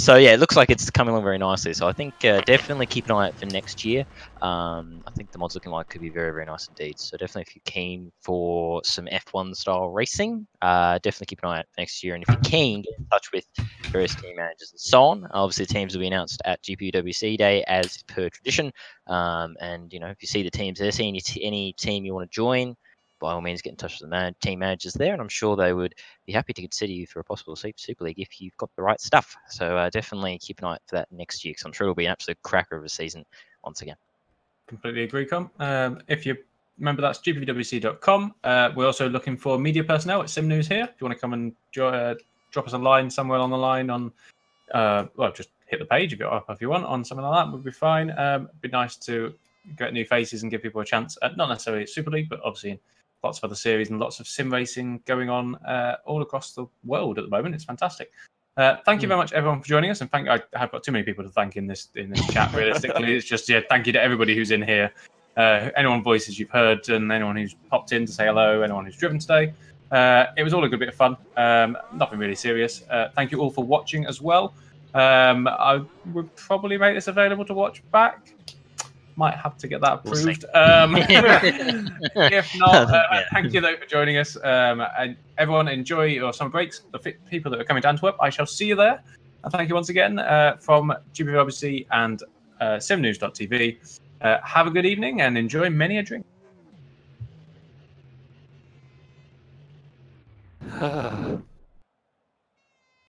It looks like it's coming along very nicely. So I think definitely keep an eye out for next year. I think the mod's looking like it could be very, very nice indeed. So definitely, if you're keen for some F1 style racing, definitely keep an eye out for next year. And if you're keen, get in touch with various team managers and so on. Obviously, the teams will be announced at GPWC Day as per tradition. And if you see the teams there, see any team you want to join, by all means, get in touch with the team managers there, and I'm sure they would be happy to consider you for a possible Super League if you've got the right stuff. So definitely keep an eye out for that next year, because I'm sure it'll be an absolute cracker of a season once again. Completely agree, Com. If you remember, that's gpvwc.com. We're also looking for media personnel at Sim News here. If you want to come and drop us a line somewhere on the line on, just hit the page if you want on something like that, would be fine. It'd be nice to get new faces and give people a chance, not necessarily at Super League, but obviously in lots of other series and lots of sim racing going on all across the world at the moment. It's fantastic. Thank you very much, everyone, for joining us, and I have got too many people to thank in this chat. Realistically, it's just thank you to everybody who's in here. anyone voices you've heard, and anyone who's popped in to say hello, anyone who's driven today. It was all a good bit of fun. Nothing really serious. Thank you all for watching as well. I would probably make this available to watch back. Might have to get that approved. If not, thank you though for joining us. And everyone enjoy your summer breaks. The people that are coming to Antwerp, I shall see you there. And thank you once again from GPVWC and simnews.tv. Have a good evening and enjoy many a drink.